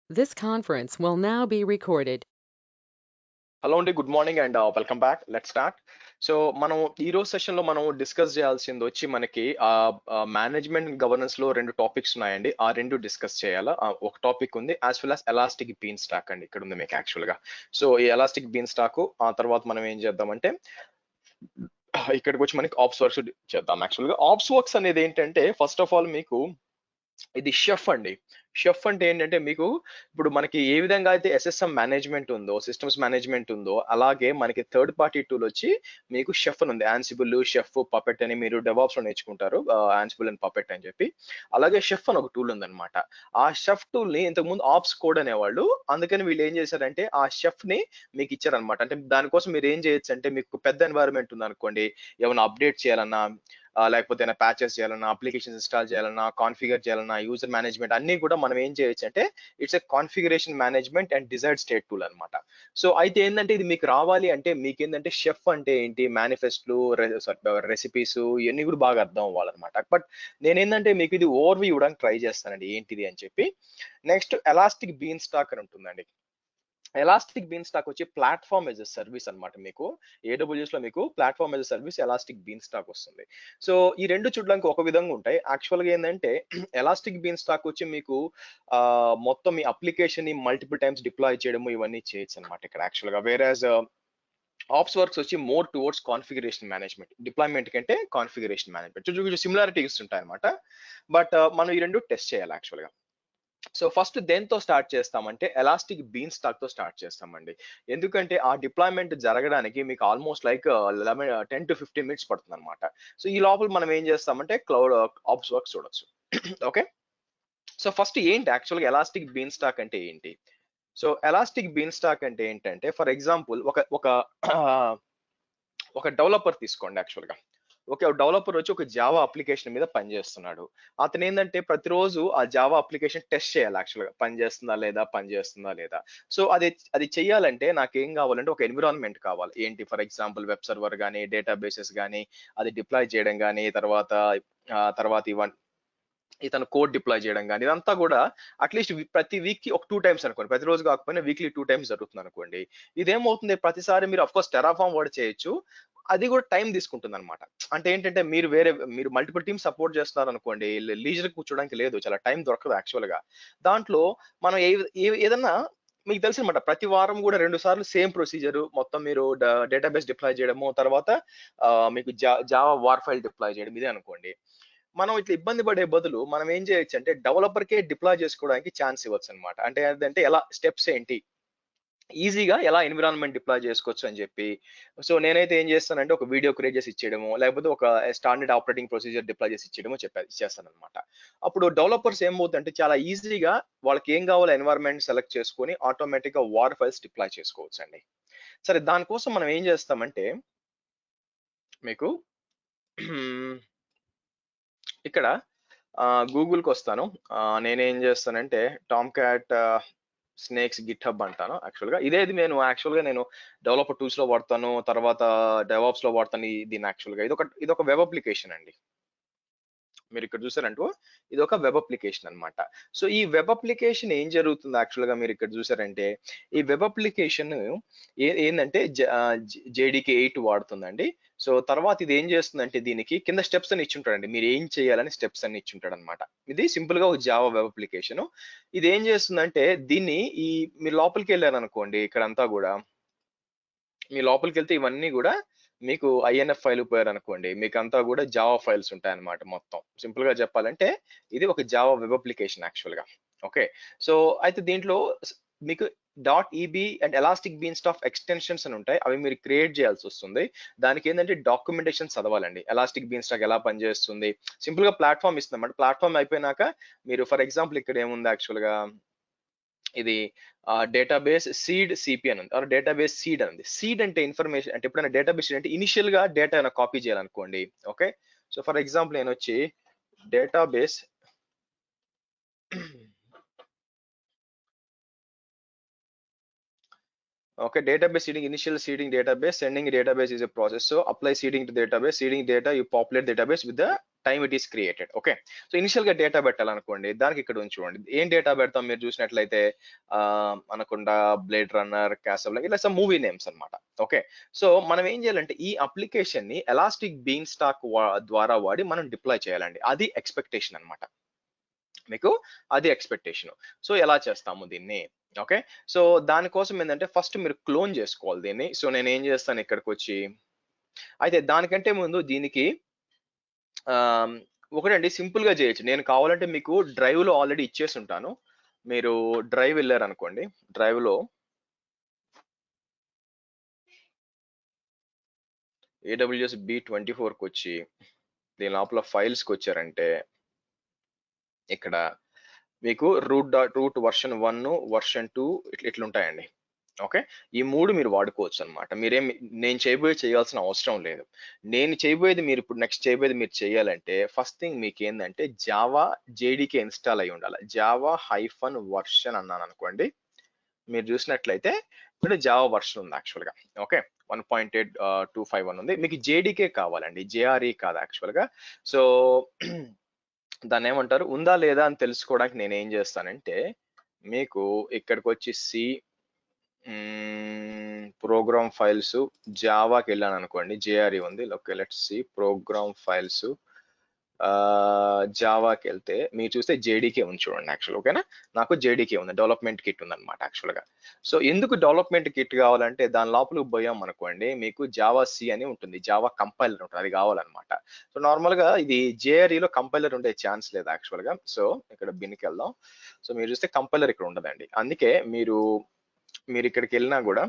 This conference will now be recorded. Hello అండి, good morning and welcome back. Let start. So మనం ఈ రోజు session లో మనం డిస్కస్ చేయాల్సింది వచ్చి మనకి మేనేజ్మెంట్ గవర్నెన్స్ లో రెండు టాపిక్స్ ఉన్నాయండి. ఆ రెండు డిస్కస్ చేయాలా. ఒక టాపిక్ ఉంది as well as Elastic Beanstalk అండి. ఇక్కడ ఉంది మీకు యాక్చువల్ గా. సో ఈ ఎలాస్టిక్ బీన్ స్టాక్ ఆ తర్వాత మనం ఏం చేద్దామంటే ఇక్కడికి వచ్చి మనకి ఆప్స్ వర్క్స్ చేద్దాం. యాక్చువల్ గా ఆప్స్ వర్క్స్ అనేది ఏంటంటే ఫస్ట్ ఆఫ్ ఆల్ మీకు ఇది షెఫ్ అండి. షెఫ్ అంటే ఏంటంటే మీకు ఇప్పుడు మనకి ఏ విధంగా అయితే ఎస్ఎస్ఎం మేనేజ్మెంట్ ఉందో, సిస్టమ్స్ మేనేజ్మెంట్ ఉందో, అలాగే మనకి థర్డ్ పార్టీ టూల్ వచ్చి మీకు షెఫ్ అని ఉంది. యాన్సిబుల్, షెఫ్, పపెట్ అని మీరు డెవాప్స్ లో నేర్చుకుంటారు. యాన్సిబుల్ అండ్ పపెట్ అని చెప్పి. అలాగే షెఫ్ అని ఒక టూల్ ఉందన్నమాట. ఆ షెఫ్ టూల్ ని ఇంతకు ముందు ఆప్స్ కోడ్ అనేవాళ్ళు. అందుకని వీళ్ళు ఏం చేశారంటే ఆ షెఫ్ ని మీకు ఇచ్చారనమాట. అంటే దానికోసం మీరు ఏం చేయొచ్చు అంటే మీకు పెద్ద ఎన్వైరన్మెంట్ ఉంది అనుకోండి, ఏమైనా అప్డేట్ చేయాలన్నా, లేకపోతే ఏమైనా ప్యాచెస్ చేయాలన్నా, అప్లికేషన్స్ ఇన్స్టాల్ చేయాలన్నా, కాన్ఫిగర్ చేయాలన్నా, యూజర్ మేనేజ్మెంట్ అన్ని కూడా మనం ఏం చేయొచ్చు అంటే it's a configuration management and desired state tool అనమాట. సో అయితే ఏంటంటే ఇది మీకు రావాలి అంటే మీకు ఏంటంటే షెఫ్ అంటే ఏంటి, మేనిఫెస్టోలు, రెసిపీస్ ఇవన్నీ కూడా బాగా అర్థం అవ్వాలన్నమాట. బట్ నేనేంటంటే మీకు ఇది ఓవర్వ్యూ ఇవ్వడానికి ట్రై చేస్తానండి ఏంటిది అని చెప్పి. నెక్స్ట్ ఎలాస్టిక్ బీన్ స్టాక్ అని ఉంటుందండి. ఎలాస్టిక్ బీన్ స్టాక్ వచ్చి ప్లాట్ఫామ్ ఎస్ ఎ సర్వీస్ అనమాట. మీకు ఏడబ్ల్యూఎస్ లో మీకు platform as a service Elastic Beanstalk వస్తుంది. సో ఈ రెండు చూడడానికి ఒక విధంగా ఉంటాయి. యాక్చువల్ గా ఏంటంటే ఎలాస్టిక్ బీన్ స్టాక్ వచ్చి మీకు మొత్తం మీ అప్లికేషన్ ని మల్టిపుల్ టైమ్స్ డిప్లాయ్ చేయడము ఇవన్నీ చేయొచ్చు అనమాట ఇక్కడ యాక్చువల్ గా. వేరేజ్ ఆప్స్ వర్క్స్ వచ్చి more towards configuration management, deployment కంటే కాన్ఫిగరేషన్ మేనేజ్మెంట్ కొంచెం సిమిలారిటీస్ ఉంటాయి అనమాట. బట్ మనం ఈ రెండు టెస్ట్ చేయాలి యాక్చువల్ గా. సో ఫస్ట్ దేంతో స్టార్ట్ చేస్తామంటే ఎలాస్టిక్ బీన్ స్టాక్ తో స్టార్ట్ చేస్తామండి. ఎందుకంటే ఆ డిప్లాయ్మెంట్ జరగడానికి మీకు ఆల్మోస్ట్ లైక్ 10 to 15 minutes పడుతుంది అనమాట. సో ఈ లోపల మనం ఏం చేస్తామంటే క్లౌడ్ ఆప్స్ వర్క్ చూడొచ్చు. ఓకే. సో ఫస్ట్ ఏంటి యాక్చువల్గా ఎలాస్టిక్ బీన్ స్టాక్ అంటే ఏంటి? సో ఎలాస్టిక్ బీన్ స్టాక్ అంటే ఏంటంటే ఫర్ ఎగ్జాంపుల్ ఒక ఒక ఒక డెవలపర్ తీసుకోండి యాక్చువల్ గా. ఓకే, డెవలపర్ వచ్చి ఒక జావా అప్లికేషన్ మీద పనిచేస్తున్నాడు. అతను ఏంటంటే ప్రతిరోజు ఆ జావా అప్లికేషన్ టెస్ట్ చేయాలి యాక్చువల్ గా, పనిచేస్తుందా లేదా. సో అది అది చెయ్యాలంటే నాకేం కావాలంటే ఒక ఎన్విరాన్మెంట్ కావాలి. ఏంటి, ఫర్ ఎగ్జాంపుల్ వెబ్ సర్వర్ కానీ, డేటాబేసెస్ కానీ, అది డిప్లాయ్ చేయడం కానీ, తర్వాత ఇతను కోడ్ డిప్లాయ్ చేయడం కానీ, ఇదంతా కూడా అట్లీస్ట్ ప్రతి వీక్ కి ఒక 2 టైమ్స్ అనుకోండి. ప్రతిరోజు కాకపోయినా వీక్లీ 2 టైమ్స్ జరుగుతుంది అనుకోండి. ఇదేమవుతుంది, ప్రతిసారి మీరు అఫ్కోర్స్ టెరాఫామ్ వర్డ్ చేయొచ్చు. అది కూడా టైం తీసుకుంటుంది అనమాట. అంటే ఏంటంటే మీరు మల్టిపుల్ టీమ్ సపోర్ట్ చేస్తున్నారు అనుకోండి, లీజర్ కూర్చోడానికి లేదు, చాలా టైం దొరకదు యాక్చువల్ గా. దాంట్లో మనం ఏదన్నా మీకు తెలిసినమాట ప్రతి వారం కూడా 2 సార్లు సేమ్ ప్రొసీజర్ మొత్తం మీరు డేటాబేస్ డిప్లాయ్ చేయడము, తర్వాత మీకు జావా వార్ ఫైల్ డిప్లాయ్ చేయడం ఇదే అనుకోండి. మనం ఇట్లా ఇబ్బంది పడే బదులు మనం ఏం చేయొచ్చు అంటే డెవలపర్ కే డిప్లాయ్ చేసుకోవడానికి ఛాన్స్ ఇవ్వచ్చు అనమాట. అంటే ఏంటంటే ఎలా స్టెప్స్ ఏంటి, ఈజీగా ఎలా ఎన్విరాన్మెంట్ డిప్లాయ్ చేసుకోవచ్చు అని చెప్పి. సో నేనైతే ఏం చేస్తానంటే ఒక వీడియో క్రియేట్ చేసి ఇచ్చేయడము, లేకపోతే ఒక స్టాండర్డ్ ఆపరేటింగ్ ప్రొసీజర్ డిప్లాయ్ చేసి ఇచ్చేయడము ఇచ్చేస్తాను అనమాట. అప్పుడు డెవలపర్స్ ఏమవుతుందంటే చాలా ఈజీగా వాళ్ళకి ఏం కావాలో ఎన్వైరన్మెంట్ సెలెక్ట్ చేసుకొని ఆటోమేటిక్ గా వార్ ఫైల్స్ డిప్లాయ్ చేసుకోవచ్చు అండి. సరే, దానికోసం మనం ఏం చేస్తామంటే మీకు ఇక్కడ గూగుల్కి వస్తాను. నేనేం చేస్తానంటే Tom cat snakes Git hub అంటాను. యాక్చువల్గా నేను డెవలపర్ టూల్స్ లో వాడతాను, తర్వాత డెవాప్స్ లో వాడతాను. దీన్ని యాక్చువల్గా ఇది ఒక వెబ్ అప్లికేషన్ అండి. మీరు ఇక్కడ చూసారంటూ ఇది ఒక వెబ్ అప్లికేషన్ అన్నమాట. సో ఈ వెబ్ అప్లికేషన్ ఏం జరుగుతుంది యాక్చువల్ గా, మీరు ఇక్కడ చూసారంటే ఈ వెబ్ అప్లికేషన్ ఏంటంటే జేడీకే 8 వాడుతుందండి. సో తర్వాత ఇది ఏం చేస్తుందంటే దీనికి కింద స్టెప్స్ అని ఇచ్చుంటాడండి, మీరు ఏం చేయాలని స్టెప్స్ అని ఇచ్చుంటాడు అనమాట. ఇది సింపుల్ గా ఒక జావా వెబ్ అప్లికేషన్. ఇది ఏం చేస్తుందంటే దీన్ని మీరు లోపలికి వెళ్ళారు అనుకోండి, ఇక్కడంతా కూడా మీ లోపలికి వెళ్తే ఇవన్నీ కూడా మీకు ఐఎన్ఎఫ్ ఫైల్ పోయారు అనుకోండి, మీకు అంతా కూడా జావా ఫైల్స్ ఉంటాయి అన్నమాట. మొత్తం సింపుల్ గా చెప్పాలంటే ఇది ఒక జావా వెబ్ అప్లికేషన్ యాక్చువల్ గా. ఓకే. సో అయితే దీంట్లో మీకు .eb and Elastic Beanstalk extensions అని ఉంటాయి, అవి మీరు క్రియేట్ చేయాల్సి వస్తుంది. దానికి ఏంటంటే డాక్యుమెంటేషన్ చదవాలండి, ఎలాస్టిక్ బీన్ స్టాక్ ఎలా పనిచేస్తుంది. సింపుల్ గా ప్లాట్ఫామ్ ఇస్తుంది అన్నమాట. ప్లాట్ఫామ్ అయిపోయినాక మీరు ఫర్ ఎగ్జాంపుల్ ఇక్కడ ఏముంది యాక్చువల్ గా, ఇది డేటాబేస్ సీడ్ సిపి అని ఉంది, ఆర్ డేటాబేస్ సీడ్ అని ఉంది. సీడ్ అంటే ఇన్ఫర్మేషన్ అంటే ఎప్పుడైనా డేటాబేస్ అంటే ఇనిషియల్ గా డేటా ఏమైనా కాపీ చేయాలనుకోండి. ఓకే. సో ఫర్ ఎగ్జాంపుల్ నేను వచ్చి database okay, database seeding, initial seeding database, sending database is a process. So apply seeding to database, seeding data, you populate database with the time it is created. Okay, so initial గా data పెట్టాలనుకోండి, దానికి ఇక్కడ ఉంచుకోండి. ఏం data పెడతాం మీరు చూసినట్లయితే అనకుండా, blade runner, castle, ఇలా సమ్ మూవీ నేమ్స్ అన్నమాట. ఓకే, సో మనం ఏం చేయాలంటే ఈ అప్లికేషన్ ని ఎలాస్టిక్ బీన్ స్టాక్ ద్వారా వాడి మనం డిప్లాయ్ చేయాలండి. అది ఎక్స్పెక్టేషన్ అన్నమాట మీకు, అది ఎక్స్పెక్టేషన్. సో ఎలా చేస్తాము దీన్ని? ఓకే, సో దానికోసం ఏంటంటే ఫస్ట్ మీరు క్లోన్ చేసుకోవాలి దీన్ని. సో నేను ఏం చేస్తాను ఇక్కడికి వచ్చి, అయితే దానికంటే ముందు దీనికి ఆమ్, ఒకటండి సింపుల్ గా చేయొచ్చు. నేను కావాలంటే మీకు డ్రైవ్ లో ఆల్రెడీ ఇచ్చేసి ఉంటాను. మీరు డ్రైవ్ వెళ్ళారు అనుకోండి, డ్రైవ్ లో AWS B24 కి వచ్చి దీని లోపల ఫైల్స్ కి వచ్చారంటే ఇక్కడ మీకు రూట్ వర్షన్ 1, వర్షన్ 2 ఇట్లా ఉంటాయండి. ఓకే, ఈ మూడు మీరు వాడుకోవచ్చు అనమాట. నేను చేయాల్సిన అవసరం లేదు. నేను చేయబోయేది, మీరు ఇప్పుడు నెక్స్ట్ చేయబోయేది మీరు చేయాలంటే ఫస్ట్ థింగ్ మీకు ఏంటంటే జావా జేడీకే ఇన్స్టాల్ అయి ఉండాలి. జావా హైఫన్ వర్షన్ అన్నాను అనుకోండి, మీరు చూసినట్లయితే ఇక్కడ జావా వర్షన్ ఉంది యాక్చువల్ గా. ఓకే, 1.8.251 ఉంది. మీకు జేడీకే కావాలండి, జేఆర్ఈ కాదు యాక్చువల్ గా. సో దాన్ని ఏమంటారు, ఉందా లేదా అని తెలుసుకోవడానికి నేను ఏం చేస్తానంటే, మీకు ఇక్కడికి వచ్చి ప్రోగ్రామ్ ఫైల్స్ జావాకి వెళ్ళాను అనుకోండి, జేఆర్ఈ ఉంది. Okay, let's see program files జావాకి వెళ్తే మీరు చూస్తే జేడీకే ఉంది చూడండి యాక్చువల్. ఓకేనా, నాకు జేడీకే ఉంది, డెవలప్మెంట్ కిట్ ఉంది అనమాట యాక్చువల్ గా. సో ఎందుకు డెవలప్మెంట్ కిట్ కావాలంటే దాని లోపలికి పోయాం అనుకోండి, మీకు జావా సి అని ఉంటుంది, జావా కంపైలర్ ఉంటుంది, అది కావాలన్నమాట. సో నార్మల్ గా ఇది జేఆర్ఈలో కంపైలర్ ఉండే ఛాన్స్ లేదు యాక్చువల్ గా. సో ఇక్కడ బిన్కి వెళ్దాం. సో మీరు చూస్తే కంపైలర్ ఇక్కడ ఉండదండి. అందుకే మీరు ఇక్కడికి వెళ్ళినా కూడా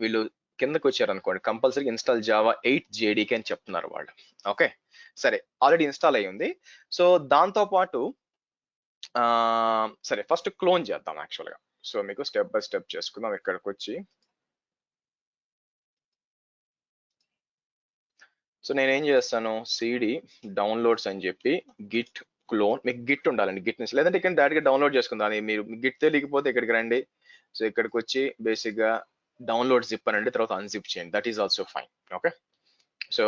వీళ్ళు కిందకి వచ్చారు అనుకోండి, కంపల్సరీ ఇన్స్టాల్ జావా 8 జేడీకే అని చెప్తున్నారు వాళ్ళు. ఓకే, సరే ఆల్రెడీ ఇన్స్టాల్ అయ్యి ఉంది. సో దాంతో పాటు సరే ఫస్ట్ క్లోన్ చేద్దాం యాక్చువల్ గా. సో మీకు స్టెప్ బై స్టెప్ చేసుకుందాం. ఇక్కడికి వచ్చి సో నేనేం చేస్తాను, సిడి డౌన్లోడ్స్ అని చెప్పి గిట్ క్లోన్, మీకు గిట్ ఉండాలండి, గిట్ నుంచి, లేదంటే ఇక్కడ డైరెక్ట్ గా డౌన్లోడ్ చేసుకుందాం. అది మీరు గిట్ తెలియకపోతే ఇక్కడికి రండి. సో ఇక్కడికి వచ్చి బేసిక్ గా డౌన్లోడ్ జిప్ అనండి, తర్వాత అన్జిప్ చేయండి, that is also fine. Okay, so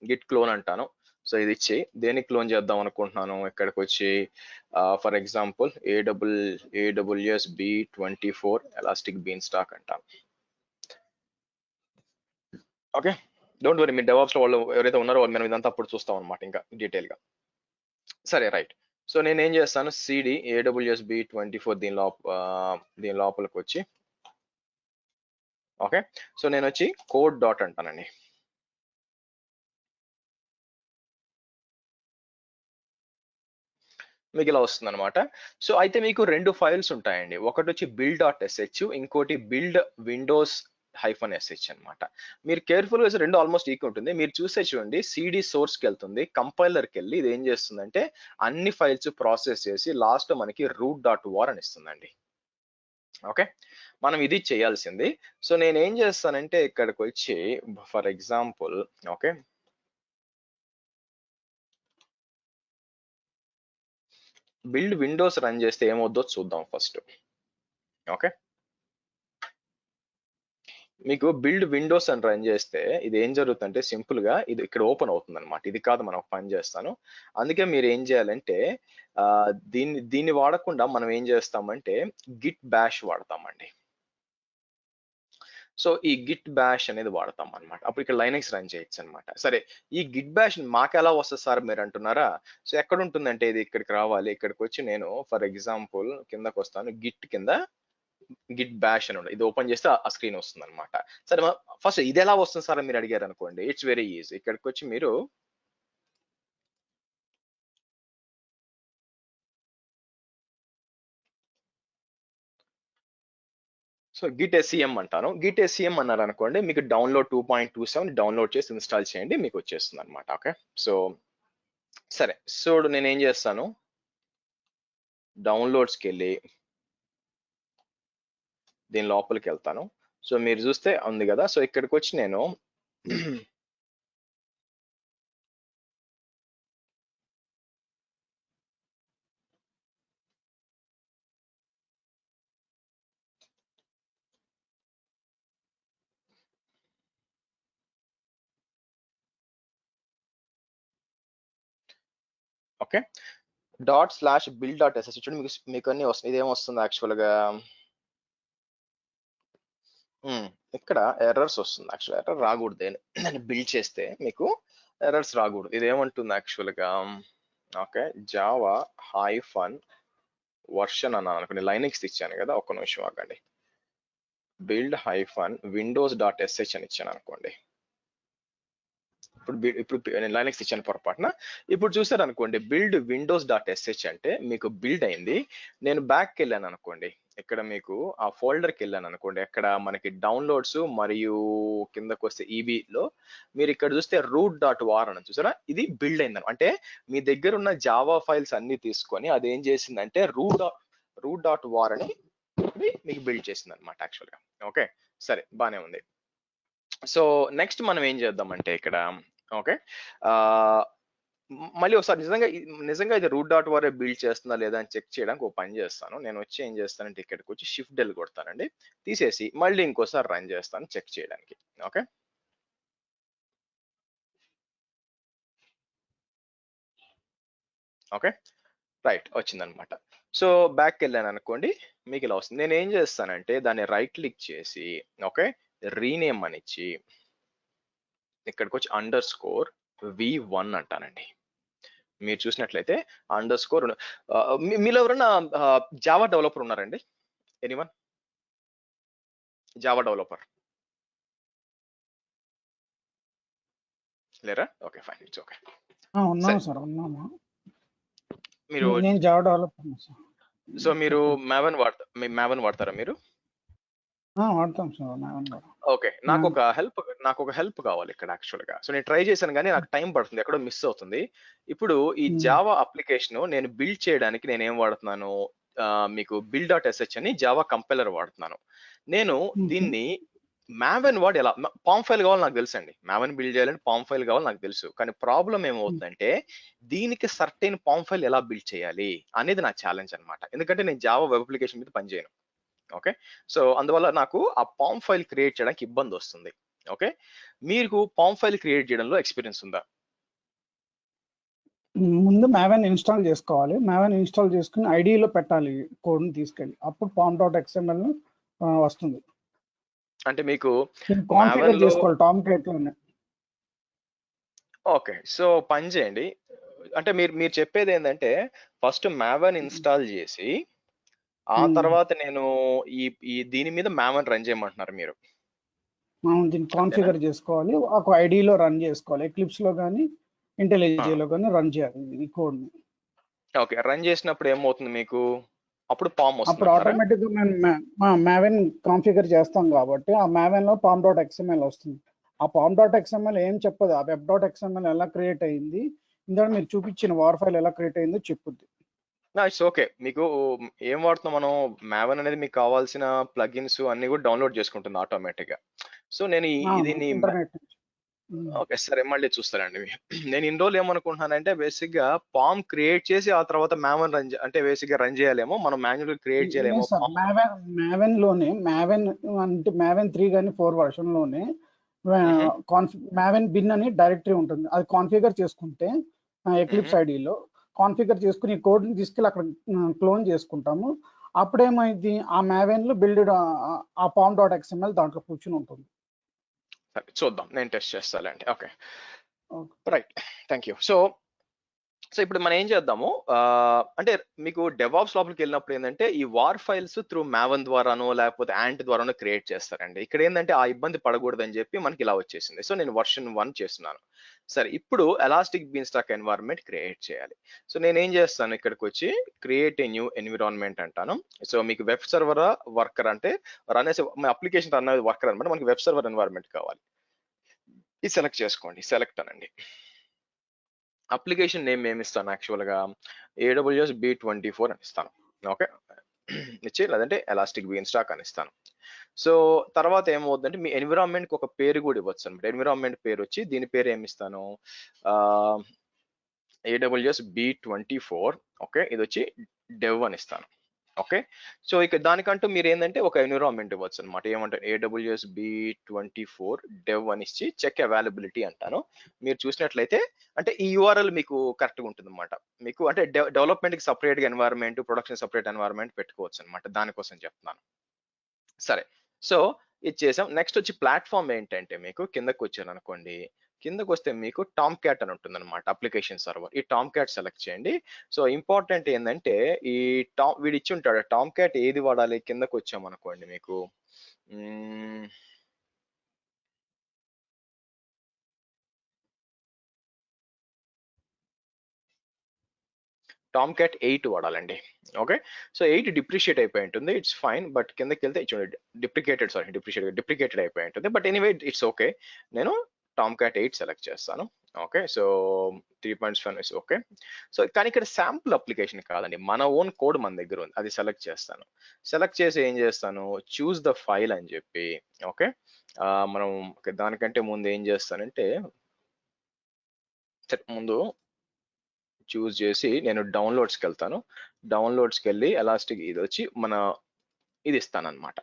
git clone అంటాను. సో ఇది ఇచ్చి దేనికి క్లోన్ చేద్దాం అనుకుంటున్నాను, ఇక్కడికి వచ్చి for example AWS B24 elastic beanstalk అంటాను. ఓకే, డోంట్ వరీ, మీ డెవాప్స్ లో వాళ్ళు ఎవరైతే ఉన్నారో మనం ఇదంతా అప్పుడు చూస్తాం అనమాట ఇంకా డీటెయిల్ గా. సరే రైట్, సో నేను ఏం చేస్తాను, సిడి AWS B24 దీని లోపలికి వచ్చి, ఓకే, సో నేను వచ్చి కోడ్ డాట్ అంటానండి. మీకు ఇలా వస్తుంది అనమాట. సో అయితే మీకు రెండు ఫైల్స్ ఉంటాయండి, ఒకటి వచ్చి build.sh, ఇంకోటి బిల్డ్ విండోస్ -sh అనమాట. మీరు కేర్ఫుల్ గా రెండు ఆల్మోస్ట్ ఈక్వల్ ఉంటుంది. మీరు చూసే చూడండి, సిడి సోర్స్ కి వెళ్తుంది, కంపైలర్ కి వెళ్ళి ఇది ఏం చేస్తుందంటే అన్ని ఫైల్స్ ప్రాసెస్ చేసి లాస్ట్ మనకి root.war అని ఇస్తుందండి. ఓకే, మనం ఇది చేయాల్సింది. సో నేను ఏం చేస్తానంటే ఇక్కడికి వచ్చి for example, okay, build Windows run చేస్తే ఏమవుద్దో చూద్దాం ఫస్ట్. ఓకే, మీకు బిల్డ్ విండోస్ అని రన్ చేస్తే ఇది ఏం జరుగుతుందంటే సింపుల్ గా ఇది ఇక్కడ ఓపెన్ అవుతుంది అనమాట. ఇది కాదు, మనం ఒక పని చేస్తాను. అందుకే మీరు ఏం చేయాలంటే దీన్ని వాడకుండా మనం ఏం చేస్తామంటే గిట్ బ్యాష్ వాడతామండి. సో ఈ గిట్ బ్యాష్ అనేది వాడతాం అనమాట. అప్పుడు ఇక్కడ లైనక్స్ రన్ చేయొచ్చు అనమాట. సరే, ఈ గిట్ బ్యాష్ మాకు ఎలా వస్తుంది సార్ మీరు అంటున్నారా? సో ఎక్కడ ఉంటుందంటే ఇది ఇక్కడికి రావాలి. ఇక్కడికి వచ్చి నేను ఫర్ ఎగ్జాంపుల్ కిందకు వస్తాను, గిట్ కింద గిట్ బ్యాష్ అని ఉండదు, ఇది ఓపెన్ చేస్తే ఆ స్క్రీన్ వస్తుంది అనమాట. సరే, ఫస్ట్ ఇది ఎలా వస్తుంది సార్ మీరు అడిగారు అనుకోండి, ఇట్స్ వెరీ ఈజీ. ఇక్కడికి వచ్చి మీరు సో గిట్ ఎస్ఈఎం అంటాను. గిట్ ఎస్ఈఎం అన్నారు అనుకోండి, మీకు డౌన్లోడ్ 2.27 డౌన్లోడ్ చేసి ఇన్స్టాల్ చేయండి, మీకు వచ్చేస్తుంది అనమాట. ఓకే, సో సరే, సో నేను ఏం చేస్తాను, డౌన్లోడ్స్కి వెళ్ళి దీని లోపలికి వెళ్తాను. సో మీరు చూస్తే ఉంది కదా, సో ఇక్కడికి వచ్చి నేను ఓకే, ./build.sh చూడండి, మీకు అన్ని వస్తుంది. ఇదేం వస్తుంది యాక్చువల్గా, ఇక్కడ ఎర్రర్స్ వస్తుంది. యాక్చువల్ ఎర్రర్ రాకూడదు, నేను బిల్డ్ చేస్తే మీకు ఎర్రర్స్ రాకూడదు. ఇదేమంటుంది యాక్చువల్గా, ఓకే, జావా హైఫన్ వర్షన్ అన్నాను అనుకోండి, లైనెక్స్ ఇచ్చాను కదా, ఒక్క నిమిషం ఆగండి, బిల్డ్ హైఫన్ windows.sh అని ఇచ్చాను అనుకోండి. ఇప్పుడు నేను లైనెక్స్ ఇచ్చాను పొరపాటున. ఇప్పుడు చూసారు అనుకోండి, బిల్డ్ windows.sh అంటే మీకు బిల్డ్ అయింది. నేను బ్యాక్కి వెళ్ళాను అనుకోండి, ఇక్కడ మీకు ఆ ఫోల్డర్కి వెళ్ళాను అనుకోండి, అక్కడ మనకి డౌన్లోడ్స్ మరియు కిందకు వస్తే ఈబీలో మీరు ఇక్కడ చూస్తే root.war అని చూసారా, ఇది బిల్డ్ అయింది. అంటే మీ దగ్గర ఉన్న జావా ఫైల్స్ అన్ని తీసుకొని అది ఏం చేసిందంటే root.war అని మీకు బిల్డ్ చేసింది అనమాట యాక్చువల్గా. ఓకే, సరే, బానే ఉంది. సో నెక్స్ట్ మనం ఏం చేద్దామంటే ఇక్కడ, ఓకే, మళ్ళీ ఒకసారి నిజంగా ఇది root.war బిల్డ్ చేస్తుందా లేదా అని చెక్ చేయడానికి ఒక పని చేస్తాను. నేను వచ్చి ఏం చేస్తానంటే ఇక్కడికి వచ్చి shift-del కొడతానండి, తీసేసి మళ్ళీ ఇంకోసారి రన్ చేస్తాను చెక్ చేయడానికి. ఓకే, ఓకే, రైట్, వచ్చిందనమాట. సో బ్యాక్ వెళ్ళాను అనుకోండి, మీకు ఇలా వస్తుంది. నేను ఏం చేస్తానంటే దాన్ని రైట్ క్లిక్ చేసి, ఓకే, రీనేమ్ అని ఇచ్చి ఇక్కడికి వచ్చి _v1 అంటానండి. మీరు చూసినట్లయితే _ మీలో ఎవరైనా జావా డెవలపర్ ఉన్నారండి? ఎనీవన్ జావా డెవలపర్ లేరా? Okay, fine, it's okay. ఉన్నాము సార్, ఉన్నాము. మీరు నేను జావా డెవలపర్ సార్. సో మీరు మావెన్ వాడతారా మీరు? వాడతాం సార్ మావెన్ కూడా. ఓకే, నాకు ఒక హెల్ప్ కావాలి ఇక్కడ యాక్చువల్గా. సో నేను ట్రై చేశాను కానీ నాకు టైం పడుతుంది, ఎక్కడో మిస్ అవుతుంది. ఇప్పుడు ఈ జావా అప్లికేషన్ నేను బిల్డ్ చేయడానికి నేను ఏం వాడుతున్నాను, మీకు build.sh అని జావా కంపైలర్ వాడుతున్నాను. నేను దీన్ని మావెన్ వాడి ఎలా పామ్ ఫైల్ కావాలి నాకు తెలుసు అండి, మావెన్ బిల్డ్ చేయాలంటే పామ్ ఫైల్ కావాలి నాకు తెలుసు. కానీ ప్రాబ్లం ఏమవుతుందంటే దీనికి సర్టెన్ పామ్ ఫైల్ ఎలా బిల్డ్ చేయాలి అనేది నా ఛాలెంజ్ అనమాట. ఎందుకంటే నేను జావా వెబ్ అప్లికేషన్ మీద పనిచేయను. ఓకే, సో అందువల్ల నాకు ఆ పామ్ ఫైల్ క్రియేట్ చేయడానికి ఇబ్బంది వస్తుంది. ఓకే, మీకు పామ్ ఫైల్ క్రియేట్ చేయడంలో ఎక్స్పీరియన్స్ ఉందా? ముందు మావెన్ ఇన్స్టాల్ చేసుకోవాలి. మావెన్ ఇన్స్టాల్ చేసుకుని ఐడిలో పెట్టాలి కోడ్ని తీసుకెళ్ళి, అప్పుడు pom.xml వస్తుంది. అంటే మీకు కాన్ఫిగర్ చేసుకోవాలి tomcat-లోనే. ఓకే, సో పని చేయండి. అంటే మీరు చెప్పేది ఏంటంటే ఫస్ట్ మావెన్ ఇన్స్టాల్ చేసి ఆ తర్వాత నేను ఈ దీని మీద మావెన్ రన్ చేయమంటున్నారు మీరు? దీన్ని కాన్ఫిగర్ చేసుకోవాలి, ఒక ఐడిలో రన్ చేసుకోవాలి, ఎక్లిప్స్ లో కానీ IntelliJ లో కానీ రన్ చేయాలి ఈ కోడ్ ని. ఓకే, రన్ చేసినప్పుడు ఏమవుతుంది మీకు? అప్పుడు పామ్ వస్తుంది. అప్పుడు ఆటోమేటిక్ గా మేము మావెన్ కాన్ఫిగర్ చేస్తాం కాబట్టి ఆ మావెన్ లో pom.xml వస్తుంది. ఆ pom.xml ఏం చెప్పదు, ఆ web.xml ఎలా క్రియేట్ అయింది, ఇందులో మీరు చూపించిన వార్ ఫైల్ ఎలా క్రియేట్ అయిందో చెప్పుద్ది. It's okay. మీకు ఏం వాడుతున్నాం మనం, మావెన్ అనేది మీకు కావాల్సిన ప్లగిన్స్ అన్ని కూడా డౌన్లోడ్ చేసుకుంటుంది ఆటోమేటిక్ గా. సో నేను దీన్ని ఓకే, సరే, మళ్ళీ చూస్తానండి. నేను ఇన్ని రోజులు ఏమనుకుంటున్నానంటే బేసిక్ గా పామ్ క్రియేట్ చేసి ఆ తర్వాత మావెన్ అంటే బేసిక్ గా రన్ చేయాలేమో, మనం మాన్యువల్ క్రియేట్ చేయలేమో. మావెన్ లోనే మావెన్ అంటే మావెన్ 3 కానీ 4 వర్షన్ లోనే మావెన్ బిన్ అని డైరెక్టరీ ఉంటుంది, అది కాన్ఫిగర్ చేసుకుంటే ఎక్లిప్స్ ఐడిలో కాన్ఫిగర్ చేసుకుని ఈ కోడ్ ని తీసుకెళ్ళి అక్కడ క్లోన్ చేసుకుంటాము. అప్పుడేమైంది, ఆ మావెన్ లో బిల్డ్ ఆ pom.xml దాంట్లో కూర్చుని ఉంటుంది. చూద్దాం, నేను టెస్ట్ చేస్తానండి. Okay, right, thank you. So ఇప్పుడు మనం ఏం చేద్దాము అంటే మీకు డెవాప్స్ లోపలికి వెళ్ళినప్పుడు ఏంటంటే ఈ వార్ ఫైల్స్ త్రూ మావెన్ ద్వారానో లేకపోతే యాంట్ ద్వారానో క్రియేట్ చేస్తారండి. ఇక్కడ ఏంటంటే ఆ ఇబ్బంది పడకూడదని చెప్పి మనకి ఇలా వచ్చేసింది. సో నేను వర్షన్ 1 చేస్తున్నాను. సరే, ఇప్పుడు ఎలాస్టిక్ బీన్స్టాక్ ఎన్వైరన్మెంట్ క్రియేట్ చేయాలి. సో నేను ఏం చేస్తాను, ఇక్కడికి వచ్చి క్రియేట్ ఏ న్యూ ఎన్విరాన్మెంట్ అంటాను. సో మీకు వెబ్ సర్వర్ వర్కర్ అంటే రన్ చేసే అప్లికేషన్ రన్ అయ్యే వర్కర్ అనమాట, మనకి వెబ్ సర్వర్ ఎన్వైరన్మెంట్ కావాలి. ఇది సెలెక్ట్ చేసుకోండి, సెలెక్ట్ అనండి. అప్లికేషన్ నేమ్ ఏమి ఇస్తాను యాక్చువల్గా, AWS B24 అని ఇస్తాను. ఓకే, ఇచ్చి లేదంటే ఎలాస్టిక్ బీన్స్టాక్ అని ఇస్తాను. సో తర్వాత ఏమవుతుందంటే మీ ఎన్విరాన్మెంట్కి ఒక పేరు కూడా ఇవ్వచ్చు అనమాట. ఎన్విరాన్మెంట్ పేరు వచ్చి దీని పేరు ఏమి ఇస్తాను, AWS B24. ఓకే, ఇది వచ్చి డెవ్ అని ఇస్తాను. ఓకే. సో ఇక దానికంటూ మీరు ఏంటంటే ఒక ఎన్విరాన్మెంట్ ఇవ్వచ్చు అనమాట. ఏమంటారు AWS B24 dev అని ఇచ్చి చెక్ అవైలబిలిటీ అంటాను. మీరు చూసినట్లయితే అంటే ఈ URL మీకు కరెక్ట్‌గా ఉంటుందన్నమాట. మీకు అంటే డెవలప్‌మెంట్‌కి సెపరేట్‌గా ఎన్వైర్న్మెంట్, ప్రొడక్షన్ సెపరేట్ ఎన్వైర్న్మెంట్ పెట్టుకోవచ్చు అనమాట. దానికోసం చెప్తున్నాను. సరే. సో ఇది చేసాం. నెక్స్ట్ వచ్చి ప్లాట్‌ఫార్మ్ ఏంటంటే మీకు కిందకొచ్చారనుకోండి. కిందకొస్తే మీకు టామ్ క్యాట్ అని ఉంటుందన్నమాట అప్లికేషన్ సర్వర్. ఈ టామ్ క్యాట్ సెలెక్ట్ చేయండి. సో ఇంపార్టెంట్ ఏందంటే ఈ వీడిచ్చి ఉంటాడు. టామ్ క్యాట్ ఏది వాడాలి కిందకొచ్చామనుకోండి మీకు హ్మ్. టామ్ క్యాట్ 8 వాడాలండి. ఓకే. సో 8 డిప్రిషియేట్ అయిపోయి ఉంటుంది. It's fine. బట్ కిందకెళ్తే చూడండి డిప్రికేటెడ్ అయిపోయి ఉంటుంది. But anyway it's okay. నేను టామ్ క్యాట్ 8 సెలెక్ట్ చేస్తాను. Okay. So 3.7 is okay. So కానీ ఇక్కడ శాంపుల్ అప్లికేషన్ కాదండి. మన ఓన్ కోడ్ మన దగ్గర ఉంది. అది సెలెక్ట్ చేస్తాను. సెలెక్ట్ చేసి ఏం చేస్తాను చూస్ ద ఫైల్ అని చెప్పి ఓకే. మనం దానికంటే ముందు ఏం చేస్తానంటే ముందు చూస్ చేసి నేను డౌన్లోడ్స్కి వెళ్తాను. డౌన్లోడ్స్కి వెళ్ళి ఎలాస్టిక్ ఇది వచ్చి మన ఇది ఇస్తానన్నమాట.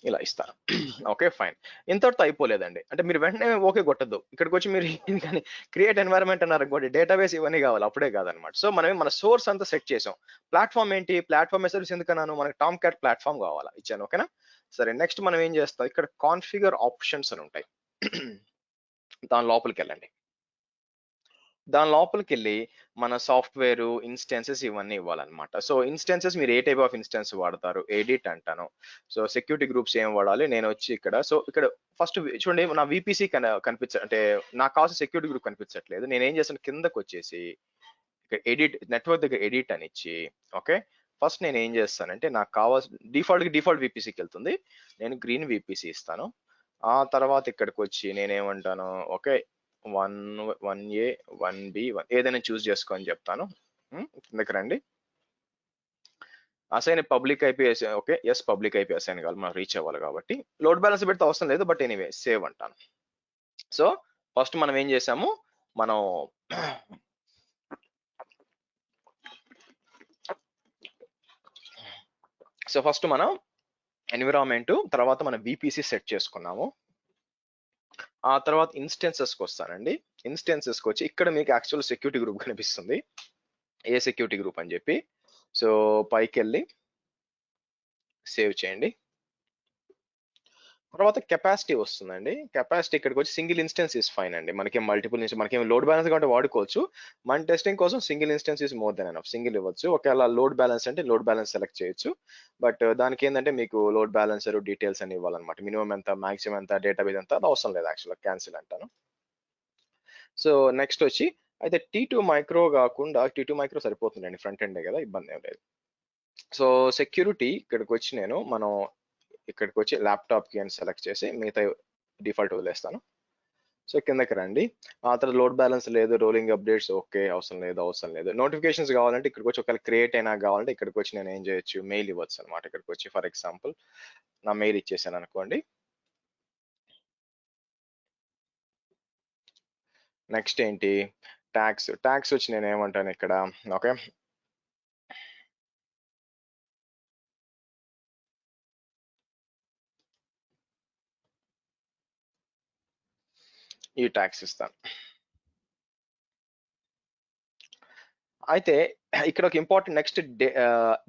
ఇలా ఇస్తాను. Okay fine. ఇంతటితో అయిపోలేదండి. అంటే మీరు వెంటనే ఓకే కొట్టద్దు. ఇక్కడికి వచ్చి మీరు కానీ క్రియేట్ ఎన్వైరన్మెంట్ అన్నారు అనుకోండి డేటాబేస్ ఇవన్నీ కావాలి అప్పుడే కాదనమాట. సో మనం మన సోర్స్ అంతా సెట్ చేసాం. ప్లాట్‌ఫార్మ్ ఏంటి? ప్లాట్‌ఫార్మ్ యాస్ సర్వీస్ ఎందుకన్నాను? మనకి టామ్ క్యాట్ ప్లాట్‌ఫార్మ్ కావాలా ఇచ్చాను. ఓకేనా? సరే నెక్స్ట్ మనం ఏం చేస్తాం ఇక్కడ కాన్ఫిగర్ ఆప్షన్స్ అని ఉంటాయి. దాని లోపలికెళ్ళండి. దాని లోపలికెళ్ళి మన సాఫ్ట్‌వేర్, ఇన్‌స్టాన్సెస్ ఇవన్నీ ఇవ్వాలన్నమాట. సో ఇన్‌స్టాన్సెస్ మీరు ఏ టైప్ ఆఫ్ ఇన్‌స్టాన్స్ వాడతారు? ఎడిట్ అంటాను. సో సెక్యూరిటీ గ్రూప్స్ ఏం వాడాలి? నేనొచ్చి ఇక్కడ సో ఇక్కడ ఫస్ట్ చూడండి నా వీపీసీ అంటే నాకు కావాల్సిన సెక్యూరిటీ గ్రూప్ కనిపించట్లేదు. నేనేం చేశాను కిందకొచ్చేసి ఇక్కడ ఎడిట్ నెట్వర్క్ దగ్గర ఎడిట్ అని ఇచ్చి ఓకే. ఫస్ట్ నేను ఏం చేస్తానంటే నాకు కావాల్సిన డిఫాల్ట్ వీపీసీకెళ్తుంది. నేను గ్రీన్ వీపీసీ ఇస్తాను. ఆ తర్వాత ఇక్కడికొచ్చి నేనేమంటాను ఓకే. 1A, 1B, 1 ఏదైనా చూస్ చేసుకో అని చెప్తాను. కిందకి రండి. Assign public IP okay. Yes public IP assign కావాలి. మనం రీచ్ అవ్వాలి కాబట్టి. లోడ్ బ్యాలెన్స్ పెడితే అవసరం లేదు. బట్ ఎనీవే సేవ్ అంటాను. సో ఫస్ట్ మనం ఏం చేసాము మనం సో ఫస్ట్ మనం ఎన్విరాన్మెంట్ తర్వాత మన VPC సెట్ చేసుకున్నాము. ఆ తర్వాత ఇన్స్టెన్సెస్కి వస్తానండి. ఇన్స్టెన్సెస్కి వచ్చి ఇక్కడ మీకు యాక్చువల్ సెక్యూరిటీ గ్రూప్ కనిపిస్తుంది. ఏ సెక్యూరిటీ గ్రూప్ అని చెప్పి సో పైకెళ్ళి సేవ్ చేయండి. తర్వాత కెపాసిటీ వస్తుందండి. కెపాసిటీ ఇక్కడికి వచ్చి సింగిల్ ఇన్స్టెన్స్ ఇస్ ఫైన్ అండి. మనకి మల్టిపుల్ మనకి లోడ్ బ్యాలెన్స్ కాబట్టి వాడుకోవచ్చు. మన టెస్టింగ్ కోసం single instance is more than enough. Single ఇవ్వచ్చు. ఒకవేళ లోడ్ బ్యాలెన్స్ అంటే లోడ్ బ్యాలెన్స్ సెలెక్ట్ చేయొచ్చు. బట్ దానికి ఏంటంటే మీకు లోడ్ బ్యాలెన్సర్ డీటెయిల్స్ అని ఇవ్వాలన్నమాట. మినిమం ఎంత, మాక్సిమం ఎంత, డేటాబేస్ ఎంత అది అవసరం లేదు యాక్చువల్‌గా క్యాన్సిల్ అంటాను. సో నెక్స్ట్ వచ్చి అయితే T2 మైక్రో కాకుండా T2 మైక్రో సరిపోతుందండి. ఫ్రంట్ ఎండే కదా ఇబ్బంది ఏం లేదు. సో సెక్యూరిటీ ఇక్కడికి వచ్చి మనం ఇక్కడికి వచ్చి ల్యాప్టాప్ కి అని సెలెక్ట్ చేసి మిగతా డిఫాల్ట్ వదిలేస్తాను. సో కిందకి రండి. ఆ తర్వాత లోడ్ బ్యాలెన్స్ లేదు, రోలింగ్ అప్డేట్స్ ఓకే అవసరం లేదు. నోటిఫికేషన్స్ కావాలంటే ఇక్కడికి వచ్చి ఒకవేళ క్రియేట్ అయినా కావాలంటే ఇక్కడికి వచ్చి నేను ఏం చేయొచ్చు మెయిల్ ఇవ్వచ్చు అనమాట. ఇక్కడికి వచ్చి ఫర్ ఎగ్జాంపుల్ నా మెయిల్ ఇచ్చేసాను అనుకోండి. నెక్స్ట్ ఏంటి ట్యాక్స్ వచ్చి నేను ఏమంటాను ఇక్కడ ఓకే. ఈ ట్యాక్స్ ఇస్తాను. అయితే ఇక్కడ ఒక ఇంపార్టెంట్ నెక్స్ట్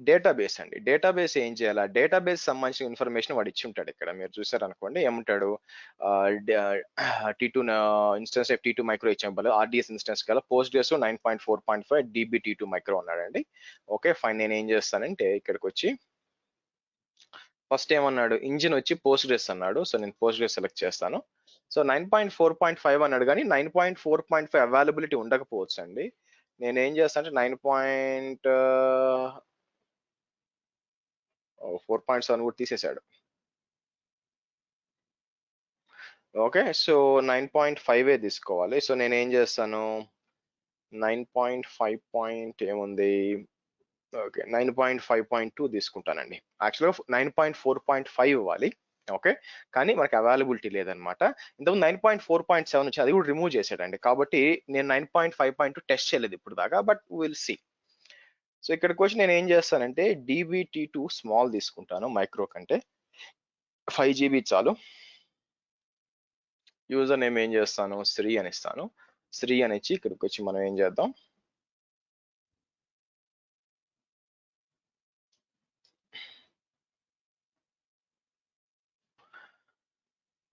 డేటాబేస్ అండి. డేటాబేస్ ఏం చేయాలా డేటాబేస్ సంబంధించిన ఇన్ఫర్మేషన్ వాడు ఇచ్చి ఉంటాడు. ఇక్కడ మీరు చూసారనుకోండి ఏమంటాడు T2 ఇన్స్టెన్స్ T2 మైక్రో ఇచ్చాం ఆర్డిఎస్ ఇన్స్టెన్స్ కల పోస్ట్గ్రెస్ 9.4.5 DB T2 మైక్రో ఉన్నాడండి. Okay fine. నేను ఏం చేస్తానంటే ఇక్కడికి వచ్చి ఫస్ట్ ఏమన్నాడు ఇంజిన్ వచ్చి పోస్ట్గ్రెస్ అన్నాడు. సో నేను పోస్ట్గ్రెస్ సెలెక్ట్ చేస్తాను. సో 9.4.5 అన్నాడు కానీ 9.4.5 అవైలబిలిటీ ఉండకపోవచ్చు అండి. నేనేం చేస్తాను అంటే 4.7 కూడా తీసేశాడు. ఓకే. సో 9.5 తీసుకోవాలి. సో నేనేం చేస్తాను 9.5 పాయింట్ ఏముంది ఓకే 9.5.2 తీసుకుంటానండి. యాక్చువల్గా 9.4.5 ఇవ్వాలి. ఓకే, కానీ మనకి అవైలబిలిటీ లేదనమాట. ఇంతకుముందు 9.4.7 నుంచి అది కూడా రిమూవ్ చేశాడండి, కాబట్టి నేను 9.5.2 టెస్ట్ చేయలేదు ఇప్పుడు దాకా, బట్ విల్ సి. సో ఇక్కడికి వచ్చి నేను ఏం చేస్తానంటే DBT2 స్మాల్ తీసుకుంటాను, మైక్రో కంటే 5 GB చాలు. యూజర్ నేమ్ ఏం చేస్తాను, శ్రీ అని ఇస్తాను. శ్రీ అని ఇచ్చి ఇక్కడికి వచ్చి మనం ఏం చేద్దాం,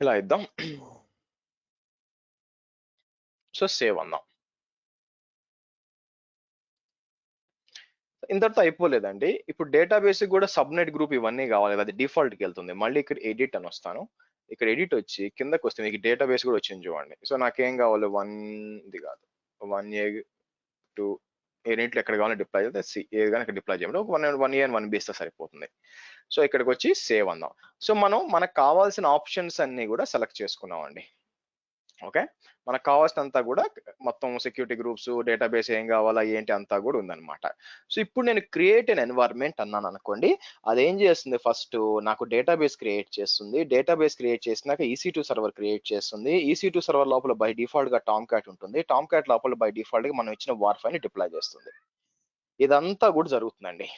ఇలా ఇద్దాం. సో సేవ్ అందాం. ఇంతటితో అయిపోలేదండి, ఇప్పుడు డేటాబేస్ కూడా సబ్నెట్ గ్రూప్ ఇవన్నీ కావాలి కదా, అది డిఫాల్ట్కి వెళ్తుంది. మళ్ళీ ఇక్కడ ఎడిట్ అని వస్తాను, ఇక్కడ ఎడిట్ వచ్చి కిందకి వస్తే మీకు డేటాబేస్ కూడా వచ్చింది చూడండి. సో నాకేం కావాలి, 1 ఇది కాదు 1A 2 ఎన్నింటిలో ఎక్కడ కావాలో డిప్లాయ్ చేస్తే సి ఏది కానీ ఇక్కడ డిప్లాయ్ చేయడం, ఒక 1A and 1B ఇస్తే సరిపోతుంది. సో ఇక్కడికి వచ్చి సేవ్ అందాం. సో మనం మనకు కావాల్సిన ఆప్షన్స్ అన్ని కూడా సెలెక్ట్ చేసుకున్నాం అండి. ఓకే, మనకు కావాల్సినంతా కూడా మొత్తం సెక్యూరిటీ గ్రూప్స్, డేటాబేస్ ఏం కావాలా ఏంటి అంతా కూడా ఉందన్నమాట. సో ఇప్పుడు నేను క్రియేట్ అన్ ఎన్వైరన్మెంట్ అన్నాను అనుకోండి, అదేం చేస్తుంది, ఫస్ట్ నాకు డేటాబేస్ క్రియేట్ చేస్తుంది. డేటాబేస్ క్రియేట్ చేసినాక EC2 సర్వర్ క్రియేట్ చేస్తుంది. EC2 సర్వర్ లోపల బై డిఫాల్ట్ గా టామ్ క్యాట్ ఉంటుంది. టామ్ క్యాట్ లోపల బై డిఫాల్ట్ గా మనం ఇచ్చిన వార్ఫై ని డిప్లాయ్ చేస్తుంది. ఇదంతా కూడా జరుగుతుందండి.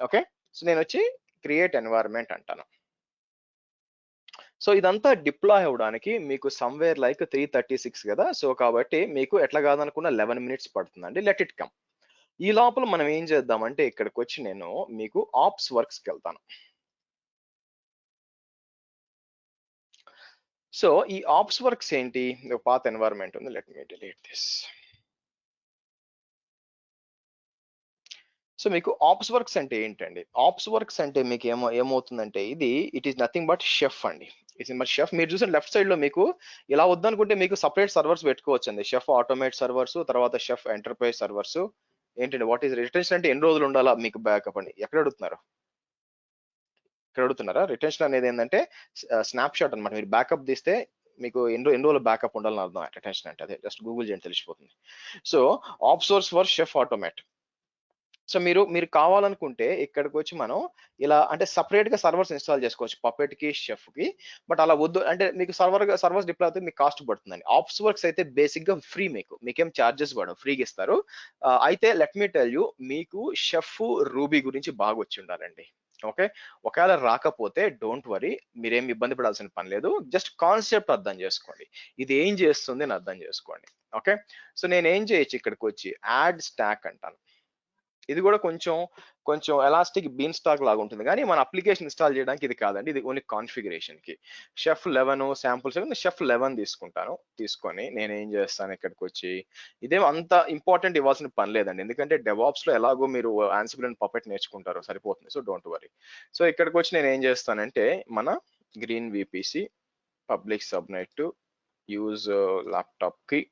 ఓకే, సో నేను వచ్చి క్రియేట్ ఎన్వైరన్మెంట్ అంటాను. సో ఇదంతా డిప్లాయ్ అవ్వడానికి మీకు సమ్వేర్ లైక్ 3:36 కదా, సో కాబట్టి మీకు ఎట్లా కాదనుకున్న 11 minutes పడుతుందండి. Let it come. ఈ లోపల మనం ఏం చేద్దామంటే ఇక్కడికి వచ్చి నేను మీకు ఆప్స్ వర్క్స్కి వెళ్తాను. సో ఈ ఆప్స్ వర్క్స్ ఏంటి, పాత ఎన్వైరన్మెంట్ ఉంది, let me delete this. So మీకు ఆప్స్ వర్క్స్ అంటే ఏంటండి, ఆప్స్ వర్క్స్ అంటే మీకు ఏమవుతుందంటే it is nothing but chef అండి. మరి షెఫ్ మీరు చూసిన లెఫ్ట్ సైడ్ లో మీకు ఇలా వద్దనుకుంటే మీకు సపరేట్ సర్వర్స్ పెట్టుకోవచ్చు అండి. షెఫ్ ఆటోమేట్ సర్వర్స్, తర్వాత షెఫ్ ఎంటర్ప్రైజ్ సర్వర్స్. ఏంటండి వాట్ ఈస్ రిటెన్షన్ అంటే ఎన్ని రోజులు ఉండాలా మీకు బ్యాకప్ అండి, ఎక్కడ అడుగుతున్నారు, ఇక్కడ అడుగుతున్నారా? రిటెన్షన్ అనేది ఏంటంటే స్నాప్ షాట్ అనమాట. మీరు బ్యాకప్ తీస్తే మీకు ఎన్ని రోజులు బ్యాకప్ ఉండాలని అర్థం. రిటెన్షన్ అంటే అదే, జస్ట్ గూగుల్ చేయండి తెలిసిపోతుంది. So ops source for Chef Automate. So మీరు కావాలనుకుంటే ఇక్కడికి వచ్చి మనం ఇలా అంటే సపరేట్ గా సర్వర్స్ ఇన్స్టాల్ చేసుకోవచ్చు పపెట్ కి, షెఫ్ కి. బట్ అలా వద్దు అంటే మీకు సర్వర్స్ డిప్లాయ్ అవుతే మీకు కాస్ట్ పడుతుందండి. ఆప్స్ వర్క్స్ అయితే బేసిక్ గా ఫ్రీ, మీకేం చార్జెస్ పడవు, ఫ్రీగా ఇస్తారు. అయితే లెట్ మీ టెల్ యూ, మీకు షెఫ్ రూబీ గురించి బాగా వచ్చి ఉండాలండి. ఓకే, ఒకవేళ రాకపోతే డోంట్ వరీ, మీరేం ఇబ్బంది పడాల్సిన పని లేదు. జస్ట్ కాన్సెప్ట్ అర్థం చేసుకోండి, ఇది ఏం చేస్తుంది అని అర్థం చేసుకోండి. ఓకే, సో నేను ఏం చేయొచ్చు, ఇక్కడికి వచ్చి యాడ్ స్టాక్ అంటాను. ఇది కూడా కొంచెం ఎలాస్టిక్ బీన్ స్టాక్ లాగా ఉంటుంది, కానీ మన అప్లికేషన్ ఇన్స్టాల్ చేయడానికి ఇది కాదండి, ఇది ఓన్లీ కాన్ఫిగరేషన్ కి. షెఫ్ 11 శాంపుల్స్ షెఫ్ 11 తీసుకొని నేను ఏం చేస్తాను, ఇక్కడికి వచ్చి ఇదేం అంత ఇంపార్టెంట్ ఇవ్వాల్సిన పని లేదండి, ఎందుకంటే డెవాప్స్ లో ఎలాగో మీరు ఆన్సిబుల్ అండ్ పపెట్ నేర్చుకుంటారు, సరిపోతుంది. So don't worry. సో ఇక్కడికి వచ్చి నేను ఏం చేస్తానంటే మన green VPC public subnet use laptop కి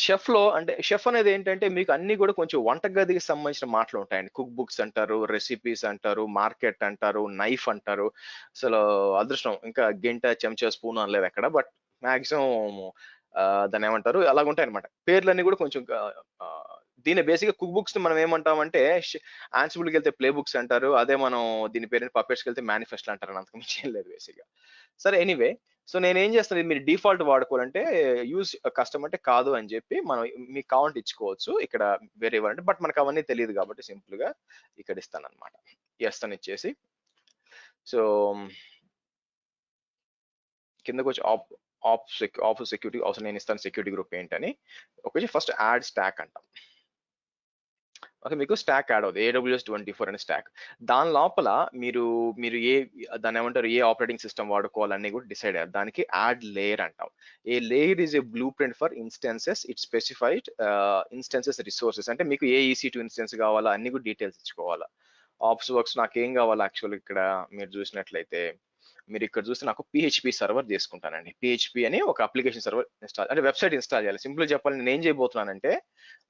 షెఫ్ లో అంటే షెఫ్ అనేది ఏంటంటే మీకు అన్ని కూడా కొంచెం వంటగదికి సంబంధించిన మాటలు ఉంటాయండి. కుక్ బుక్స్ అంటారు, రెసిపీస్ అంటారు, మార్కెట్ అంటారు, నైఫ్ అంటారు. అసలు అదృష్టం ఇంకా గెంట, చెంచా, స్పూన్ అనలేదు అక్కడ, బట్ మాక్సిమం దాన్ని ఏమంటారు అలాగుంటాయి అనమాట. పేర్లన్నీ కూడా కొంచెం దీని బేసిక్ గా కుక్ బుక్స్ మనం ఏమంటామంటే ఆన్సిబుల్కి వెళ్తే ప్లే బుక్స్ అంటారు, అదే మనం దీని పేరు పపెట్స్కి వెళ్తే మేనిఫెస్టో అంటారు, అంతకు మించి ఏం లేదు బేసిక్ గా. సరే ఎనీవే, సో నేను ఏం చేస్తాను, మీరు డిఫాల్ట్ వాడుకోవాలంటే యూజ్ కస్టమ్ అంటే కాదు అని చెప్పి మనం మీ కౌంట్ ఇచ్చుకోవచ్చు ఇక్కడ వేరే అంటే, బట్ మనకు అవన్నీ తెలియదు కాబట్టి సింపుల్ గా ఇక్కడ ఇస్తాను అనమాట. ఎస్ అని ఇచ్చేసి సో కిందకు వచ్చి ఆఫ్ సెక్యూరిటీ అవసరం నేను ఇస్తాను సెక్యూరిటీ గ్రూప్ ఏంటని. ఒకటి ఫస్ట్ యాడ్ స్టాక్ అంటాం. ఓకే, మీకు స్టాక్ యాడ్ అవుతుంది AWS 24 అనే స్టాక్. దాని లోపల మీరు దాన్ని ఏమంటారు, ఏ ఆపరేటింగ్ సిస్టమ్ వాడుకోవాలన్నీ కూడా డిసైడ్ అయ్యారు. దానికి యాడ్ లేయర్ అంటాం. A layer is a blueprint for instances, it specified instances resources. అంటే మీకు ఏ EC2 ఇన్స్టెన్స్ కావాలా అన్ని కూడా డీటెయిల్స్ ఇచ్చుకోవాలా. ఆప్స్ వర్క్స్ నాకు ఏం కావాలి యాక్చువల్ ఇక్కడ మీరు చూసినట్లయితే, మీరు ఇక్కడ చూస్తే నాకు PHP సర్వర్ చేసుకుంటానండి. PHP అని ఒక అప్లికేషన్ సర్వర్ ఇన్స్టాల్ అంటే వెబ్సైట్ ఇన్స్టాల్ చేయాలి. సింపుల్ చెప్పాలి నేను ఏం చేయబోతున్నానంటే,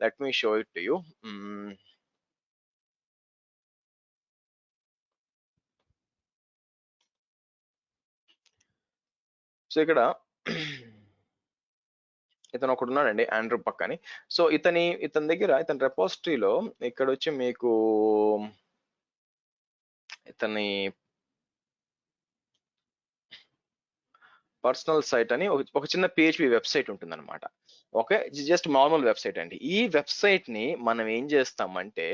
let me show it to you. So ఇక్కడ ఇతను ఒకడు ఉన్నాడండి ఆండ్రూ పక్కని. సో ఇతని దగ్గర ఇతని రెపోజిటరీలో ఇక్కడ వచ్చి మీకు ఇతని పర్సనల్ సైట్ అని ఒక చిన్న PHP వెబ్సైట్ ఉంటుంది అనమాట. ఓకే, జస్ట్ నార్మల్ వెబ్సైట్ అండి. ఈ వెబ్సైట్ ని మనం ఏం చేస్తామంటే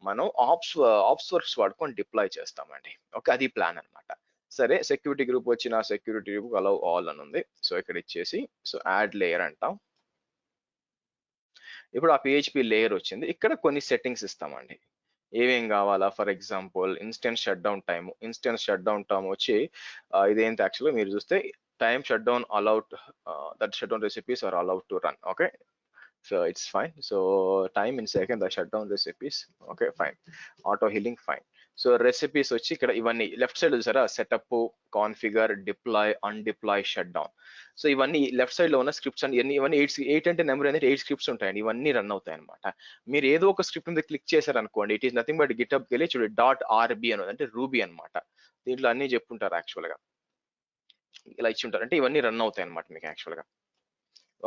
మనం ఆప్స్ వర్క్స్ వాడుకొని డిప్లాయ్ చేస్తామండి. ఓకే, అది ప్లాన్ అన్నమాట. సరే, సెక్యూరిటీ గ్రూప్ వచ్చిన సెక్యూరిటీ గ్రూప్ అలౌ ఆల్ అని ఉంది. సో ఇక్కడ ఇచ్చేసి సో యాడ్ లేయర్ అంటాం. ఇప్పుడు ఆ PHP లేయర్ వచ్చింది. ఇక్కడ కొన్ని సెట్టింగ్స్ ఇస్తామండి. ఏమేం కావాలా? For example instance shut down time వచ్చి ఇదేంటి యాక్చువల్గా మీరు చూస్తే time shut down allowed, that shut down recipes are allowed to run. Okay, so it's fine. So time in second, the shutdown recipes. Okay, fine. Auto healing, fine. So recipes వచ్చి ఇక్కడ ఇవన్నీ left side చూసారా, setup, configure, deploy, undeploy, shut down. So ఇవన్నీ left side లో ఉన్న scripts అని ఇవన్నీ 8 అంటే నెంబర్ అనేది 8 స్క్రిప్ట్స్ ఉంటాయండి. ఇవన్నీ రన్ అవుతాయి అనమాట. మీరు ఏదో ఒక స్క్రిప్ట్ మీద క్లిక్ చేశారనుకోండి, it is nothing but get-up వెళ్ళి చూడండి .rb అనేది అంటే రూబీ అనమాట. దీంట్లో అన్ని చెప్పుంటారు యాక్చువల్ గా, ఇలా ఇచ్చి ఉంటారు. అంటే ఇవన్నీ రన్ అవుతాయి అనమాట మీకు యాక్చువల్ గా.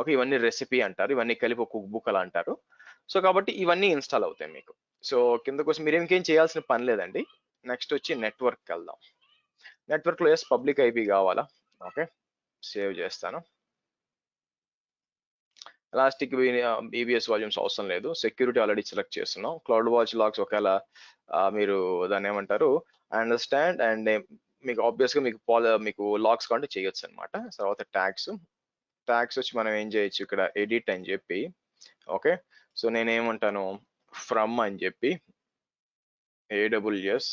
ఓకే, ఇవన్నీ రెసిపీ అంటారు, ఇవన్నీ కలిపి ఒక కుక్ బుక్ అలా అంటారు. సో కాబట్టి ఇవన్నీ ఇన్స్టాల్ అవుతాయి మీకు. సో కింద కోసం మీరు ఇంకేం చేయాల్సిన పని లేదండి. నెక్స్ట్ వచ్చి నెట్వర్క్ వెళ్దాం. నెట్వర్క్ లో పబ్లిక్ IP కావాలా? ఓకే, సేవ్ చేస్తాను. ఎలాస్టిక్ EBS వాల్యూమ్స్ అవసరం లేదు. సెక్యూరిటీ ఆల్రెడీ సెలెక్ట్ చేస్తున్నాం. క్లౌడ్ వాచ్ లాగ్స్ ఒకవేళ మీరు దాన్ని ఏమంటారు అండర్స్టాండ్ అండ్ మీకు ఆబ్వియస్ గా మీకు లాగ్స్ కావాలంటే చేయొచ్చు అనమాట. తర్వాత ట్యాగ్స్ వచ్చి మనం ఏం చేయొచ్చు, ఇక్కడ ఎడిట్ అని చెప్పి. ఓకే, సో నేనేమంటాను ఫ్రమ్ అని చెప్పి AWS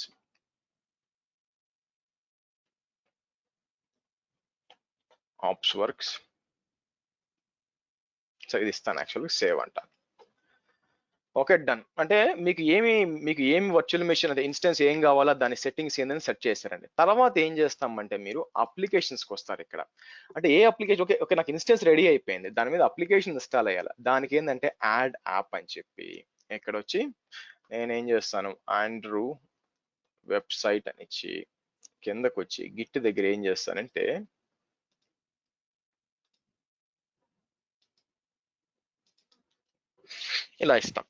ఆప్స్ వర్క్స్. సో ఇది ఇస్తాను యాక్చువల్గా, సేవ్ అంట. Okay, done. అంటే మీకు ఏమి వర్చువల్ మెషిన్ అదే ఇన్స్టెన్స్ ఏం కావాలా, దాని సెట్టింగ్స్ ఏందని సెట్ చేశారండి. తర్వాత ఏం చేస్తామంటే మీరు అప్లికేషన్స్కి వస్తారు. ఇక్కడ అంటే ఏ అప్లికేషన్, ఓకే నాకు ఇన్స్టెన్స్ రెడీ అయిపోయింది, దాని మీద అప్లికేషన్ ఇన్స్టాల్ అయ్యాలి. దానికి ఏంటంటే యాడ్ యాప్ అని చెప్పి ఇక్కడ వచ్చి నేనేం చేస్తాను ఆండ్రూ వెబ్సైట్ అని ఇచ్చి కిందకు వచ్చి గిట్ దగ్గర ఏం చేస్తానంటే ఇలా ఇస్తాం.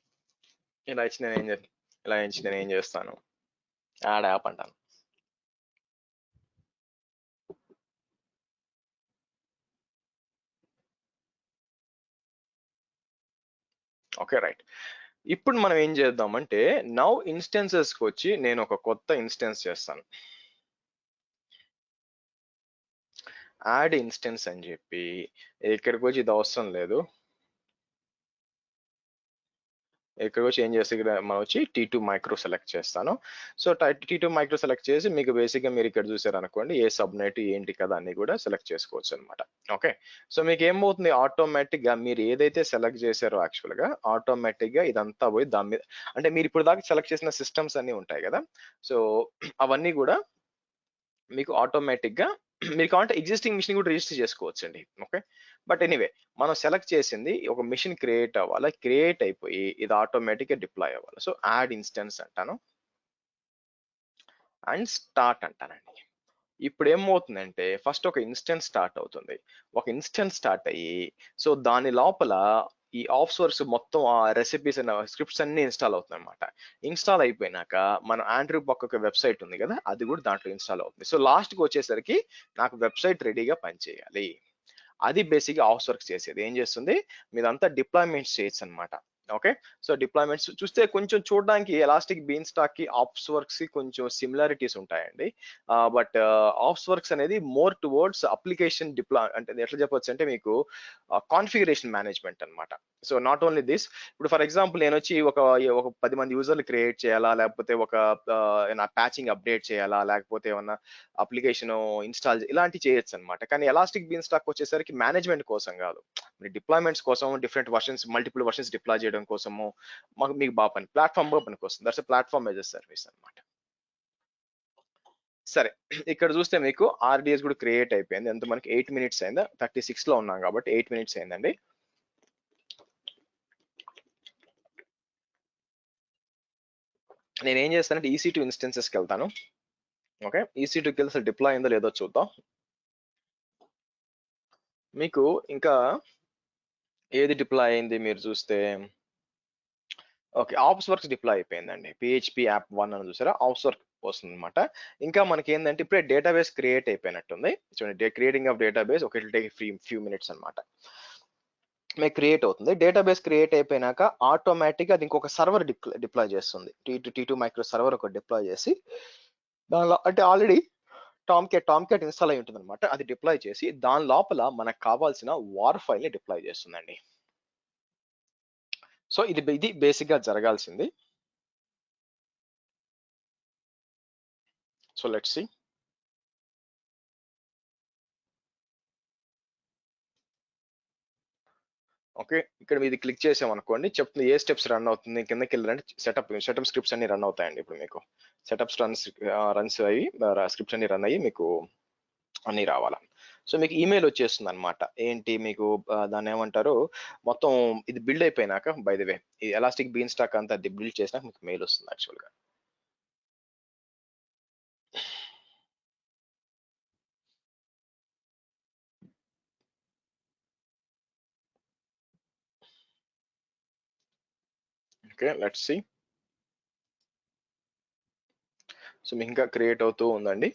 ఇలా ఇచ్చి నేను ఏం చేస్తాను యాడ్ యాప్ అంటాను. Okay, right. ఇప్పుడు మనం ఏం చేద్దామంటే నౌ ఇన్స్టెన్సెస్కి వచ్చి నేను ఒక కొత్త ఇన్స్టెన్స్ చేస్తాను. యాడ్ ఇన్స్టెన్స్ అని చెప్పి ఇక్కడికి వచ్చి ఇది అవసరం లేదు. ఇక్కడికి వచ్చి ఏం చేస్తే ఇక్కడ మనం వచ్చి T2 మైక్రో సెలెక్ట్ చేస్తాను. సో T2 మైక్రో సెలెక్ట్ చేసి మీకు బేసిక్గా మీరు ఇక్కడ చూసారు అనుకోండి ఏ సబ్నెట్ ఏంటి కదా అన్ని కూడా సెలెక్ట్ చేసుకోవచ్చు అనమాట. ఓకే, సో మీకు ఏమవుతుంది ఆటోమేటిక్ గా మీరు ఏదైతే సెలెక్ట్ చేశారో యాక్చువల్ గా ఆటోమేటిక్ గా ఇదంతా పోయి దాని మీద అంటే మీరు ఇప్పుడు దాకా సెలెక్ట్ చేసిన సిస్టమ్స్ అన్ని ఉంటాయి కదా, సో అవన్నీ కూడా మీకు ఆటోమేటిక్ గా మీరు కావాలంటే ఎగ్జిస్టింగ్ మిషన్ కూడా రిజిస్టర్ చేసుకోవచ్చు అండి. ఓకే, బట్ ఎనీవే మనం సెలెక్ట్ చేసింది ఒక మిషన్ క్రియేట్ అవ్వాలి, క్రియేట్ అయిపోయి ఇది ఆటోమేటిక్ గా డిప్లాయ్ అవ్వాలి. సో యాడ్ ఇన్స్టెన్స్ అంటాను అండ్ స్టార్ట్ అంటానండి. ఇప్పుడు ఏమవుతుందంటే ఫస్ట్ ఒక ఇన్స్టెన్స్ స్టార్ట్ అవుతుంది. ఒక ఇన్స్టెన్స్ స్టార్ట్ అయ్యి సో దాని లోపల ఈ ఆప్స్ వర్క్స్ మొత్తం ఆ రెసిపీస్ అండ్ స్క్రిప్ట్స్ అన్ని ఇన్స్టాల్ అవుతుంది అనమాట. ఇన్స్టాల్ అయిపోయినాక మన ఆండ్రూ పక్క వెబ్సైట్ ఉంది కదా, అది కూడా దాంట్లో ఇన్స్టాల్ అవుతుంది. సో లాస్ట్కి వచ్చేసరికి నాకు వెబ్సైట్ రెడీగా పనిచేయాలి. అది బేసిక్గా ఆప్స్ వర్క్స్ చేసేది. ఏం చేస్తుంది మీదంతా డిప్లాయ్మెంట్స్ చేయొచ్చు అనమాట. ఓకే, సో డిప్లాయ్మెంట్స్ చూస్తే కొంచెం చూడడానికి ఎలాస్టిక్ బీన్ స్టాక్ కి ఆప్స్ వర్క్స్ కి కొంచెం సిమిలారిటీస్ ఉంటాయండి. బట్ ఆప్స్ వర్క్స్ అనేది మోర్ టువర్డ్స్ అప్లికేషన్ అంటే ఎట్లా చెప్పొచ్చు అంటే మీకు కాన్ఫిగరేషన్ మేనేజ్మెంట్ అనమాట. సో నాట్ ఓన్లీ దిస్, ఇప్పుడు ఫర్ ఎగ్జాంపుల్ నేను వచ్చి ఒక 10 మంది యూజర్లు క్రియేట్ చేయాలా, లేకపోతే ఒక ప్యాచింగ్ అప్డేట్ చేయాలా, లేకపోతే ఏమన్నా అప్లికేషన్ ఇన్స్టాల్ ఇలాంటివి చేయొచ్చు అనమాట. కానీ ఎలాస్టిక్ బీన్ స్టాక్ వచ్చేసరికి మేనేజ్మెంట్ కోసం కాదు, డిప్లాయ్మెంట్స్ కోసం different versions multiple versions deploy చేయడం కోసము మీకు బాగా ప్లాట్ఫామ్ గా పనికి వస్తుంది. That's platform as a service అనమాట. సరే, ఇక్కడ చూస్తే మీకు RDS కూడా క్రియేట్ అయిపోయింది. ఎంత మనకి 8 minutes అయిందా, 36 లో ఉన్నాం కాబట్టి 8 minutes అయిందండి. నేను ఏం చేస్తానంటే EC2 ఇన్స్టెన్సెస్కి వెళ్తాను. ఓకే, EC2కి వెళ్ళి అసలు డిప్లాయ్ అయిందో లేదో చూద్దాం. మీకు ఇంకా ఏది డిప్లాయ్ అయింది మీరు చూస్తే ఓకే, ఆప్స్ వర్క్స్ డిప్లాయ్ అయిపోయిందండి. పిహెచ్పి యాప్ 1 అని చూసారా, ఆప్స్ వర్క్ వస్తుంది అనమాట. ఇంకా మనకి ఏంటంటే ఇప్పుడే డేటాబేస్ క్రియేట్ అయిపోయినట్టుంది. చూడండి, క్రియేటింగ్ ఆఫ్ డేటాబేస్ ఒక ఇట్ టేక్ ఫ్యూ మినిట్స్ అనమాట. మీకు క్రియేట్ అవుతుంది. డేటాబేస్ క్రియేట్ అయిపోయినాక ఆటోమేటిక్గా అది ఇంకొక సర్వర్ డిప్లాయ్ చేస్తుంది. టీ2 మైక్రో సర్వర్ ఒకటి డిప్లాయ్ చేసి దానిలో అంటే ఆల్రెడీ టామ్ క్యాట్ ఇన్స్టాల్ అయి ఉంటుంది అనమాట. అది డిప్లాయ్ చేసి దాని లోపల మనకు కావాల్సిన వార్ ఫైల్ ని డిప్లాయ్ చేస్తుందండి. సో ఇది బేసిక్ గా జరగాల్సింది. So let's see. ఓకే, ఇక్కడ ఇది క్లిక్ చేసామనుకోండి, చెప్తుంది ఏ స్టెప్స్ రన్ అవుతుంది. కిందకి వెళ్ళాలంటే సెటప్ స్క్రిప్ట్స్ అన్ని రన్ అవుతాయండి. ఇప్పుడు మీకు సెటప్ రన్స్ అయ్యి స్క్రిప్ట్స్ అన్ని రన్ అయ్యి మీకు అన్ని రావాలా. సో మీకు ఈమెయిల్ వచ్చేస్తుంది అనమాట. ఏంటి మీకు దాన్ని ఏమంటారు, మొత్తం ఇది బిల్డ్ అయిపోయినాక, బై ది వే ఈ ఎలాస్టిక్ బీన్ స్టాక్ అంతా బిల్డ్ చేసినాక మీకు మెయిల్ వస్తుంది యాక్చువల్గా. Okay, let's C. సో మీకు ఇంకా క్రియేట్ అవుతూ ఉందండి.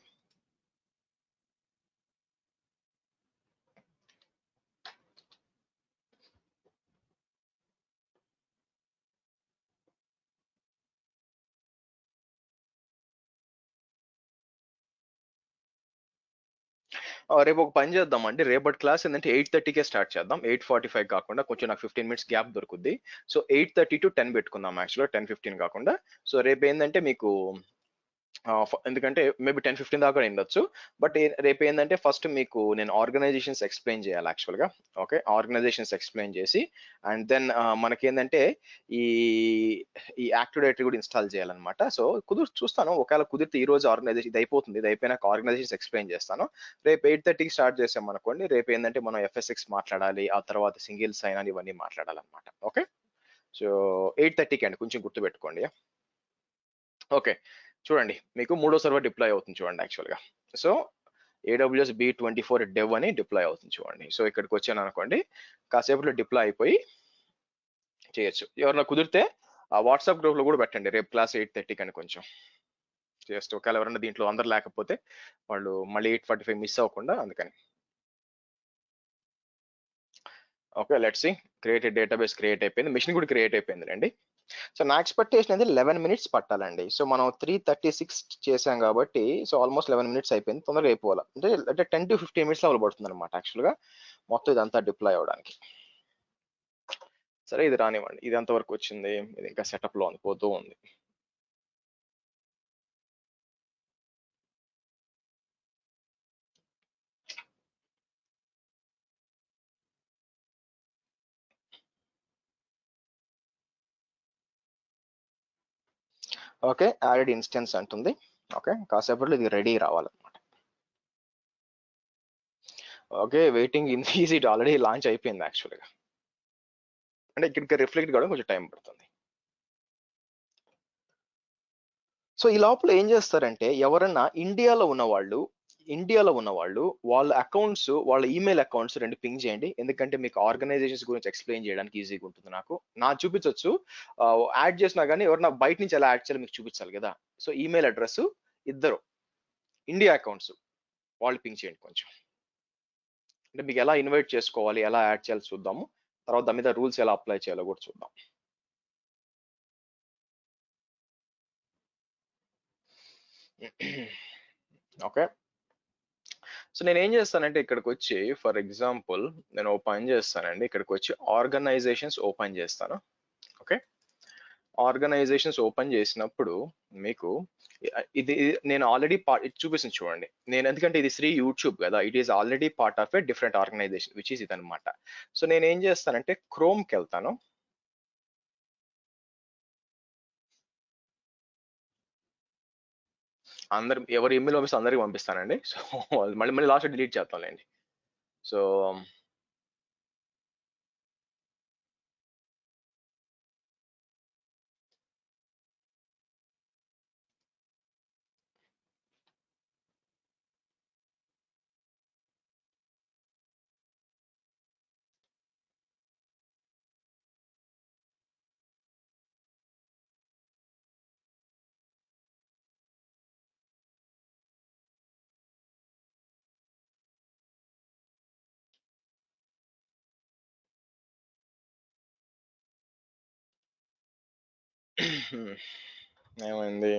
రేపు ఒక పని చేద్దామండి. రేపటి క్లాస్ ఏంటంటే 8:30కే స్టార్ట్ చేద్దాం. 8:45 కాకుండా కొంచెం నాకు 15 మినిట్స్ గ్యాప్ దొరుకుద్ది. సో 8:30 to 10 పెట్టుకుందాం యాక్చువల్గా, 10:15 కాకుండా. సో రేపు ఏంటంటే మీకు ఎందుకంటే మేబీ 10:15 దాకా ఉండొచ్చు. బట్ రేపు ఏంటంటే ఫస్ట్ మీకు నేను ఆర్గనైజేషన్స్ ఎక్స్ప్లెయిన్ చేయాలి యాక్చువల్గా. ఓకే, ఆర్గనైజేషన్స్ ఎక్స్ప్లెయిన్ చేసి అండ్ దెన్ మనకేంటంటే ఈ ఈ యాక్టివ్ డైరెక్టరీ కూడా ఇన్స్టాల్ చేయాలన్నమాట. సో చూస్తాను, ఒకవేళ కుదిరితే ఈ రోజు ఆర్గనైజేషన్ ఇది అయిపోతుంది. ఇది అయిపోయినాక ఆర్గనైజేషన్స్ ఎక్స్ప్లెయిన్ చేస్తాను. రేపు 8:30కి స్టార్ట్ చేసాం అనుకోండి. రేపు ఏంటంటే మనం ఎఫ్ఎస్ఎక్స్ మాట్లాడాలి, ఆ తర్వాత సింగిల్ సైన్ అని ఇవన్నీ మాట్లాడాలన్నమాట. ఓకే, సో 8:30కి అండి, కొంచెం గుర్తుపెట్టుకోండి. ఓకే, చూడండి మీకు మూడో సర్వర్ డిప్లాయ్ అవుతుంది చూడండి యాక్చువల్గా. సో AWS B24 డెవ్ అని డిప్లాయ్ అవుతుంది చూడండి. సో ఇక్కడికి వచ్చాను అనుకోండి, కాసేపులో డిప్లాయ్ అయిపోయి చేయొచ్చు. ఎవరైనా కుదిరితే ఆ వాట్సాప్ గ్రూప్ లో కూడా పెట్టండి, రేపు క్లాస్ 8:30 అని. కొంచెం జస్ట్ ఒకవేళ ఎవరైనా దీంట్లో అందరు లేకపోతే వాళ్ళు మళ్ళీ 8:45 మిస్ అవ్వకుండా, అందుకని. Okay, let's C. Created database create అయిపోయింది, మిషన్ కూడా క్రియేట్ అయిపోయింది రండి. సో నా ఎక్స్పెక్టేషన్ అయితే 11 మినిట్స్ పట్టాలండి. సో మనం 3:36 చేసాం కాబట్టి, సో ఆల్మోస్ట్ 11 మినిట్స్ అయిపోయింది. తొందరగా అయిపోవాలి అంటే 10 to 15 మినిట్స్ లో పడుతుంది అనమాట యాక్చువల్గా మొత్తం ఇదంతా డిప్లాయ్ అవ్వడానికి. సరే, ఇది రానివ్వండి. ఇది ఎంతవరకు వచ్చింది, ఇది ఇంకా సెటప్ లో పోతూ ఉంది. ఓకే, యాడెడ్ ఇన్స్టెన్స్ అంటుంది. ఓకే, కాసేపట్లో ఇది రెడీ రావాలన్నమాట. Okay, waiting in easy already launch అయిపోయింది యాక్చువల్గా. అంటే ఇక్కడికి రిఫ్లెక్ట్ కావడం కొంచెం టైం పడుతుంది. సో ఈ లోపల ఏం చేస్తారంటే, ఎవరన్నా ఇండియాలో ఉన్న వాళ్ళు వాళ్ళ అకౌంట్స్, వాళ్ళ ఈమెయిల్ అకౌంట్స్ రెండు పింగ్ చేయండి. ఎందుకంటే మీకు ఆర్గనైజేషన్స్ గురించి ఎక్స్ప్లెయిన్ చేయడానికి ఈజీగా ఉంటుంది. నా చూపించవచ్చు, యాడ్ చేసినా కానీ ఎవరన్నా బయట నుంచి ఎలా యాడ్ చేయాలో మీకు చూపించాలి కదా. సో ఈమెయిల్ అడ్రస్ ఇద్దరు ఇండియా అకౌంట్స్ వాళ్ళు పింగ్ చేయండి కొంచెం. అంటే మీకు ఎలా ఇన్వైట్ చేసుకోవాలి, ఎలా యాడ్ చేయాలో చూద్దాము. తర్వాత దాని మీద రూల్స్ ఎలా అప్లై చేయాలో కూడా చూద్దాం. ఓకే, సో నేను ఏం చేస్తానంటే ఇక్కడికి వచ్చి, ఫర్ ఎగ్జాంపుల్ నేను ఓ పని చేస్తానండి. ఇక్కడికి వచ్చి ఆర్గనైజేషన్స్ ఓపెన్ చేస్తాను. ఓకే, ఆర్గనైజేషన్స్ ఓపెన్ చేసినప్పుడు మీకు నేను ఆల్రెడీ చూపిస్తుంది చూడండి. నేను ఎందుకంటే ఇది శ్రీ యూట్యూబ్ కదా, it is already part of a different organisation which is ఇదనమాట. సో నేను ఏం చేస్తానంటే క్రోమ్కి వెళ్తాను. ఎవరు ఇమెయిల్ పంపిస్తే అందరికి పంపిస్తానండి. సో మళ్ళీ మళ్ళీ లాస్ట్ డిలీట్ చేస్తాంలేండి. సో ఏమైంది?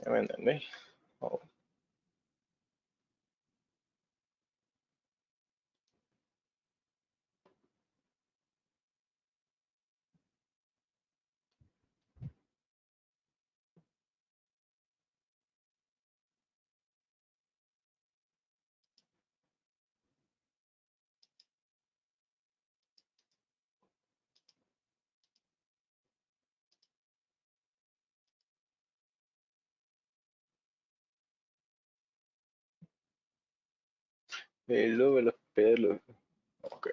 ఏమైందండి? వీళ్ళ పేర్లు. ఓకే.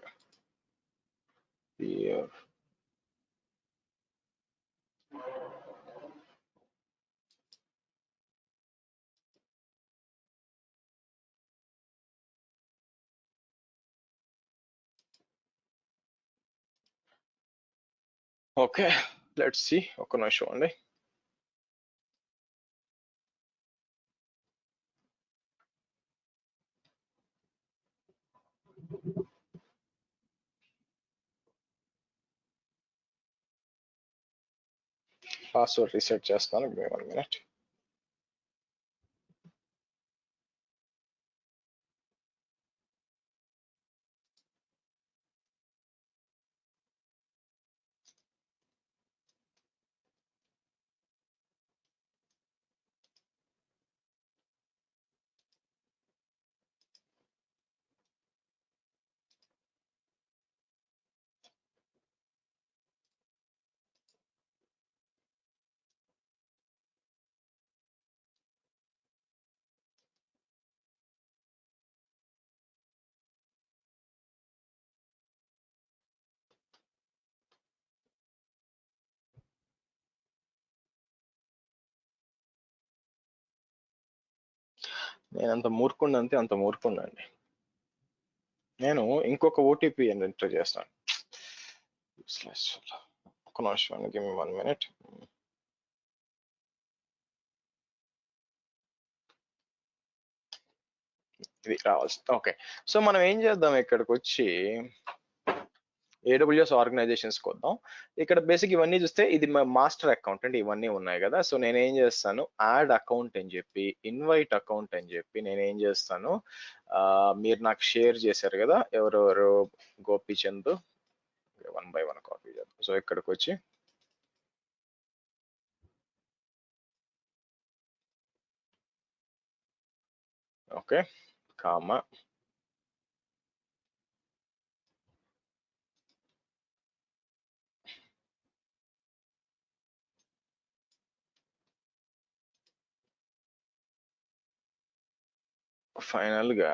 Okay, let's C. ఒక్క నిమిషం అండి. పాస్వర్డ్ రీసెట్ చేస్తాను. 1 minute. నేను అంత మూర్ఖుండ అంతే, అంత మూర్ఖుండండి. నేను ఇంకొక ఓటీపీ ఎంటర్ చేస్తాను. ఒక నిమిషం, గివ్ మీ 1 minute. ఇది రావాలి. ఓకే, సో మనం ఏం చేద్దాం, ఇక్కడికి వచ్చి ఏడబ్ల్యూఎస్ ఆర్గనైజేషన్స్ వద్దాం. ఇక్కడ బేసిక్ ఇవన్నీ చూస్తే ఇది మాస్టర్ అకౌంట్ అండి, ఇవన్నీ ఉన్నాయి కదా. సో నేను ఏం చేస్తాను, యాడ్ అకౌంట్ అని చెప్పి, ఇన్వైట్ అకౌంట్ అని చెప్పి నేను ఏం చేస్తాను, మీరు నాకు షేర్ చేశారు కదా ఎవరెవరు, గోపీచంద్, 1 by 1 కాపీ చేద్దాం. సో ఇక్కడికి వచ్చి ఓకే, కామా ఫైనల్ గా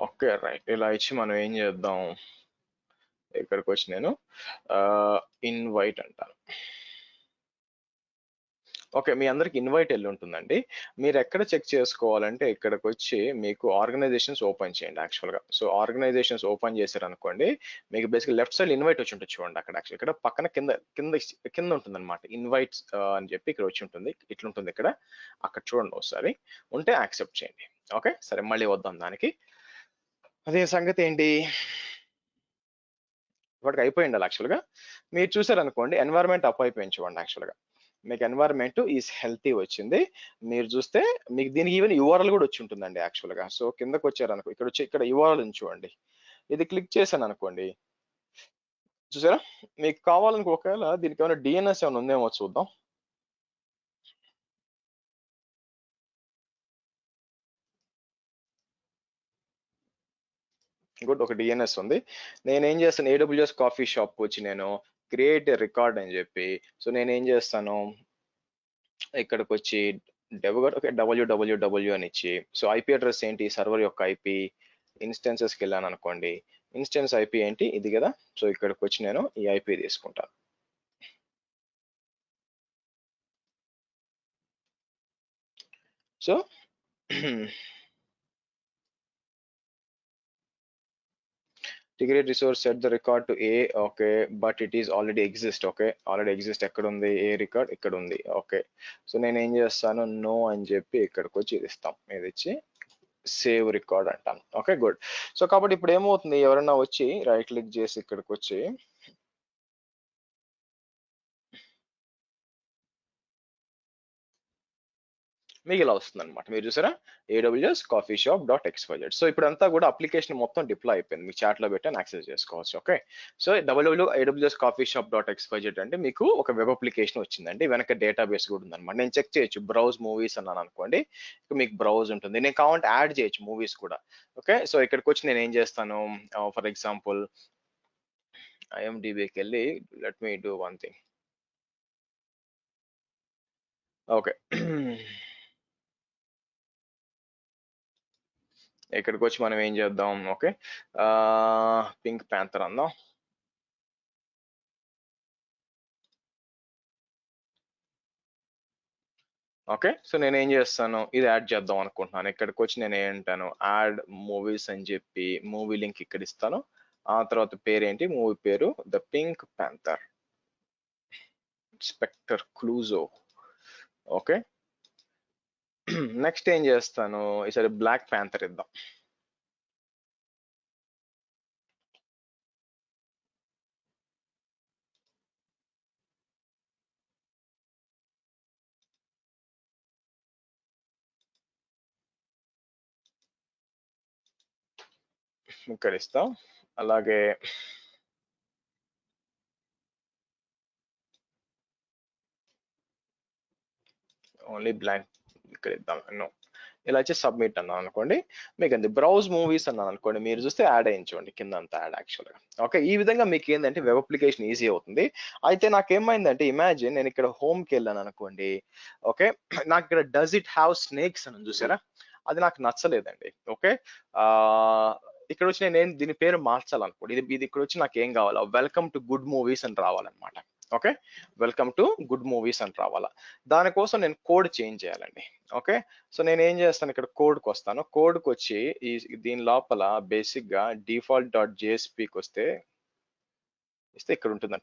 ఓకే రైట్, ఇలా ఇచ్చి మనం ఏం చేద్దాం, ఇక్కడికి వచ్చి నేను ఇన్వైట్ అంటాను. ఓకే, మీ అందరికి ఇన్వైట్ వెళ్ళి ఉంటుందండి. మీరు ఎక్కడ చెక్ చేసుకోవాలంటే ఇక్కడికి వచ్చి మీకు ఆర్గనైజేషన్స్ ఓపెన్ చేయండి యాక్చువల్గా. సో ఆర్గనైజేషన్స్ ఓపెన్ చేశారు అనుకోండి, మీకు బేసిక్ లెఫ్ట్ సైడ్ ఇన్వైట్ వచ్చి ఉంటుంది చూడండి అక్కడ. యాక్చువల్ ఇక్కడ పక్కన కింద కింద కింద ఉంటుంది అనమాట ఇన్వైట్స్ అని చెప్పి ఇక్కడ వచ్చి ఉంటుంది, ఇట్లుంటుంది ఇక్కడ. అక్కడ చూడండి ఒకసారి, ఉంటే యాక్సెప్ట్ చేయండి. ఓకే సరే, మళ్ళీ వద్దాం దానికి. అదే సంగతి ఏంటి, వాటికి అయిపోయి ఉండాలి యాక్చువల్గా. మీరు చూసారనుకోండి, ఎన్వైర్న్మెంట్ అప్ అయిపోయింది చూడండి యాక్చువల్గా. మీకు ఎన్వైర్న్మెంట్ ఈజ్ హెల్తీ వచ్చింది. మీరు చూస్తే మీకు దీనికి ఈవెన్ యూఆర్ఎల్ కూడా వచ్చి ఉంటుందండి యాక్చువల్గా. సో కిందకు వచ్చారనుకో, ఇక్కడ వచ్చి ఇక్కడ యూఆర్ఎల్ ఉంది చూడండి, ఇది క్లిక్ చేశాను అనుకోండి, చూసారా. మీకు కావాలనుకో, ఒకవేళ దీనికి ఏమైనా డిఎన్ఎస్ ఏమైనా ఉందేమో చూద్దాం. గుడ్, ఒక డిఎన్ఎస్ ఉంది. నేనేం చేస్తాను, ఏడబ్ల్యూఎస్ కాఫీ షాప్ వచ్చి నేను క్రియేట్ రికార్డ్ అని చెప్పి, సో నేనేం చేస్తాను ఇక్కడికి వచ్చి ఓకే www అని ఇచ్చి, సో ఐపీ అడ్రస్ ఏంటి, సర్వర్ యొక్క ఐపీ, ఇన్స్టెన్సెస్కి వెళ్ళాను అనుకోండి, ఇన్స్టెన్స్ ఐపీ ఏంటి ఇది కదా, సో ఇక్కడికి వచ్చి నేను ఈ ఐపీ తీసుకుంటాను. So ticket resource set the record to A, okay but it is already exist. Okay already exist ఎక్కడ ఉంది, ఏ రికార్డ్ ఇక్కడ ఉంది. ఓకే సో నేను ఏం చేస్తాను, నో అని చెప్పి ఇక్కడికి వచ్చి ఇది ఇస్తాం, ఇది ఇచ్చి సేవ్ రికార్డ్ అంటాను. Okay good. సో కాబట్టి ఇప్పుడు ఏమవుతుంది, ఎవరైనా వచ్చి రైట్ క్లిక్ చేసి ఇక్కడికి వచ్చి మీకు ఇలా వస్తుంది అనమాట. మీరు చూసారా, AWS coffee shop dot XYZ. So ఇప్పుడు అంతా కూడా అప్లికేషన్ మొత్తం డిప్లాయ్ అయిపోయింది, మీకు చాట్ లో పెట్టాను, యాక్సెస్ చేసుకోవచ్చు. Okay so AWS coffee shop dot XYZ అంటే మీకు ఒక వెబ్ అప్లికేషన్ వచ్చిందండి, వెనక డేటాబేస్ కూడా ఉందన్నమాట. నేను చెక్ చేయొచ్చు, బ్రౌజ్ మూవీస్ అన్నాను అనుకోండి, మీకు బ్రౌజ్ ఉంటుంది, నేను కావాలంటే యాడ్ చేయొచ్చు మూవీస్ కూడా. ఓకే సో ఇక్కడికి వచ్చి నేను ఏం చేస్తాను, ఫర్ ఎగ్జాంపుల్ IMDbకి వెళ్ళి let me do one thing. Okay ఇక్కడికి వచ్చి మనం ఏం చేద్దాం, ఓకే పింక్ ప్యాంథర్ అందాం. ఓకే సో నేను ఏం చేస్తాను, ఇది యాడ్ చేద్దాం అనుకుంటున్నాను. ఇక్కడికి వచ్చి నేను ఏంటాను, యాడ్ మూవీస్ అని చెప్పి మూవీ లింక్ ఇక్కడ ఇస్తాను. ఆ తర్వాత పేరు ఏంటి, మూవీ పేరు the Pink Panther, Inspector Clouseau. Okay next ఏం చేస్తాను, ఈసారి బ్లాక్ ప్యాంథర్ ఇద్దాం. ఇక్కడ ఇస్తాం. అలాగే ఓన్లీ బ్లాంక్ ఇక్కడ ఇద్దాం. నో ఇలా వచ్చి సబ్మిట్ అన్నాను అనుకోండి, మీకు అంతే బ్రౌజ్ మూవీస్ అన్నాను అనుకోండి, మీరు చూస్తే యాడ్ అయ్యించండి కింద అంతా యాడ్ యాక్చువల్గా. ఓకే ఈ విధంగా మీకు ఏంటంటే వెబ్ అప్లికేషన్ ఈజీ అవుతుంది. అయితే నాకేమైందంటే, ఇమాజిన్ నేను ఇక్కడ హోమ్కి వెళ్ళాను అనుకోండి, ఓకే నాకు ఇక్కడ డస్ ఇట్ హ్యావ్ స్నేక్స్ అని చూసారా, అది నాకు నచ్చలేదండి. ఓకే ఇక్కడ వచ్చి నేను దీని పేరు మార్చాలనుకోండి, ఇది ఇక్కడ వచ్చి నాకు ఏం కావాలా, వెల్కమ్ టు గుడ్ మూవీస్ అని రావాలన్నమాట. Okay welcome to good movies అని రావాలా, దానికోసం నేను కోడ్ చేంజ్ చేయాలండి. ఓకే సో నేను ఏం చేస్తాను, ఇక్కడ కోడ్కి వస్తాను, కోడ్కి వచ్చి దీని లోపల బేసిక్ గా డిఫాల్ట్ డాట్ జేఎస్పీకి వస్తే ఇక్కడ ఉంటుంది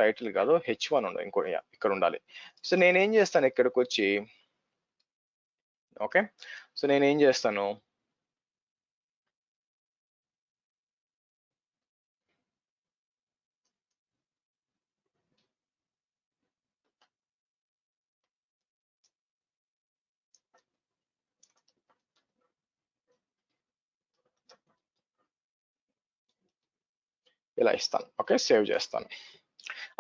టైటిల్ కాదు H1 ఉండదు, ఇంకో ఇక్కడ ఉండాలి. సో నేను ఏం చేస్తాను, ఇక్కడికి వచ్చి ఓకే సో నేను ఏం చేస్తాను, ఇలా ఇస్తాను. ఓకే సేవ్ చేస్తాను.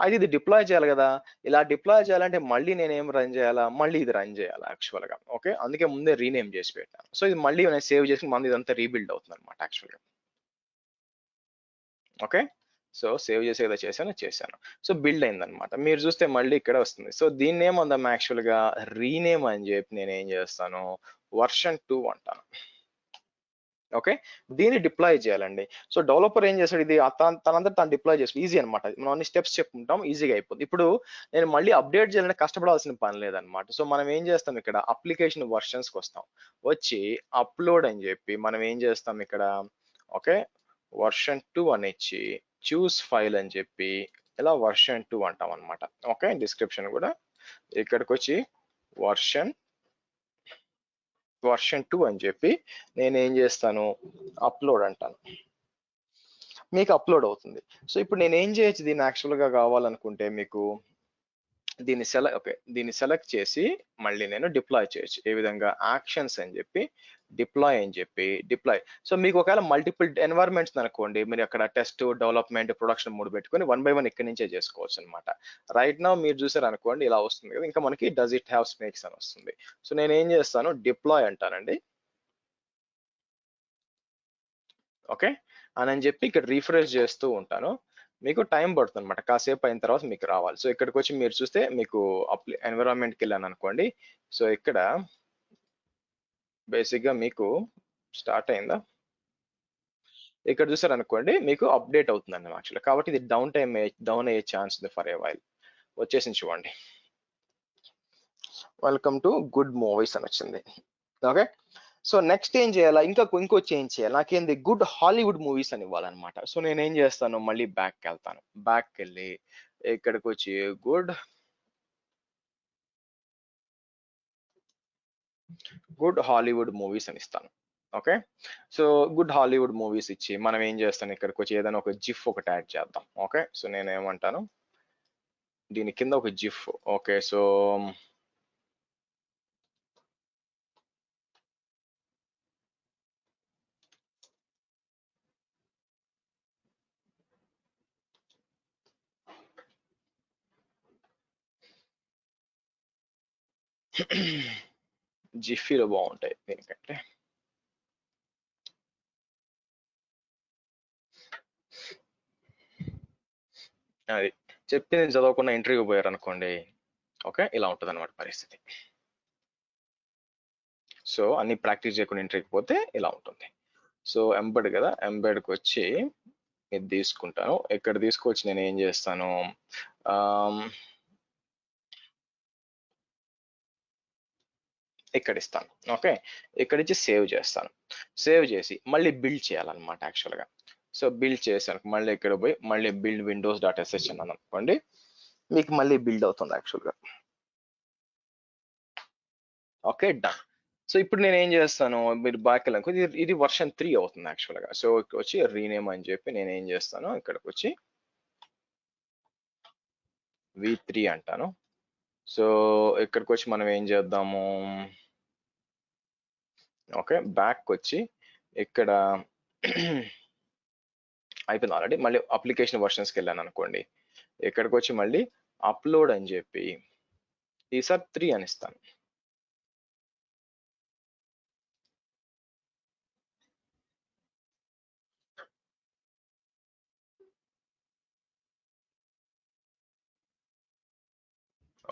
అయితే ఇది డిప్లాయ్ చేయాలి కదా, ఇలా డిప్లాయ్ చేయాలంటే మళ్ళీ నేను ఏం రన్ చేయాలా, మళ్ళీ ఇది రన్ చేయాలి యాక్చువల్గా. ఓకే అందుకే ముందే రీనేమ్ చేసి పెట్టాను. సో ఇది మళ్ళీ నేను సేవ్ చేసి మళ్ళీ ఇదంతా రీబిల్డ్ అవుతుంది అనమాట యాక్చువల్గా. ఓకే సో సేవ్ చేసి ఏదో చేశాను. సో బిల్డ్ అయిందనమాట, మీరు చూస్తే మళ్ళీ ఇక్కడ వస్తుంది. సో దీన్ని ఏమందాం, యాక్చువల్గా రీనేమ్ అని చెప్పి నేను ఏం చేస్తాను, వర్షన్ 2 అంటాను. ఓకే దీన్ని డిప్లాయ్ చేయాలండి. సో డెవలపర్ ఏం చేస్తాడు, ఇది తనంతా తాను డిప్లాయ్ చేస్తాడు, ఈజీ అనమాట. మనం అన్ని స్టెప్స్ చెప్పుకుంటాం, ఈజీగా అయిపోతుంది. ఇప్పుడు నేను మళ్ళీ అప్డేట్ చేయాలంటే కష్టపడాల్సిన పని లేదనమాట. సో మనం ఏం చేస్తాం, ఇక్కడ అప్లికేషన్ వర్షన్స్కి వస్తాం, వచ్చి అప్లోడ్ అని చెప్పి మనం ఏం చేస్తాం ఇక్కడ, ఓకే వర్షన్ 2 అని ఇచ్చి చూస్ ఫైల్ అని చెప్పి ఇలా వర్షన్ 2 అంటాం అనమాట. ఓకే డిస్క్రిప్షన్ కూడా ఇక్కడికి వచ్చి వర్షన్ 2 అని చెప్పి నేను ఏం చేస్తాను, అప్లోడ్ అంటాను, మీకు అప్లోడ్ అవుతుంది. సో ఇప్పుడు నేను ఏం చేయొచ్చు, దీన్ని యాక్చువల్గా కావాలనుకుంటే మీకు దీన్ని సెలెక్ట్ చేసి మళ్ళీ నేను డిప్లాయ్ చేయొచ్చు. ఏ విధంగా, యాక్షన్స్ అని చెప్పి డిప్లాయ్. సో మీకు ఒకవేళ మల్టిపుల్ ఎన్వైరన్మెంట్స్ అనుకోండి, మీరు అక్కడ టెస్ట్, డెవలప్మెంట్, ప్రొడక్షన్ 3 పెట్టుకొని 1 by 1 ఇక్కడి నుంచే చేసుకోవచ్చు అనమాట. రైట్ నౌ మీరు చూసారు అనుకోండి, ఇలా వస్తుంది కదా, ఇంకా మనకి డస్ ఇట్ హ్యావ్ స్నేక్స్ అని వస్తుంది. సో నేను ఏం చేస్తాను, డిప్లాయ్ అంటానండి. ఓకే అని చెప్పి ఇక్కడ రీఫ్రెష్ చేస్తూ ఉంటాను. మీకు టైం పడుతుంది అనమాట, కాసేపు అయిన తర్వాత మీకు రావాలి. సో ఇక్కడికి వచ్చి మీరు చూస్తే మీకు ఎన్విరాన్మెంట్కి వెళ్ళాను అనుకోండి. సో ఇక్కడ బేసిక్గా మీకు స్టార్ట్ అయిందా, ఇక్కడ చూసారు అనుకోండి మీకు అప్డేట్ అవుతుందండి యాక్చువల్లీ. కాబట్టి ఇది డౌన్ అయ్యే ఛాన్స్ ఉంది ఫర్ ఏ వైల్. వచ్చేసి చూడండి, వెల్కమ్ టు గుడ్ మూవీస్ అని వచ్చింది. ఓకే, సో నెక్స్ట్ ఏం చేయాలా, ఇంకో చేంజ్ చేయాలి. నాకేంది గుడ్ హాలీవుడ్ మూవీస్ అని ఇవ్వాలన్నమాట. సో నేను ఏం చేస్తాను, మళ్ళీ బ్యాక్కి వెళ్తాను. బ్యాక్కి వెళ్ళి ఇక్కడికి వచ్చి గుడ్ హాలీవుడ్ మూవీస్ అని ఇస్తాను. Okay, so good Hollywood movies ఇచ్చి మనం ఏం చేస్తాను, ఇక్కడికి వచ్చి ఏదైనా ఒక జిఫ్ ఒకటి యాడ్ చేద్దాం. ఓకే, సో నేను ఏమంటాను, దీని కింద ఒక జిఫ్. ఓకే, సో జిఫీలో బాగుంటాయి దీనికంటే. అది చెప్తే నేను చదవకుండా ఇంటర్వ్యూ పోయారు అనుకోండి, ఓకే ఇలా ఉంటుంది అనమాట పరిస్థితి. సో అన్ని ప్రాక్టీస్ చేయకుండా ఇంటర్వ్యూకి పోతే ఇలా ఉంటుంది. సో ఎంబెడ్ కదా, ఎంబెడ్కి వచ్చి ఇది తీసుకుంటాను. ఇక్కడ తీసుకొచ్చి నేను ఏం చేస్తాను, ఇక్కడ ఇస్తాను. ఓకే, ఇక్కడ ఇచ్చి సేవ్ చేస్తాను. సేవ్ చేసి మళ్ళీ బిల్డ్ చేయాలన్నమాట యాక్చువల్గా. సో బిల్డ్ చేశాను, మళ్ళీ ఇక్కడ పోయి మళ్ళీ బిల్డ్ విండోస్ డాట్ ఎస్హెచ్ అన్నాను అనుకోండి, మీకు మళ్ళీ బిల్డ్ అవుతుంది యాక్చువల్గా. Okay done. సో ఇప్పుడు నేను ఏం చేస్తాను, మీరు బ్యాక్ వెళ్ళాను, ఇది వర్షన్ 3 అవుతుంది యాక్చువల్గా. సో ఇక్కడ వచ్చి రీనేమ్ అని చెప్పి నేను ఏం చేస్తాను, ఇక్కడికి వచ్చి V3 అంటాను. సో ఇక్కడికి వచ్చి మనం ఏం చేద్దాము, ఓకే బ్యాక్ వచ్చి ఇక్కడ అయిపోయింది ఆల్రెడీ. మళ్ళీ అప్లికేషన్ వర్షన్స్కి వెళ్ళాను అనుకోండి, ఇక్కడికి వచ్చి మళ్ళీ అప్లోడ్ అని చెప్పి ఈసారి 3 అని ఇస్తాను.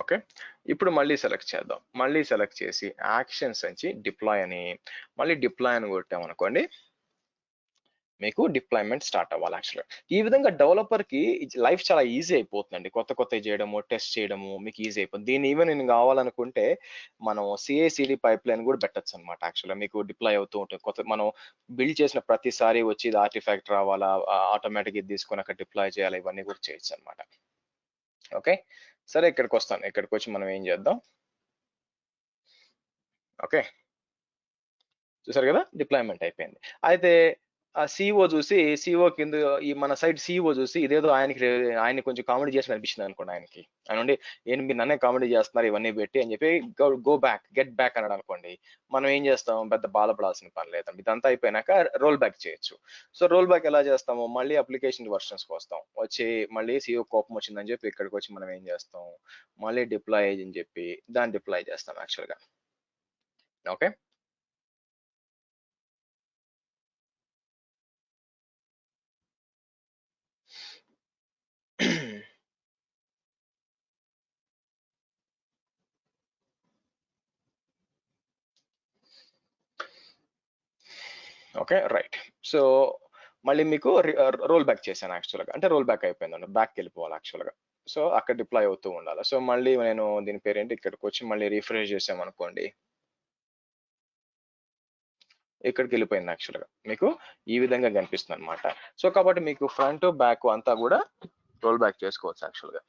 ఓకే, ఇప్పుడు మళ్ళీ సెలెక్ట్ చేద్దాం. మళ్ళీ సెలెక్ట్ చేసి యాక్షన్స్ నుంచి డిప్లాయ్ అని, మళ్ళీ డిప్లాయ్ అని కొట్టామనుకోండి, మీకు డిప్లాయ్మెంట్ స్టార్ట్ అవ్వాలి యాక్చువల్గా. ఈ విధంగా డెవలపర్కి లైఫ్ చాలా ఈజీ అయిపోతుందండి. కొత్త చేయడము, టెస్ట్ చేయడము మీకు ఈజీ అయిపోతుంది. దీన్ని ఈవెన్ నేను కావాలనుకుంటే మనం CI/CD పైప్ లైన్ కూడా పెట్టచ్చు అనమాట యాక్చువల్గా. మీకు డిప్లాయ్ అవుతూ ఉంటుంది. మనం బిల్డ్ చేసిన ప్రతిసారి వచ్చి ఇది ఆర్టిఫాక్ట్ రావాలా, ఆటోమేటిక్ ఇది తీసుకొని అక్కడ డిప్లాయ్ చేయాలి, ఇవన్నీ కూడా చేయొచ్చు అనమాట. ఓకే, సరే ఇక్కడికి వస్తాను. ఇక్కడికి వచ్చి మనం ఏం చేద్దాం, ఓకే చూసారు కదా డిప్లాయ్మెంట్ అయిపోయింది. అయితే ఆ CEO చూసి, CEO కింద ఈ మన సైడ్ CEO చూసి ఇదేదో ఆయన కొంచెం కామెడీ చేసి అనిపించింది అనుకోండి. ఆయన ఉండి ఏంటి మీరు నన్నే కామెడీ చేస్తున్నారు ఇవన్నీ పెట్టి అని చెప్పి గెట్ బ్యాక్ అన్నాడు అనుకోండి, మనం ఏం చేస్తాం, పెద్ద బాధపడాల్సిన పని లేదండి. ఇదంతా అయిపోయినాక రోల్ బ్యాక్ చేయొచ్చు. సో రోల్ బ్యాక్ ఎలా చేస్తాము, మళ్ళీ అప్లికేషన్ వర్షన్స్కి వస్తాం. వచ్చి మళ్ళీ CEO కోపం వచ్చిందని చెప్పి ఇక్కడికి వచ్చి మనం ఏం చేస్తాం, మళ్ళీ డిప్లాయ్ అని చెప్పి దాన్ని డిప్లాయ్ చేస్తాం యాక్చువల్గా. Okay okay right. సో మళ్ళీ మీకు రోల్ బ్యాక్ చేశాను యాక్చువల్గా, అంటే రోల్ బ్యాక్ అయిపోయిందండి, బ్యాక్కి వెళ్ళిపోవాలి యాక్చువల్గా. సో అక్కడ డిప్లాయ్ అవుతూ ఉండాలి. సో మళ్ళీ నేను దీని పేరేంటి, ఇక్కడికి వచ్చి మళ్ళీ రీఫ్రెష్ చేసామనుకోండి, ఇక్కడికి వెళ్ళిపోయింది యాక్చువల్గా. మీకు ఈ విధంగా కనిపిస్తుంది అనమాట. సో కాబట్టి మీకు ఫ్రంట్ బ్యాక్ అంతా కూడా రోల్ బ్యాక్ చేసుకోవచ్చు యాక్చువల్గా.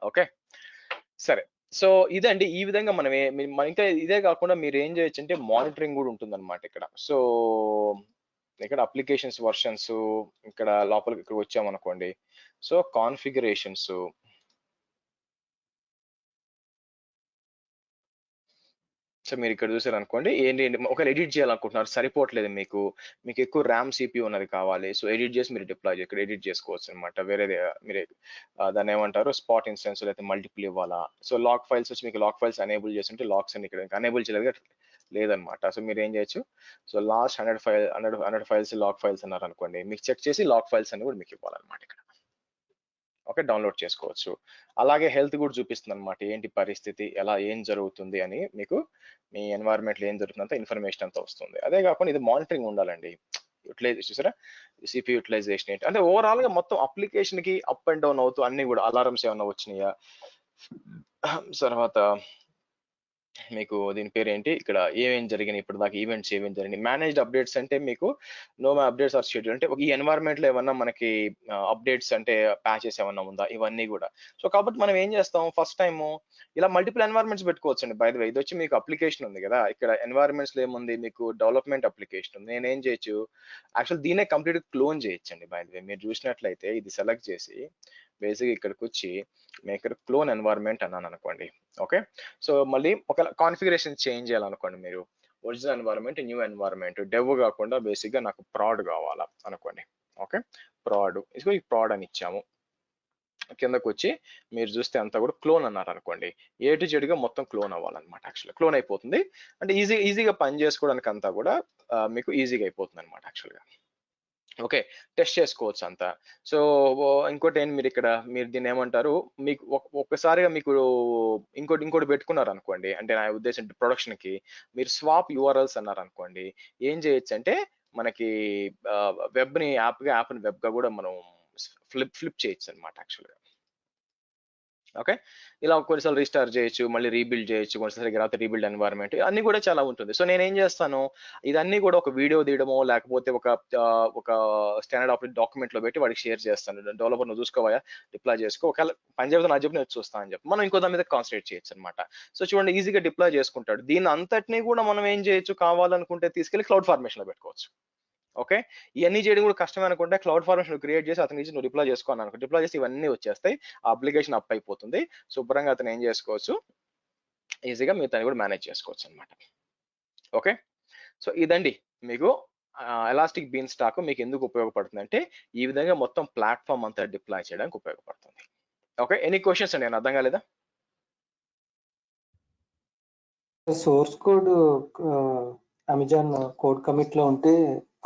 ఓకే సరే, సో ఇదండి. ఈ విధంగా మనం ఇంకా ఇదే కాకుండా మీరు ఏం చేయొచ్చు అంటే మానిటరింగ్ కూడా ఉంటుంది అనమాట ఇక్కడ. సో ఇక్కడ అప్లికేషన్స్ వర్షన్స్, ఇక్కడ లోపలికి ఇక్కడ వచ్చామనుకోండి, సో కాన్ఫిగరేషన్స్, సో మీరు ఇక్కడ చూసారు అనుకోండి, ఏంటి ఒకవేళ ఎడిట్ చేయాలనుకుంటున్నారు, సరిపోవట్లేదు మీకు ఎక్కువ ర్యామ్ CPU ఉన్నది కావాలి, సో ఎడిట్ చేసి మీరు డిప్లాయ్ ఇక్కడ ఎడిట్ చేసుకోవచ్చు అనమాట. వేరే మీరు దాన్ని ఏమంటారు, స్పాట్ ఇన్స్టెన్స్ లేకపోతే మల్టిపుల్ ఇవ్వాలా. సో లాక్ ఫైల్స్ వచ్చి మీకు లాక్ ఫైల్స్ ఎనేబుల్ చేస్తుంటే లాక్స్ అని ఇక్కడ ఎనేబుల్ చేయలేదు, లేదనమాట. సో మీరు ఏం చేయొచ్చు, so last 100 files log files అన్నారు అనుకోండి, మీకు చెక్ చేసి లాగ్ ఫైల్స్ అని కూడా మీకు ఇవ్వాలన్నమాట ఇక్కడ. ఓకే, డౌన్లోడ్ చేసుకోవచ్చు. అలాగే హెల్త్ కూడా చూపిస్తుంది అనమాట, ఏంటి పరిస్థితి, ఎలా ఏం జరుగుతుంది అని మీకు మీ ఎన్వైరన్మెంట్లో ఏం జరుగుతుందంత ఇన్ఫర్మేషన్ అంతా వస్తుంది. అదే కాకుండా ఇది మానిటరింగ్ ఉండాలండి. యూటిలైజేషన్ చూసారా, సిపి యూటిలైజేషన్ ఏంటి అంటే ఓవరాల్ గా మొత్తం అప్లికేషన్ కి అప్ అండ్ డౌన్ అవుతూ అన్ని కూడా అలారమ్స్ ఏమన్నా వచ్చినాయా, తర్వాత మీకు దీని పేరు ఏంటి, ఇక్కడ ఏమేం జరిగినాయి ఇప్పుడు దాకా, ఈవెంట్స్ ఏమేమి జరిగినాయి. మేనేజ్డ్ అప్డేట్స్ అంటే మీకు నో అప్డేట్స్ ఆర్ షెడ్యూల్ అంటే ఈ ఎన్వైరన్మెంట్ లో ఏమన్నా మనకి అప్డేట్స్ అంటే ప్యాచెస్ ఏమన్నా ఉందా, ఇవన్నీ కూడా. సో కాబట్టి మనం ఏం చేస్తాం, ఫస్ట్ టైం ఇలా మల్టిపుల్ ఎన్వైరన్మెంట్స్ పెట్టుకోవచ్చు అండి. బై ద వే ఇది వచ్చి మీకు అప్లికేషన్ ఉంది కదా, ఇక్కడ ఎన్వైరన్మెంట్స్ లో ఏముంది, మీకు డెవలప్మెంట్ అప్లికేషన్ ఉంది. నేను ఏం చేయొచ్చు, యాక్చువల్ దీనే కంప్లీట్ క్లోన్ చేయొచ్చండి. బై ద వే మీరు చూసినట్లయితే ఇది సెలెక్ట్ చేసి బేసిక్ ఇక్కడికి వచ్చి మేకర్ క్లోన్ ఎన్వైరన్మెంట్ అన్నాను అనుకోండి. ఓకే, సో మళ్ళీ ఒక కాన్ఫిగరేషన్ చేంజ్ చేయాలనుకోండి మీరు, original environment new environment dev కాకుండా బేసిక్ గా నాకు ప్రాడ్ కావాలా అనుకోండి. ఓకే, ప్రాడ్ ఈ ప్రాడ్ అని ఇచ్చాము. కిందకు వచ్చి మీరు చూస్తే అంతా కూడా క్లోన్ అన్నారు అనుకోండి, ఏ టు జెడ్ గా మొత్తం క్లోన్ అవ్వాలన్నమాట. యాక్చువల్గా క్లోన్ అయిపోతుంది అంటే ఈజీగా పని చేసుకోవడానికి అంతా కూడా మీకు ఈజీగా అయిపోతుంది అనమాట యాక్చువల్గా. ఓకే, టెస్ట్ చేసుకోవచ్చు అంతా. సో ఇంకోటి ఏంటి, మీరు దీన్ని ఏమంటారు, మీకు ఒక్కసారిగా మీకు ఇంకోటి పెట్టుకున్నారు అనుకోండి, అంటే నా ఉద్దేశం ప్రొడక్షన్ కి మీరు స్వాప్ యూఆర్ఎల్స్ అన్నారు అనుకోండి, ఏం చేయొచ్చు అంటే మనకి వెబ్ని యాప్ని వెబ్ గా కూడా మనం ఫ్లిప్ చేయొచ్చు అనమాట యాక్చువల్గా. ఓకే, ఇలా కొన్నిసార్లు రీస్టార్ చేయొచ్చు, మళ్ళీ రీబిల్డ్ చేయొచ్చు, కొన్నిసారి తర్వాత రీబిల్డ్ ఎన్వైరన్మెంట్ అన్ని కూడా చాలా ఉంటుంది. సో నేను ఏం చేస్తాను, ఇదన్నీ కూడా ఒక వీడియో తీయడమో లేకపోతే ఒక స్టాండర్డ్ ఆఫ్ డాక్యుమెంట్ లో పెట్టి వాడికి షేర్ చేస్తాను. డెవలపర్ నువ్వు చూసుకోవా, డిప్లాయ్ చేసుకో, ఒకవేళ పని చెబుతా నా చెప్పి నేను చూస్తాను అని చెప్పి మనం ఇంకో దాని మీద కాన్సన్ట్రేట్ చేయొచ్చు అనమాట. సో చూడండి, ఈజీగా డిప్లాయ్ చేసుకుంటాడు. దీని అంతటినీ కూడా మనం ఏం చేయొచ్చు, కావాలనుకుంటే తీసుకెళ్లి క్లౌడ్ ఫార్మేషన్ లో పెట్టుకోవచ్చు. ఓకే, ఇవన్నీ చేయడం కూడా కష్టమే అనుకుంటే క్లౌడ్ ఫార్మేషన్ క్రియేట్ చేసి అతని నుంచి నువ్వు డిప్లాయ్ చేసుకోవాలి అనుకో, డిప్లాయ్ చేసి ఇవన్నీ వచ్చేస్తాయి, ఆ అప్లికేషన్ అప్ అయిపోతుంది. శుభ్రంగా అతను ఏం చేసుకోవచ్చు, ఈజీగా మీరు దాన్ని కూడా మేనేజ్ చేసుకోవచ్చు అనమాట. ఓకే, సో ఇదండి మీకు ఎలాస్టిక్ బీన్ స్టాక్ మీకు ఎందుకు ఉపయోగపడుతుంది అంటే ఈ విధంగా మొత్తం ప్లాట్ఫామ్ అంతా డిప్లాయ్ చేయడానికి ఉపయోగపడుతుంది. ఓకే, ఎనీ క్వశ్చన్స్ అండి, నేను అర్థం కాలేదా? Source code Amazon code commit లో ఉంటే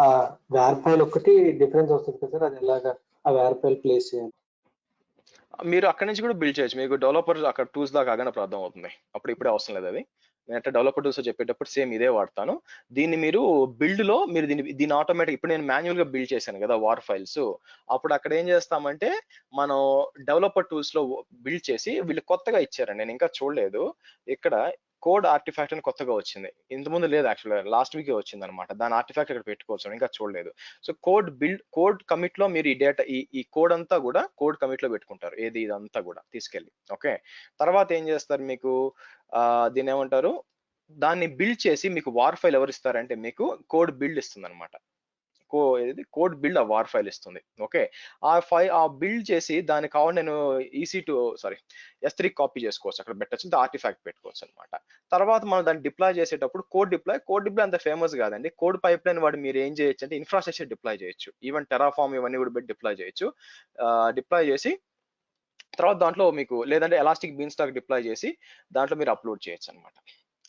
ఆ వేర్ ఫైల్ ఒకటి డిఫరెన్స్ వస్తుంది కదా సార్, అది ఎలాగా ఆ వేర్ ఫైల్ ప్లేస్ చేయాలి? మీరు అక్కడ నుంచి కూడా బిల్డ్ చేయొచ్చు. మీకు డెవలపర్ అక్కడ టూల్స్ దాకా ఆగానప్పుడు అర్థం అవుతుంది, అప్పుడు ఇప్పుడే అవసరం లేదు అది. నేను అట్లా డెవలపర్ టూల్స్ చెప్పేటప్పుడు సేమ్ ఇదే వాడతాను. దీన్ని మీరు బిల్డ్ లో మీరు దీన్ని ఆటోమేటిక్, ఇప్పుడు నేను మాన్యువల్ గా బిల్డ్ చేశాను కదా వార్ ఫైల్స్, అప్పుడు అక్కడ ఏం చేస్తామంటే మనం డెవలపర్ టూల్స్ లో బిల్డ్ చేసి వీళ్ళు కొత్తగా ఇచ్చారండి, నేను ఇంకా చూడలేదు. ఇక్కడ కోడ్ ఆర్టిఫాక్ట్ అని కొత్తగా వచ్చింది, ఇంతకుముందు లేదు యాక్చువల్గా, లాస్ట్ వీకే వచ్చింది అనమాట. దాని ఆర్టిఫాక్ట్ ఇక్కడ పెట్టుకోవచ్చు, ఇంకా చూడలేదు. సో కోడ్ కమిట్ లో మీరు ఈ డేటా ఈ కోడ్ అంతా కూడా కోడ్ కమిట్ లో పెట్టుకుంటారు, ఏది ఇదంతా కూడా తీసుకెళ్ళి. ఓకే, తర్వాత ఏం చేస్తారు, మీకు దీన్ని ఏమంటారు, దాన్ని బిల్డ్ చేసి మీకు వార్ ఫైల్ ఎవరు ఇస్తారంటే మీకు కోడ్ బిల్డ్ ఇస్తుంది అనమాట. కోడ్ బిల్డ్ ఆ వార్ ఫైల్ ఇస్తుంది. ఓకే, ఆ బిల్డ్ చేసి దానికి కావాలి నేను S3 కాపీ చేసుకోవచ్చు, అక్కడ పెట్టచ్చు, ఆర్టిఫాక్ట్ పెట్టుకోవచ్చు అనమాట. తర్వాత మనం దాన్ని డిప్లాయ్ చేసేటప్పుడు కోడ్ డిప్లాయ్ అంత ఫేమస్ కాదండి. కోడ్ పైప్ లైన్ వాడు మీరు ఏం చేయొచ్చు అంటే ఇన్ఫ్రాస్ట్రక్చర్ డిప్లాయ్ చేయొచ్చు, ఈవెన్ టెరాఫార్మ్ ఇవన్నీ కూడా పెట్టి డిప్లాయ్ చేయొచ్చు. డిప్లాయ్ చేసి తర్వాత దాంట్లో మీకు లేదంటే ఎలాస్టిక్ బీన్ స్టాక్ డిప్లాయ్ చేసి దాంట్లో మీరు అప్లోడ్ చేయొచ్చు అనమాట.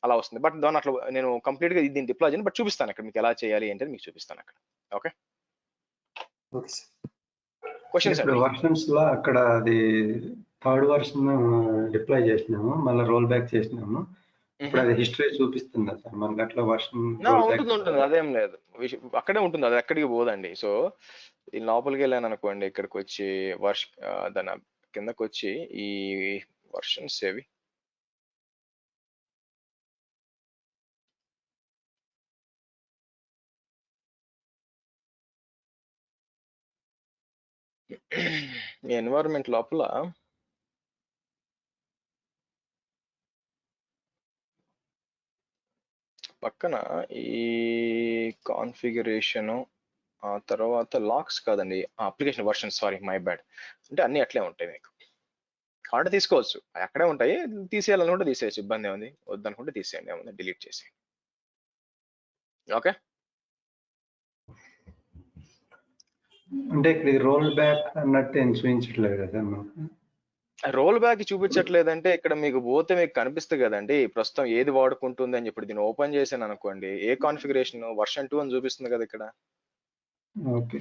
అలా వస్తుంది. బట్ దాని అట్లా నేను కంప్లీట్ గా దీన్ని డిప్లాయ్ చేయను, బట్ చూపిస్తాను అక్కడ మీకు ఎలా చేయాలి అంటే మీకు చూపిస్తాను అక్కడ. ఓకే, క్వశ్చన్స్ ఇప్పుడు వర్షన్స్ లో అక్కడ అది థర్డ్ వర్షన్ డిప్లాయ్ చేసినాము, మళ్ళీ రోల్ బ్యాక్ చేసినాము, ఇప్పుడు అది హిస్టరీ చూపిస్తుందా సార్ మనకి అట్లా వర్షన్? ఉంటుంది, అదేం లేదు, అక్కడే ఉంటుంది, అది ఎక్కడికి పోదండి. సో ఈ లోపలికి వెళ్ళాను అనుకోండి, ఇక్కడికి వచ్చి దాని కిందకి వచ్చి ఈ వర్షన్స్ ఏవి ఈ ఎన్వైరన్మెంట్ లోపల పక్కన ఈ కాన్ఫిగరేషన్, ఆ తర్వాత లాక్స్ కాదండి, application version, sorry my bad, అంటే అన్ని అట్లే ఉంటాయి. మీకు కావాలంటే తీసుకోవచ్చు, అక్కడే ఉంటాయి, తీసేయాలనుకుంటే తీసేయచ్చు, ఇబ్బంది ఏముంది, వద్దనుకుంటే తీసేయండి, ఏముంది డిలీట్ చేసేయండి. ఓకే, అంటే ఇక్కడ రోల్ బ్యాక్ అన్నట్టు ఏం చూపించట్లేదు కదా మనకు? రోల్ బ్యాక్ చూపించట్లేదంటే ఇక్కడ మీకు పోతే మీకు కనిపిస్తుంది కదండి ప్రస్తుతం ఏది వాడుకుంటుంది అని చెప్పి దీన్ని ఓపెన్ చేశాను అనుకోండి ఏ కాన్ఫిగరేషన్ వర్షన్ 2 అని చూపిస్తుంది కదా ఇక్కడ. ఓకే.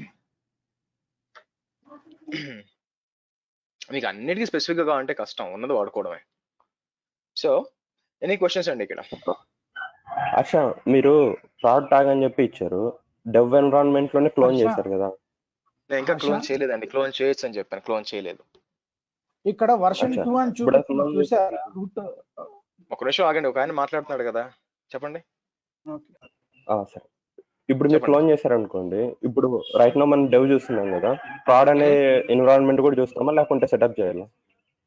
మీకు అన్నిటికీ స్పెసిఫిక్ గా కావాలంటే కష్టం, ఉన్నది వాడుకోవడమే. సో ఎనీ క్వశ్చన్స్ అండి ఇక్కడ? హర్ష, మీరు ప్రాడ్ ట్యాగ్ అని చెప్పి ఇచ్చారు, డెవ్ ఎన్విరాన్మెంట్ లోనే క్లోన్ హర్ష, చేశారు కదా? నేను ఇంకా హర్ష, క్లోన్ చేయలేదండి, క్లోన్ చేయొచ్చు అని చెప్పాను, క్లోన్ చేయలేదు. ఇక్కడ వర్షన్ అచ్చా, 2 అని ఇప్పుడు చూపిస్తుంది అసలు చూసారా రూట్? ఒక నిమిషం ఆగండి, ఒక ఆయన మాట్లాడుతున్నాడు కదా, చెప్పండి. ఓకే. సరే, ఇప్పుడు మీరు చెప్పండి. క్లోన్ చేశారనుకోండి, ఇప్పుడు రైట్ నో మనం డెవ్ చూస్తున్నాం కదా, ప్రాడ్ అనే ఎన్విరాన్మెంట్ కూడా చూస్తామా లేకుంటే సెటప్ చేయాలా?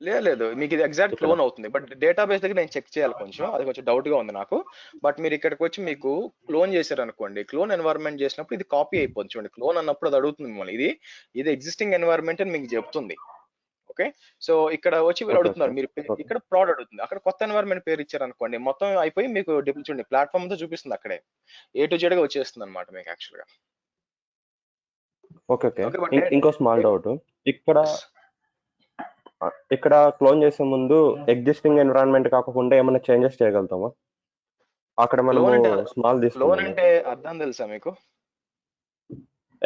లేదు, మీకు ఇది ఎగ్జాక్ట్ ఇక్కడ క్లోన్ అవుతుంది, బట్ డేటాబేస్ దగ్గర నేను చెక్ చేయాలి కొంచెం, అది కొంచెం డౌట్ గా ఉంది నాకు. బట్ మీరు ఇక్కడికి వచ్చి మీకు క్లోన్ చేశారు అనుకోండి, క్లోన్ ఎన్వైరన్మెంట్ చేసినప్పుడు ఇది కాపీ అయిపోతుంది. చూడండి, క్లోన్ అన్నప్పుడు అది అడుగుతుంది మిమ్మల్ని, ఇది ఎగ్జిస్టింగ్ ఎన్వైరన్మెంట్ అని మీకు చెప్తుంది. ఓకే, సో ఇక్కడ వచ్చి మీరు ఓకే అడుగుతున్నారు, ఓకే మీరు ఓకే ఇక్కడ ప్రాడ్ అడుగుతుంది, అక్కడ కొత్త ఎన్వైరన్మెంట్ పేరు ఇచ్చారు అనుకోండి, మొత్తం అయిపోయి మీకు చూడండి ప్లాట్ఫామ్ తో చూపిస్తుంది, అక్కడే A to Z గా వచ్చేస్తుంది అనమాట మీకు యాక్చువల్ గా. Okay okay. ఓకే, బట్ ఇంకో స్మాల్ డౌట్, ఇక్కడ క్లోన్ చేసే ముందు ఎగ్జిస్టింగ్ ఎన్విరాన్మెంట్ కాకుండా ఏమైనా చేంజెస్ చేయగలుగుతామా? అక్కడ మనము క్లోన్ అంటే స్మాల్ క్లోన్ తీసుకున్నాము, అంటే అర్థం తెలుసా మీకు?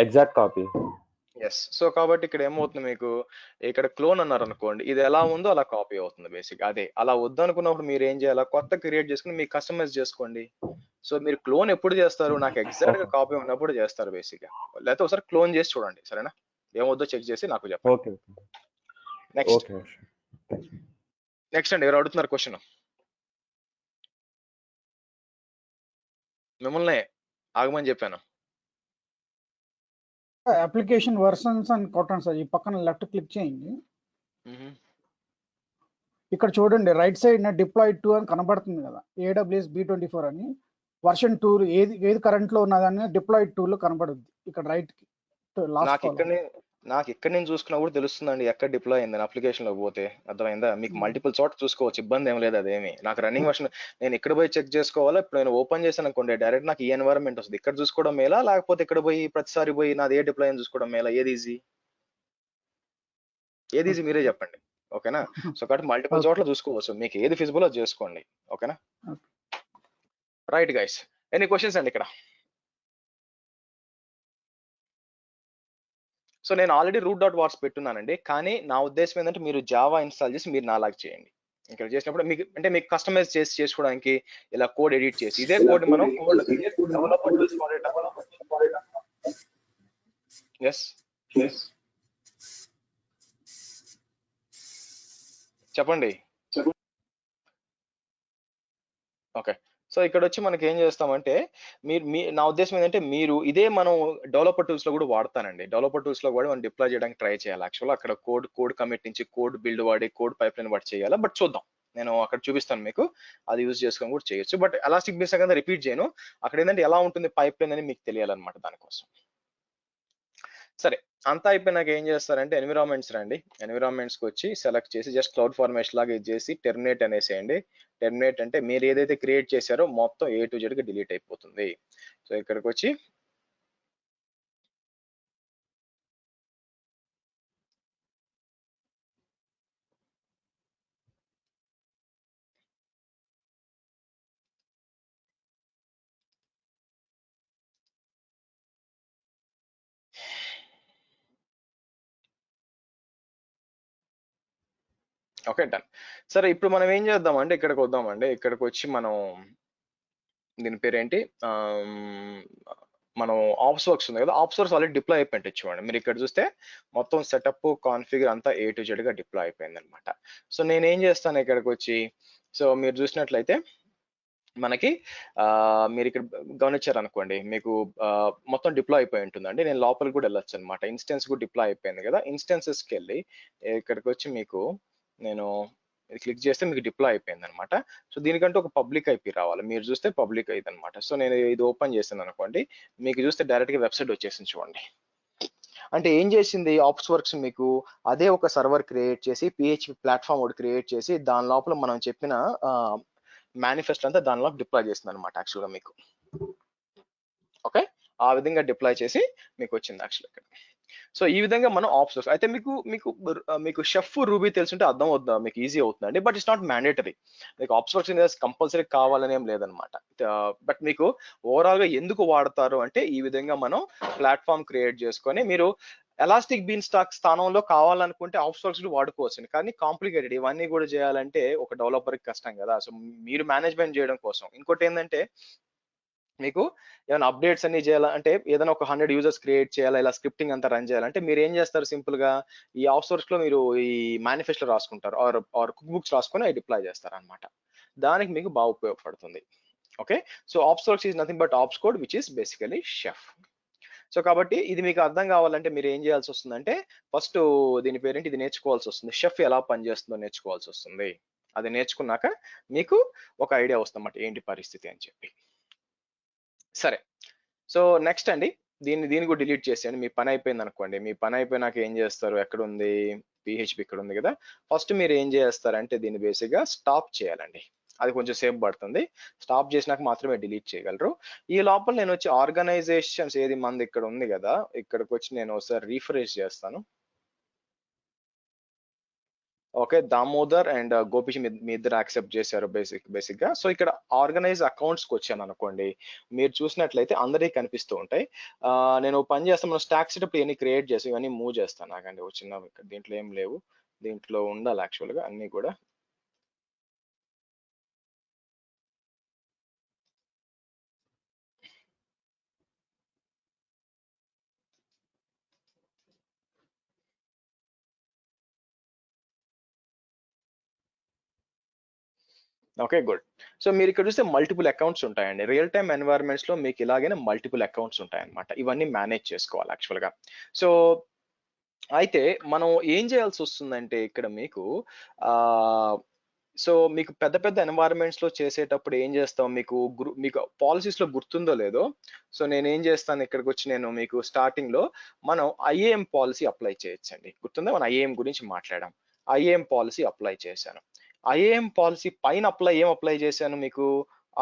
Exact copy. ఎస్, సో కాబట్టి ఇక్కడ ఏమవుతుంది మీకు, ఇక్కడ క్లోన్ అన్నారు అనుకోండి, ఇది ఎలా ఉందో అలా కాపీ అవుతుంది బేసిక్. అదే అలా వద్దనుకున్నప్పుడు మీరు ఏం చేయాలి, కొత్త క్రియేట్ చేసుకుని మీకు కస్టమైజ్ చేసుకోండి. సో మీరు క్లోన్ ఎప్పుడు చేస్తారు, నాకు ఎగ్జాక్ట్ గా ఓకే కాపీ ఉన్నప్పుడు చేస్తారు బేసిక్ గా, లేకపోతే ఒకసారి క్లోన్ చేసి చూడండి, సరేనా? ఏమవుద్దో చెక్ చేసి నాకు చెప్పండి. Okay next okay. నెక్స్ట్ అండి, ఎవరు అడుగుతున్నారు క్వశ్చన్? మిమ్మల్ని ఆగమని చెప్పాను. అప్లికేషన్ వర్షన్స్ అని కొట్టండి సార్, ఈ పక్కన లెఫ్ట్ క్లిక్ చేయండి. ఇక్కడ చూడండి రైట్ సైడ్ డిప్లాయిడ్ 2 అని కనబడుతుంది కదా, AWS B24 అని. వర్షన్ 2 ఏది కరెంట్ లో ఉన్నదని డిప్లాయిడ్ 2 లో కనబడుద్ది ఇక్కడ రైట్ కి లాస్ట్ నాకు ఇక్కడ నేను చూసుకున్నా కూడా తెలుస్తుందండి ఎక్కడ డిప్లాయ్ అయిందని, అప్లికేషన్ లో పోతే అర్థమైందా? మీకు మల్టిపుల్ చోట చూసుకోవచ్చు, ఇబ్బంది ఏం లేదు అదేమి. నాకు రన్నింగ్ వర్షన్ నేను ఇక్కడ పోయి చెక్ చేసుకోవాలా, ఇప్పుడు నేను ఓపెన్ చేశాను అనుకోండి డైరెక్ట్ నాకు ఈ ఎన్వైరన్మెంట్ వస్తుంది, ఇక్కడ చూసుకోవడం మేలా లేకపోతే ఇక్కడ పోయి ప్రతిసారి పోయి నాది ఏ డిప్లాయ్ అని చూసుకోవడం మేలా? ఏది ఈజీ మీరే చెప్పండి, ఓకేనా? సో కాబట్టి మల్టిపుల్ చోట్ల చూసుకోవచ్చు, మీకు ఏది ఫిజిబుల్ అది చేసుకోండి, ఓకేనా? రైట్ గైస్, ఎనీ క్వశ్చన్స్ అండి ఇక్కడ? సో నేను ఆల్రెడీ root.wars పెట్టున్నానండి, కానీ నా ఉద్దేశం ఏంటంటే మీరు జావా ఇన్స్టాల్ చేసి మీరు నాలాగా చేయండి. ఇక్కడ చేసినప్పుడు మీకు కస్టమైజ్ చేసుకోవడానికి ఇలా కోడ్ ఎడిట్ చేసి ఇదే కోడ్ మనం కోడ్ డెవలపర్ టూల్స్ వాడేటప్పుడు చెప్పండి. ఓకే, సో ఇక్కడ వచ్చి మనకి ఏం చేస్తామంటే నా ఉద్దేశం ఏంటంటే మీరు ఇదే మనం డెవలపర్ టూల్స్ లో కూడా వాడతానండి. డెవలపర్ టూల్స్ లో కూడా మనం డిప్లాయ్ చేయడానికి ట్రై చేయాలి. యాక్చువల్ అక్కడ కోడ్ కమిట్ నుంచి కోడ్ బిల్డ్ వాడి కోడ్ పైప్ లైన్ వాడి చేయాలి. బట్ చూద్దాం, నేను అక్కడ చూపిస్తాను మీకు, అది యూజ్ చేసుకొని కూడా చేయొచ్చు. బట్ ఎలాస్టిక్ బేస్ కదా రిపీట్ చేయను, అక్కడ ఏంటంటే ఎలా ఉంటుంది పైప్ లైన్ అని మీకు తెలియాలన్నమాట దానికోసం. సరే, అంతా అయిపోయినాక ఏం చేస్తారంటే ఎన్విరాన్మెంట్స్ రండి, ఎన్విరాన్మెంట్స్ కి వచ్చి సెలెక్ట్ చేసి జస్ట్ క్లౌడ్ ఫార్మేషన్ లాగా ఇది చేసి టెర్మినేట్ అనేసేయండి. టెర్మినేట్ అంటే మీరు ఏదైతే క్రియేట్ చేశారో మొత్తం A to Z గా డిలీట్ అయిపోతుంది. సో ఇక్కడికి వచ్చి ఓకే డన్. సరే, ఇప్పుడు మనం ఏం చేద్దామంటే ఇక్కడికి వద్దామండి. ఇక్కడికి వచ్చి మనం దీని పేరేంటి, మనం ఆప్స్ వర్క్స్ ఉంది కదా, ఆప్స్ వర్క్స్ ఆల్రెడీ డిప్లాయ్ అయిపోయింది చూడండి. మీరు ఇక్కడ చూస్తే మొత్తం సెటప్ కాన్ఫిగర్ అంతా A to Z గా డిప్లాయ్ అయిపోయింది అనమాట. సో నేను ఏం చేస్తాను ఇక్కడికి వచ్చి, సో మీరు చూసినట్లయితే మనకి మీరు ఇక్కడ గమనించారు అనుకోండి, మీకు మొత్తం డిప్లాయ్ అయిపోయి ఉంటుందండి. నేను లోపలికి కూడా వెళ్ళొచ్చు అనమాట. ఇన్స్టెన్స్ కూడా డిప్లాయ్ అయిపోయింది కదా, ఇన్స్టెన్సెస్కి వెళ్ళి ఇక్కడికి వచ్చి మీకు నేను క్లిక్ చేస్తే మీకు డిప్లాయ్ అయిపోయింది అనమాట. సో దీనికంటే ఒక పబ్లిక్ IP రావాలి, మీరు చూస్తే పబ్లిక్ అయితే అనమాట. సో నేను ఇది ఓపెన్ చేశాను అనుకోండి, మీకు చూస్తే డైరెక్ట్ గా వెబ్సైట్ వచ్చేసింది చూడండి. అంటే ఏం చేసింది ఆప్స్ వర్క్స్, మీకు అదే ఒక సర్వర్ క్రియేట్ చేసి PHP ప్లాట్ఫామ్ ఒకటి క్రియేట్ చేసి దాని లోపల మనం చెప్పిన మేనిఫెస్ట్ అంతా దానిలో డిప్లాయ్ చేస్తుంది అనమాట యాక్చువల్గా మీకు. ఓకే, ఆ విధంగా డిప్లాయ్ చేసి మీకు వచ్చింది యాక్చువల్ ఇక్కడ. సో ఈ విధంగా మనం ఆప్స్ అయితే మీకు మీకు మీకు షెఫ్ రూబీ తెలుసుంటే అర్థం అవుతుంది, మీకు ఈజీ అవుతుందండి. But it's not mandatory. మీకు ఆప్స్ వర్క్స్ కంపల్సరీ కావాలని ఏం లేదనమాట. బట్ మీకు ఓవరాల్ గా ఎందుకు వాడతారు అంటే ఈ విధంగా మనం ప్లాట్ఫామ్ క్రియేట్ చేసుకొని మీరు ఎలాస్టిక్ బీన్ స్టాక్ స్థానంలో కావాలనుకుంటే ఆప్స్ వర్క్స్ వాడుకోవచ్చు. కానీ కాంప్లికేటెడ్ ఇవన్నీ కూడా చేయాలంటే ఒక డెవలపర్ కి కష్టం కదా. సో మీరు మేనేజ్మెంట్ చేయడం కోసం ఇంకోటి ఏంటంటే మీకు ఏమైనా అప్డేట్స్ అన్ని చేయాలంటే ఏదైనా ఒక 100 యూజర్స్ క్రియేట్ చేయాలా, ఇలా స్క్రిప్టింగ్ అంతా రన్ చేయాలంటే మీరు ఏం చేస్తారు, సింపుల్ గా ఈ ఆఫ్ సోర్స్ లో మీరు ఈ మేనిఫెస్టో రాసుకుంటారు ఆర్ కుక్ బుక్స్ రాసుకొని అవి డిప్లాయ్ చేస్తారు అనమాట. దానికి మీకు బాగా ఉపయోగపడుతుంది. Okay, so OpsWorks is nothing but Opscode which is basically Chef. So కాబట్టి ఇది మీకు అర్థం కావాలంటే మీరు ఏం చేయాల్సి వస్తుందంటే ఫస్ట్ దీని పేరేంటి, ఇది నేర్చుకోవాల్సి వస్తుంది. షెఫ్ ఎలా పనిచేస్తుందో నేర్చుకోవాల్సి వస్తుంది. అది నేర్చుకున్నాక మీకు ఒక ఐడియా వస్తుందన్నమాట ఏంటి పరిస్థితి అని చెప్పి. సరే, సో నెక్స్ట్ అండి, దీన్ని కూడా డిలీట్ చేసేయండి. మీ పని అయిపోయింది అనుకోండి. మీ పని అయిపోయినాక ఏం చేస్తారు, ఎక్కడ ఉంది పిహెచ్పి ఇక్కడ ఉంది కదా. ఫస్ట్ మీరు ఏం చేస్తారంటే దీన్ని బేసిక్గా స్టాప్ చేయాలండి. అది కొంచెం సేపు పడుతుంది. స్టాప్ చేసినాక మాత్రమే డిలీట్ చేయగలరు. ఈ లోపల నేను వచ్చి ఆర్గనైజేషన్స్ ఏది మంది ఇక్కడ ఉంది కదా, ఇక్కడికి వచ్చి నేను ఒకసారి రీఫ్రెష్ చేస్తాను. ఓకే, దామోదర్ అండ్ గోపీష్ మీ ఇద్దరు యాక్సెప్ట్ చేశారు బేసిక్ గా. సో ఇక్కడ ఆర్గనైజ్ అకౌంట్స్ కి వచ్చాను అనుకోండి. మీరు చూసినట్లయితే అందరికీ కనిపిస్తూ ఉంటాయి. నేను పని చేస్తాను, మనం స్టాక్ సెటప్ ఇవన్నీ క్రియేట్ చేసి ఇవన్నీ మూవ్ చేస్తాను. నాకండి ఒక చిన్న దీంట్లో ఏం లేవు, దీంట్లో ఉండాలి యాక్చువల్ గా అన్ని కూడా. Okay, good. సో మీరు ఇక్కడ చూస్తే మల్టిపుల్ అకౌంట్స్ ఉంటాయండి. రియల్ టైమ్ ఎన్వైరన్మెంట్స్ లో మీకు ఇలాగైనా మల్టిపుల్ అకౌంట్స్ ఉంటాయి అనమాట. ఇవన్నీ మేనేజ్ చేసుకోవాలి యాక్చువల్ గా. సో అయితే మనం ఏం చేయాల్సి వస్తుందంటే ఇక్కడ మీకు సో మీకు పెద్ద పెద్ద ఎన్వైరన్మెంట్స్ లో చేసేటప్పుడు ఏం చేస్తాం, మీకు పాలసీస్ లో గుర్తుందో లేదో. సో నేను ఏం చేస్తాను, ఇక్కడికి వచ్చి నేను మీకు స్టార్టింగ్ లో మనం ఐఏఎం పాలసీ అప్లై చేయొచ్చండి. గుర్తుందా, మనం ఐఏఎం గురించి మాట్లాడాం. ఐఏఎం పాలసీ అప్లై చేశాను. ఐఏఎం పాలసీ పైన ఏం అప్లై చేశాను, మీకు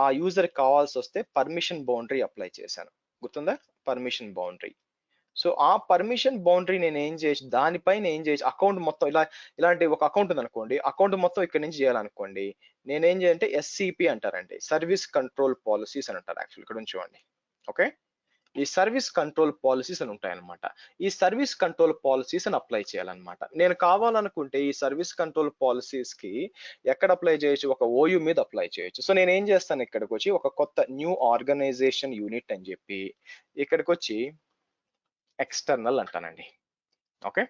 ఆ యూజర్ కావాల్సి వస్తే పర్మిషన్ బౌండరీ అప్లై చేశాను. గుర్తుందా, పర్మిషన్ బౌండరీ. సో ఆ పర్మిషన్ బౌండరీ నేను ఏం చేసి దానిపైన ఏం చేసి అకౌంట్ మొత్తం ఇలాంటి ఒక అకౌంట్ ఉంది అనుకోండి, అకౌంట్ మొత్తం ఇక్కడ నుంచి చేయాలనుకోండి, నేనేం చేయాలంటే ఎస్సిపి అంటారండి, సర్వీస్ కంట్రోల్ పాలసీస్ అని అంటారు యాక్చువల్. ఇక్కడ నుంచి చూడండి. ఓకే, ఈ సర్వీస్ కంట్రోల్ పాలసీస్ అని ఉంటాయన్నమాట. ఈ సర్వీస్ కంట్రోల్ పాలసీస్ అని అప్లై చేయాలన్నమాట. నేను కావాలనుకుంటే ఈ సర్వీస్ కంట్రోల్ పాలసీస్ కి ఎక్కడ అప్లై చేయొచ్చు, ఒక ఓయూ మీద అప్లై చేయొచ్చు. సో నేను ఏం చేస్తాను, ఇక్కడికి వచ్చి ఒక కొత్త న్యూ ఆర్గనైజేషన్ యూనిట్ అని చెప్పి ఇక్కడికి వచ్చి ఎక్స్టర్నల్ అంటానండి. ఓకే,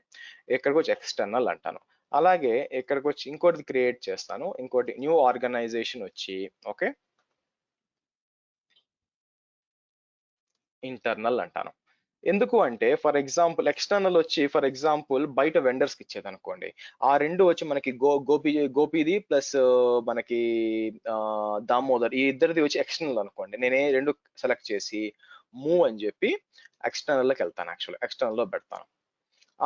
ఇక్కడికి వచ్చి ఎక్స్టర్నల్ అంటాను. అలాగే ఇక్కడికి వచ్చి ఇంకోటి క్రియేట్ చేస్తాను, ఇంకోటి న్యూ ఆర్గనైజేషన్ వచ్చి ఓకే ఇంటర్నల్ అంటాను. ఎందుకు అంటే ఫర్ ఎగ్జాంపుల్ ఎక్స్టర్నల్ వచ్చి ఫర్ ఎగ్జాంపుల్ బయట వెండర్స్ కి ఇచ్చేది అనుకోండి, ఆ రెండు వచ్చి మనకి గోపీది ప్లస్ మనకి దామోదర్ ఈ ఇద్దరిది వచ్చి ఎక్స్టర్నల్ అనుకోండి. నేనే రెండు సెలెక్ట్ చేసి మూవ్ అని చెప్పి ఎక్స్టర్నల్లోకి వెళ్తాను. యాక్చువల్ ఎక్స్టర్నల్ లో పెడతాను.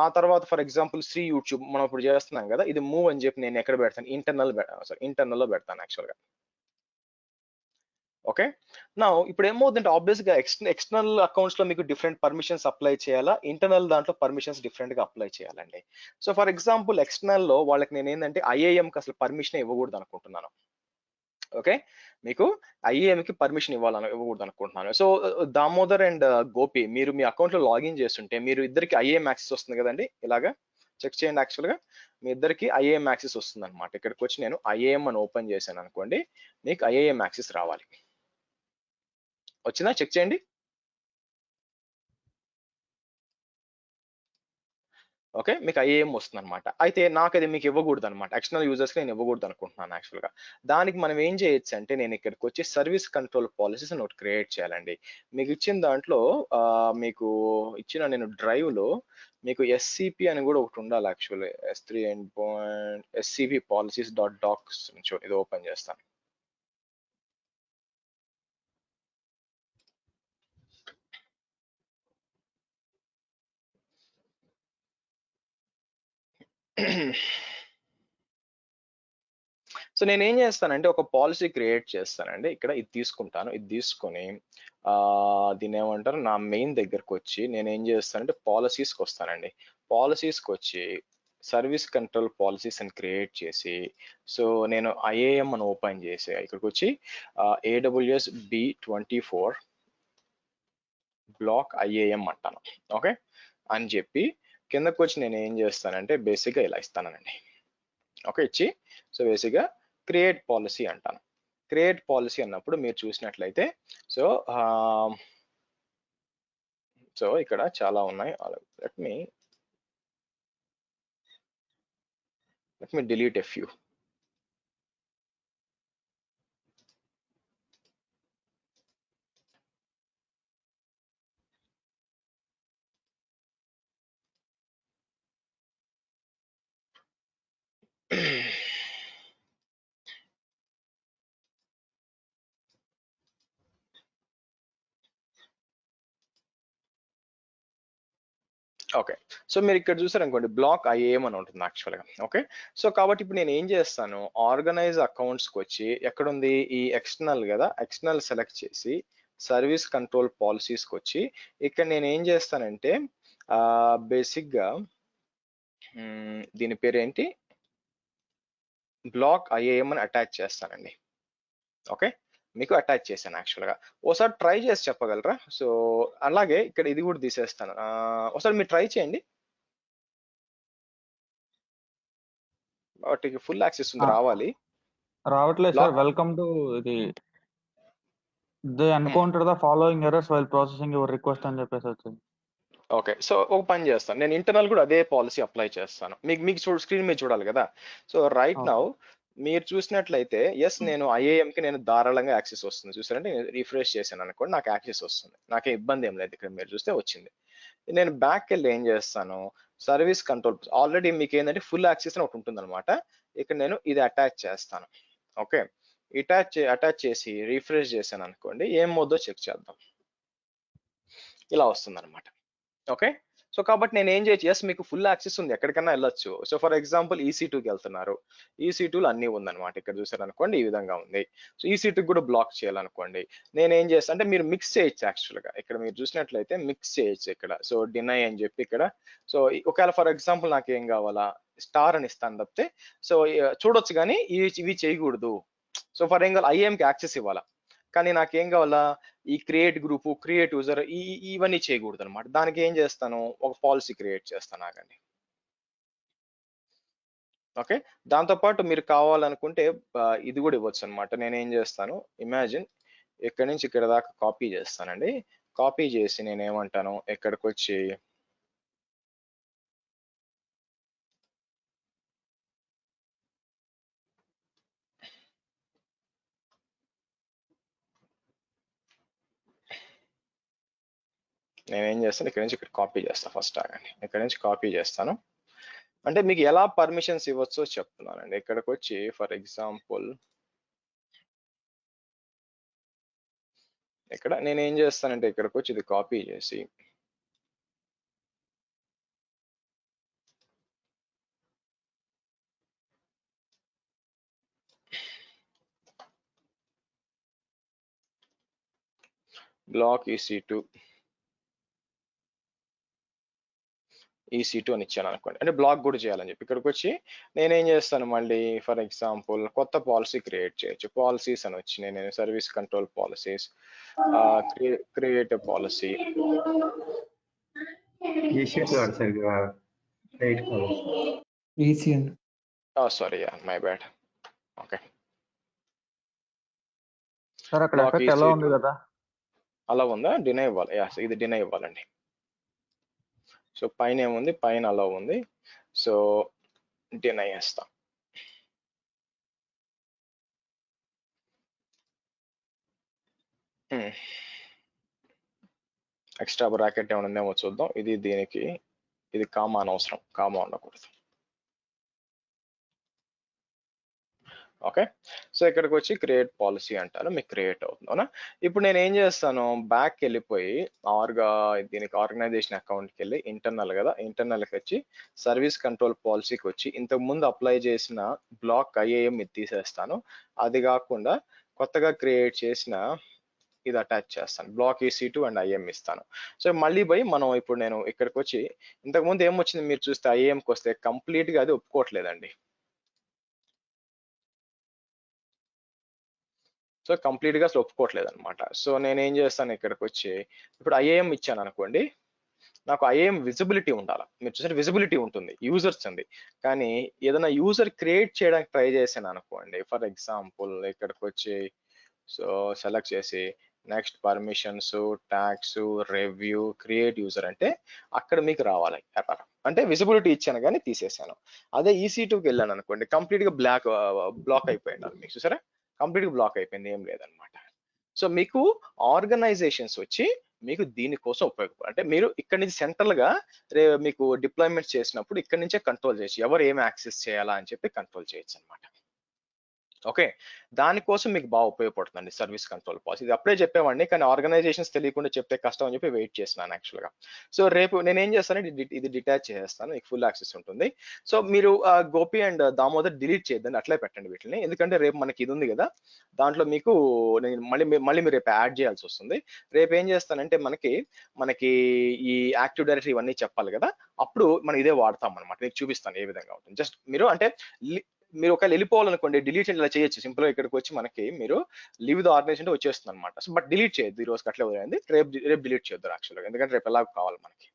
ఆ తర్వాత ఫర్ ఎగ్జాంపుల్ శ్రీ యూట్యూబ్ మనం ఇప్పుడు చేస్తున్నాం కదా, ఇది మూవ్ అని చెప్పి నేను ఎక్కడ పెడతాను, ఇంటర్నల్ లో పెడతాను యాక్చువల్ గా. ఓకే, నా ఇప్పుడు ఏమవుతుందంటే ఆబ్వియస్ గా ఎక్స్టర్నల్ అకౌంట్స్ లో మీకు డిఫరెంట్ పర్మిషన్స్ అప్లై చేయాలా, ఇంటర్నల్ దాంట్లో పర్మిషన్స్ డిఫరెంట్ గా అప్లై చేయాలండి. సో ఫర్ ఎగ్జాంపుల్ ఎక్స్టర్నల్ లో వాళ్ళకి నేను ఏంటంటే ఐఏఎం కి అసలు పర్మిషన్ ఇవ్వకూడదు అనుకుంటున్నాను. ఓకే, మీకు ఐఏఎం కి పర్మిషన్ ఇవ్వకూడదు అనుకుంటున్నాను. సో దామోదర్ అండ్ గోపి మీరు మీ అకౌంట్ లో లాగిన్ చేస్తుంటే మీరు ఇద్దరికి ఐఏఎం యాక్సెస్ వస్తుంది కదండి. ఇలాగా చెక్ చేయండి. యాక్చువల్ గా మీ ఇద్దరికి ఐఏఎం యాక్సెస్ వస్తుంది అనమాట. ఇక్కడికి వచ్చి నేను ఐఏఎం అని ఓపెన్ చేశాను అనుకోండి, మీకు ఐఏఎం యాక్సెస్ రావాలి. వచ్చిందా, చెక్ చేయండి. ఓకే, మీకు ఐఏఎం వస్తుంది అనమాట. అయితే నాకు అది మీకు ఇవ్వకూడదు అనమాట, ఎక్స్టర్నల్ యూజర్స్ కి నేను ఇవ్వకూడదు అనుకుంటున్నాను యాక్చువల్ గా. దానికి మనం ఏం చేయొచ్చు అంటే నేను ఇక్కడికి వచ్చి సర్వీస్ కంట్రోల్ పాలసీస్ అని ఒకటి క్రియేట్ చేయాలండి. మీకు ఇచ్చిన దాంట్లో మీకు ఇచ్చిన నేను డ్రైవ్ లో మీకు ఎస్సిపి అని కూడా ఒకటి ఉండాలి actually. S3 end point SCP policies dot docs ఇది ఓపెన్ చేస్తాను. సో నేను ఏం చేస్తానంటే ఒక పాలసీ క్రియేట్ చేస్తానండి. ఇక్కడ ఇది తీసుకుంటాను, ఇది తీసుకొని దీని ఏమంటారు, నా మెయిన్ దగ్గరకు వచ్చి నేను ఏం చేస్తానంటే పాలసీస్కి వస్తానండి. పాలసీస్కి వచ్చి సర్వీస్ కంట్రోల్ పాలసీస్ అని క్రియేట్ చేసి, సో నేను ఐఏఎం అని ఓపెన్ చేసి ఇక్కడికి వచ్చి AWS B24 బ్లాక్ ఐఏఎం అంటాను. ఓకే అని చెప్పి కిందకు వచ్చి నేను ఏం చేస్తానంటే బేసిక్గా ఇలా ఇస్తానండి. ఓకే ఇచ్చి సో బేసిక్గా క్రియేట్ పాలసీ అంటాను. క్రియేట్ పాలసీ అన్నప్పుడు మీరు చూసినట్లయితే సో ఇక్కడ చాలా ఉన్నాయి. Let me delete a few. Okay so మీరు ఇక్కడ చూసారనుకోండి బ్లాక్ ఐఏఎం అని ఉంటుంది యాక్చువల్గా. ఓకే సో కాబట్టి ఇప్పుడు నేను ఏం చేస్తాను, ఆర్గనైజ్ అకౌంట్స్కి వచ్చి ఎక్కడుంది ఈ ఎక్స్టర్నల్ కదా, ఎక్స్టర్నల్ సెలెక్ట్ చేసి సర్వీస్ కంట్రోల్ పాలసీస్కి వచ్చి ఇక్కడ నేను ఏం చేస్తానంటే బేసిక్గా దీని పేరు ఏంటి, బ్లాక్ ఐఏఎం అని అటాచ్ చేస్తానండి. ఓకే మీకు అటాచ్ చేశాను యాక్చువల్గా. ఒకసారి ట్రై చేసి చెప్పగలరా? సో అలాగే ఇక్కడ ఇది కూడా తీసేస్తాను. ఒకసారి మీరు ట్రై చేయండి. వాటికి ఫుల్ యాక్సెస్ ఉంది, రావాలి. రావట్లేదు సార్. వెల్కమ్ టు ఇది they encounter the following errors while processing your request అని చెప్పేసి వచ్చింది. ఓకే సో ఒక పని చేస్తాను, నేను ఇంటర్నల్ కూడా అదే పాలసీ అప్లై చేస్తాను. మీకు స్క్రీన్ మీద చూడాలి కదా. సో రైట్ నౌ మీరు చూసినట్లయితే ఎస్ నేను ఐఏఎంకి నేను ధారాళంగా యాక్సెస్ వస్తుంది. చూసారంటే నేను రిఫ్రెష్ చేశాను అనుకోండి, నాకు యాక్సెస్ వస్తుంది, నాకే ఇబ్బంది ఏం లేదు. ఇక్కడ మీరు చూస్తే వచ్చింది. నేను బ్యాక్ వెళ్ళి ఏం చేస్తాను, సర్వీస్ కంట్రోల్ ఆల్రెడీ మీకు ఏంటంటే ఫుల్ యాక్సెస్ అని ఒకటి ఉంటుంది అనమాట. ఇక్కడ నేను ఇది అటాచ్ చేస్తాను. ఓకే అటాచ్ చేసి రిఫ్రెష్ చేశాను అనుకోండి, ఏం మోదో చెక్ చేద్దాం. ఇలా వస్తుంది అనమాట. ఓకే సో కాబట్టి నేను ఏం చేయొచ్చు, ఎస్ మీకు ఫుల్ యాక్సెస్ ఉంది, ఎక్కడికైనా వెళ్ళొచ్చు. సో ఫర్ ఎగ్జాంపుల్ EC2కి వెళ్తున్నారు, EC2లో అన్నీ ఉందన్నమాట. ఇక్కడ చూసారనుకోండి ఈ విధంగా ఉంది. సో EC2కి కూడా బ్లాక్ చేయాలనుకోండి, నేను ఏం చేస్తాను అంటే మీరు మిక్స్ చేయొచ్చు యాక్చువల్గా. ఇక్కడ మీరు చూసినట్లయితే మిక్స్ చేయొచ్చు ఇక్కడ. సో డినై అని చెప్పి ఇక్కడ. సో ఒకవేళ ఫర్ ఎగ్జాంపుల్ నాకు ఏం కావాలా, స్టార్ అని ఇస్తాను తప్పితే సో చూడొచ్చు, కానీ ఇవి చేయకూడదు. సో ఫర్ ఎగ్జాంపుల్ ఐఏఎంకి యాక్సెస్ ఇవ్వాలా, కానీ నాకేం కావాలా ఈ క్రియేట్ గ్రూప్, క్రియేట్ యూజర్ ఇవన్నీ చేయకూడదు అనమాట. దానికి ఏం చేస్తాను, ఒక పాలసీ క్రియేట్ చేస్తాను ఆగండి. ఓకే దాంతోపాటు మీరు కావాలనుకుంటే ఇది కూడా ఇవ్వచ్చు అనమాట. నేను ఏం చేస్తాను, ఇమాజిన్ ఇక్కడి నుంచి ఇక్కడ దాకా కాపీ చేస్తానండి. కాపీ చేసి నేను ఏమంటాను, ఎక్కడికి వచ్చి నేనేం చేస్తాను, ఇక్కడ నుంచి ఇక్కడ కాపీ చేస్తాను. ఫస్ట్ ఆగండి, ఇక్కడ నుంచి కాపీ చేస్తాను. అంటే మీకు ఎలా పర్మిషన్స్ ఇవ్వచ్చో చెప్తున్నానండి. ఇక్కడికి వచ్చి ఫర్ ఎగ్జాంపుల్ ఇక్కడ నేను ఏం చేస్తానంటే ఇక్కడికి వచ్చి ఇది కాపీ చేసి బ్లాక్ EC2 అని ఇచ్చాను అనుకోండి, అంటే బ్లాక్ కూడా చేయాలని చెప్పి ఇక్కడికి వచ్చి నేనేం చేస్తాను, మళ్ళీ ఫర్ ఎగ్జాంపుల్ కొత్త పాలసీ క్రియేట్ చేయొచ్చు. పాలసీస్ అని వచ్చి నేను service control policies create policy. Sorry my bad. Okay sir అక్కడ ఎఫెక్ట్ ఎలా ఉంది కదా, అలా ఉందా, డినై ఇవ్వాలి. ఇది డినై ఇవ్వాలండి. సో పైన ఏముంది, పైన అలా ఉంది. సో డినై చేస్తాం. ఎక్స్ట్రా బ్రాకెట్ ఏమైనా ఉందేమో చూద్దాం. దీనికి ఇది కామా అనవసరం, కామా ఉండకూడదు. ఓకే సో ఇక్కడికి వచ్చి క్రియేట్ పాలసీ అంటారు, మీకు క్రియేట్ అవుతుంది అవునా. ఇప్పుడు నేను ఏం చేస్తాను, బ్యాక్ వెళ్ళిపోయి దీనికి ఆర్గనైజేషన్ అకౌంట్కి వెళ్ళి ఇంటర్నల్ కదా, ఇంటర్నల్కి వచ్చి సర్వీస్ కంట్రోల్ పాలసీకి వచ్చి ఇంతకు ముందు అప్లై చేసిన బ్లాక్ ఐఏఎం ఇది తీసేస్తాను. అది కాకుండా కొత్తగా క్రియేట్ చేసిన ఇది అటాచ్ చేస్తాను, బ్లాక్ EC2 అండ్ IAM ఇస్తాను. సో మళ్ళీ పోయి మనం ఇప్పుడు నేను ఇక్కడికి వచ్చి, ఇంతకుముందు ఏమొచ్చింది మీరు చూస్తే IAMకి వస్తే కంప్లీట్ గా అది ఒప్పుకోవట్లేదండి. సో కంప్లీట్ గా అసలు ఒప్పుకోవట్లేదు అనమాట. సో నేనేం చేస్తాను, ఇక్కడికి వచ్చి ఇప్పుడు IAM ఇచ్చాను అనుకోండి, నాకు IAM విజిబిలిటీ ఉండాలి. మీరు చూసారు విజిబిలిటీ ఉంటుంది, యూజర్స్ ఉంది. కానీ ఏదైనా యూజర్ క్రియేట్ చేయడానికి ట్రై చేశాను అనుకోండి, ఫర్ ఎగ్జాంపుల్ ఇక్కడికి వచ్చి సో సెలెక్ట్ చేసి next permissions, tags, review, create user అంటే అక్కడ మీకు రావాలి ఎర్రర్. అంటే విజిబిలిటీ ఇచ్చాను కానీ తీసేసాను. అదే EC2కి వెళ్ళాను అనుకోండి, కంప్లీట్ గా బ్లాక్ అయిపోయింది. మీకు చూసారా కంప్లీట్ గా బ్లాక్ అయిపోయింది, ఏం లేదనమాట. సో మీకు ఆర్గనైజేషన్స్ వచ్చి మీకు దీనికోసం ఉపయోగపడు, అంటే మీరు ఇక్కడ నుంచి సెంట్రల్ గా మీకు డిప్లాయ్మెంట్ చేసినప్పుడు ఇక్కడ నుంచే కంట్రోల్ చేయొచ్చు, ఎవరు ఏం యాక్సెస్ చేయాలా అని చెప్పి కంట్రోల్ చేయొచ్చు అనమాట. ఓకే, దానికోసం మీకు బాగా ఉపయోగపడుతుందండి సర్వీస్ కంట్రోల్ పాలసీ. ఇది అప్పుడే చెప్పామండి, కానీ ఆర్గనైజేషన్స్ తెలియకుండా చెప్తే కష్టం అని చెప్పి వెయిట్ చేస్తున్నాను యాక్చువల్గా. సో రేపు నేను ఏం చేస్తాను, ఇది డిటాచ్ చేస్తాను, మీకు ఫుల్ యాక్సెస్ ఉంటుంది. సో మీరు గోపి అండ్ దామోదర్ డిలీట్ చేయొద్దండి, అట్లే పెట్టండి వీటిని, ఎందుకంటే రేపు మనకి ఇది ఉంది కదా, దాంట్లో మీకు నేను మళ్ళీ మీరు రేపు యాడ్ చేయాల్సి వస్తుంది. రేపు ఏం చేస్తానంటే మనకి ఈ యాక్టివ్ డైరెక్టరీ ఇవన్నీ చెప్పాలి కదా, అప్పుడు మనం ఇదే వాడతాం అనమాట. మీకు చూపిస్తాను ఏ విధంగా ఉంటుంది. జస్ట్ మీరు అంటే మీరు ఒకవేళ వెళ్ళిపోవాలనుకోండి, డిలీట్ ఇలా చేయొచ్చు సింపుల్ గా. ఇక్కడికి వచ్చి మనకి మీరు లీవ్ ద ఆర్గనైజేషన్ వచ్చేస్తుంది అనమాట. సో బట్ డిలీట్ చేయొద్దు, ఈ రోజు అట్లే వదిలేయండి, రేపు డిలీట్ చేయొద్దు యాక్చువల్గా, ఎందుకంటే రేపు ఎలా కావాలి మనకి.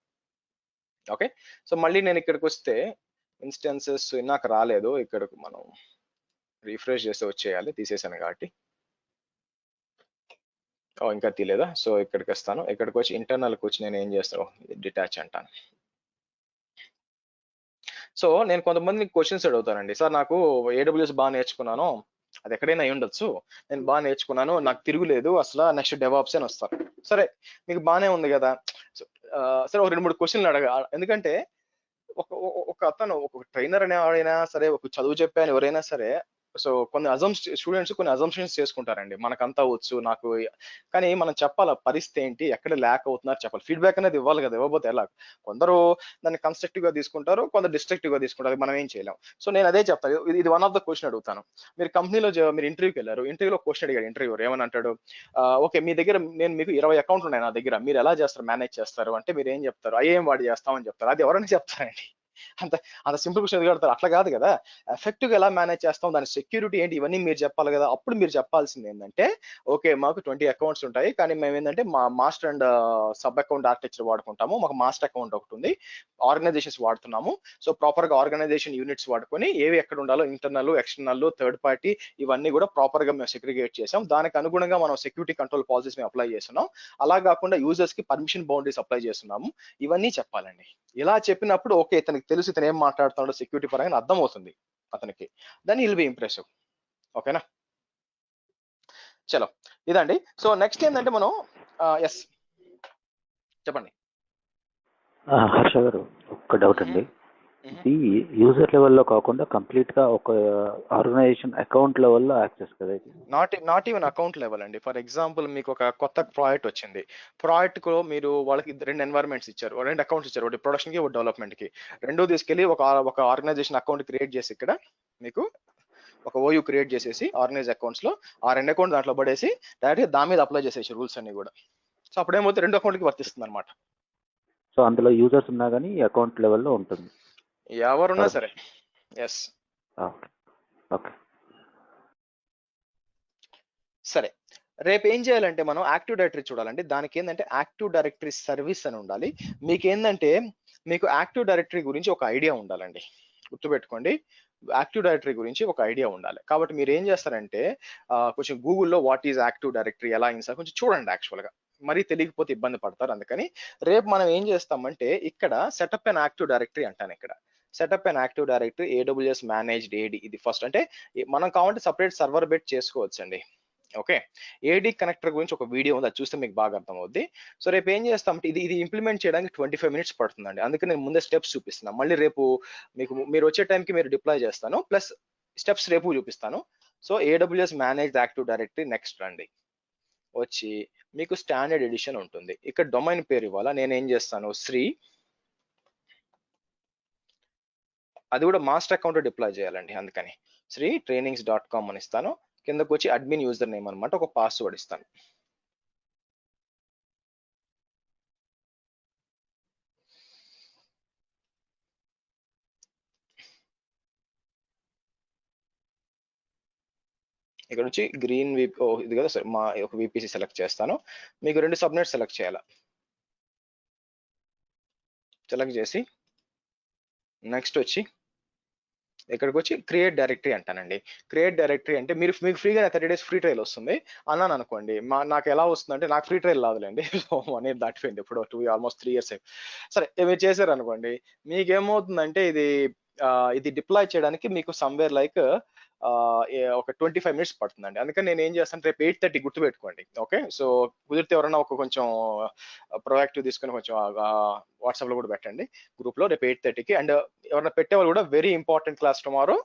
ఓకే, సో మళ్ళీ నేను ఇక్కడికి వస్తే ఇన్స్టెన్సెస్ నాకు రాలేదు, ఇక్కడికి మనం రిఫ్రెష్ చేస్తే వచ్చేయాలి, తీసేసాను కాబట్టి. ఇంకా తీయలేదా? సో ఇక్కడికి వస్తాను, ఇక్కడికి వచ్చి ఇంటర్నల్కి వచ్చి నేను ఏం చేస్తాను, డిటాచ్ అంటాను. సో నేను కొంతమంది క్వశ్చన్స్ అడుగుతానండి, సార్ నాకు AWS బాగా నేర్చుకున్నాను, అది ఎక్కడైనా అయి ఉండొచ్చు, నేను బాగా నేర్చుకున్నాను, నాకు తిరుగులేదు అసలు, నెక్స్ట్ డెవాప్స్ అని వస్తారు. సరే మీకు బాగానే ఉంది కదా, సరే ఒక 2-3 క్వశ్చన్లు ఎందుకంటే ఒక అతను ఒక ట్రైనర్ అనేవాడైనా సరే, ఒక చదువు చెప్పాను ఎవరైనా సరే, సో కొన్ని స్టూడెంట్స్ కొన్ని అజంప్షన్స్ చేసుకుంటారండి, మనకంతా వచ్చు నాకు, కానీ మనం చెప్పాలి పరిస్థితి ఏంటి, ఎక్కడ ల్యాక్ అవుతున్నారు చెప్పాలి, ఫీడ్బ్యాక్ అనేది ఇవ్వాలి కదా, ఇవ్వకపోతే ఎలా. కొందరు దాన్ని కన్స్ట్రక్టివ్ గా తీసుకుంటారు, కొందరు డిస్ట్రక్టివ్ గా తీసుకుంటారు, మనం ఏం చేయలేం. సో నేను అదే చెప్తాను, ఇది వన్ ఆఫ్ ద క్వశ్చన్ అడుగుతాను. మీరు కంపెనీలో మీరు ఇంటర్వ్యూకి వెళ్ళారు, ఇంటర్వ్యూలో క్వశ్చన్ అడిగారు ఇంటర్వ్యూర్, ఏమని అంటాడు, ఓకే మీ దగ్గర నేను మీకు 20 అకౌంట్లు ఉన్నాయి నా దగ్గర, మీరు ఎలా చేస్తారు, మేనేజ్ చేస్తారు అంటే మీరు ఏం చెప్తారు, IAM వాడి చేస్తామని చెప్తారు. అది ఎవరైనా చెప్తారండి, అంత సింపుల్ క్వశ్చన్ ఎదుగుతారు, అట్లా కాదు కదా. ఎఫెక్టివ్ గా ఎలా మేనేజ్ చేస్తాం, దాని సెక్యూరిటీ ఏంటి, ఇవన్నీ మీరు చెప్పాలి కదా. అప్పుడు మీరు చెప్పాల్సింది ఏంటంటే, ఓకే మాకు 20 అకౌంట్స్ ఉంటాయి, కానీ మేము ఏంటంటే మా master and sub account architecture వాడుకుంటాము, మాకు మాస్టర్ అకౌంట్ ఒకటి ఉంది, ఆర్గనైజేషన్స్ వాడుతున్నాము. సో ప్రాపర్ గా ఆర్గనైజేషన్ యూనిట్స్ వాడుకొని ఏవి ఎక్కడ ఉండాలో, ఇంటర్నల్, ఎక్స్టర్నల్, థర్డ్ పార్టీ, ఇవన్నీ కూడా ప్రాపర్ గా మేము సెగ్రిగేట్ చేసాం. దానికి అనుగుణంగా మనం సెక్యూరిటీ కంట్రోల్ పాలసీస్ మేము అప్లై చేస్తున్నాం. అలా కాకుండా యూజర్స్ కి పర్మిషన్ బౌండరీస్ అప్లై చేస్తున్నాము. ఇవన్నీ చెప్పాలండి. ఇలా చెప్పినప్పుడు ఓకే ఇతనికి తెలుసు, ఇతను ఏం మాట్లాడుతున్నాడో సెక్యూరిటీ పరంగా అర్థం అవుతుంది అతనికి, దాన్ని విల్ బి ఇంప్రెసివ్. ఓకేనా, చలో ఇదండి. సో నెక్స్ట్ ఏంటంటే మనం ఎస్ చెప్పండి. హర్ష గారు, ఒక్క డౌట్ అండి. ఇది యూజర్ లెవెల్లో కాకుండా కంప్లీట్ గా ఒక ఆర్గనైజేషన్ అకౌంట్ లెవెల్లో యాక్సెస్ కదా ఇది? నాట్ ఈవెన్ అకౌంట్ లెవెల్ అండి. ఫర్ ఎగ్జాంపుల్ మీకు ఒక కొత్త ప్రాజెక్ట్ వచ్చింది, ప్రాజెక్ట్ లో మీరు వాళ్ళకి 2 ఎన్వైరన్మెంట్స్ ఇచ్చారు, 2 అకౌంట్స్ ఇచ్చారు, ఒకటి ప్రొడక్షన్ కి, ఒకటి డెవలప్మెంట్ కి. రెండో తీసుకెళ్లి ఒక ఆర్గనైజేషన్ అకౌంట్ క్రియేట్ చేసి ఇక్కడ మీకు ఒక OU క్రియేట్ చేసేసి ఆర్గనైజ్ అకౌంట్స్ లో ఆ 2 అకౌంట్ దాంట్లో పడేసి డైరెక్ట్ దాని మీద అప్లై చేసేసి రూల్స్ అన్ని కూడా. సో అప్పుడు ఏమవుతుంది, 2 అకౌంట్కి వర్తిస్తుంది అనమాట. సో అందులో యూజర్స్ ఉన్నా కానీ అకౌంట్ లెవెల్లో ఉంటుంది, ఎవరున్నా సరే. Yes, okay. సరే రేపు ఏం చేయాలంటే మనం యాక్టివ్ డైరెక్టరీ చూడాలండి. దానికి ఏంటంటే యాక్టివ్ డైరెక్టరీ సర్వీస్ అని ఉండాలి. మీకు ఏంటంటే మీకు యాక్టివ్ డైరెక్టరీ గురించి ఒక ఐడియా ఉండాలండి, గుర్తుపెట్టుకోండి. యాక్టివ్ డైరెక్టరీ గురించి ఒక ఐడియా ఉండాలి. కాబట్టి మీరు ఏం చేస్తారంటే కొంచెం గూగుల్లో వాట్ ఈజ్ యాక్టివ్ డైరెక్టరీ ఎలా ఇన్సా కొంచెం చూడండి. యాక్చువల్గా మరీ తెలియకపోతే ఇబ్బంది పడతారు. అందుకని రేపు మనం ఏం చేస్తామంటే ఇక్కడ సెటప్ అండ్ యాక్టివ్ డైరెక్టరీ అంటాను. ఇక్కడ setup and active directory AWS managed AD, ఇది ఫస్ట్. అంటే మనం కావాలంటే సపరేట్ సర్వర్ బెట్ చేసుకోవచ్చు అండి. ఓకే, AD కనెక్టర్ గురించి ఒక వీడియో ఉంది, అది చూస్తే మీకు బాగా అర్థం అవుద్ది. సో రేపు ఏం చేస్తామంటే ఇది ఇంప్లిమెంట్ చేయడానికి 25 minutes పడుతుందండి. అందుకే నేను ముందే స్టెప్స్ చూపిస్తున్నాను. మళ్ళీ రేపు మీరు వచ్చే టైంకి మీరు డిప్లాయ్ చేస్తాను, ప్లస్ స్టెప్స్ రేపు చూపిస్తాను. So AWS managed active directory next రండి. వచ్చి మీకు స్టాండర్డ్ ఎడిషన్ ఉంటుంది. ఇక్కడ డొమైన్ పేరు ఇవ్వాలా, నేను ఏం చేస్తాను శ్రీ, అది కూడా మాస్టర్ అకౌంట్ డిప్లాయ్ చేయాలండి. అందుకని శ్రీtrainings.com అని ఇస్తాను. కిందకు వచ్చి అడ్మిన్ యూజర్ నేమ్ అనమాట, ఒక పాస్వర్డ్ ఇస్తాను. ఇక్కడ వచ్చి గ్రీన్ విపి ఇది కదా సార్, మా ఒక విపిసి సెలెక్ట్ చేస్తాను. మీకు 2 సబ్నెట్ సెలెక్ట్ చేయాలి. సెలెక్ట్ చేసి నెక్స్ట్ వచ్చి ఇక్కడికి వచ్చి క్రియేట్ డైరెక్టరీ అంటానండి. క్రియేట్ డైరెక్టరీ అంటే మీకు ఫ్రీగా 30 days ఫ్రీ ట్రయల్ వస్తుంది అన్నాను అనుకోండి. నాకు ఎలా వస్తుందంటే, నాకు ఫ్రీ ట్రయల్ రాదులేండి. సో 1 year దాటిపోయింది, ఇప్పుడు ఆల్మోస్ట్ 3 years సరే మీరు చేశారు అనుకోండి, మీకేమవుతుందంటే ఇది డిప్లాయ్ చేయడానికి మీకు సమ్వేర్ లైక్ ఒక 25 minutes పడుతుందండి. అందుకని నేను ఏం చేస్తాను, రేపు 8:30 గుర్తుపెట్టుకోండి. ఓకే, సో కుదిరితే ఎవరైనా కొంచెం ప్రొయాక్టివ్ తీసుకుని కొంచెం వాట్సాప్ లో కూడా పెట్టండి గ్రూప్ లో, రేపు 8:30కి. అండ్ ఎవరైనా పెట్టేవాళ్ళు కూడా very important class tomorrow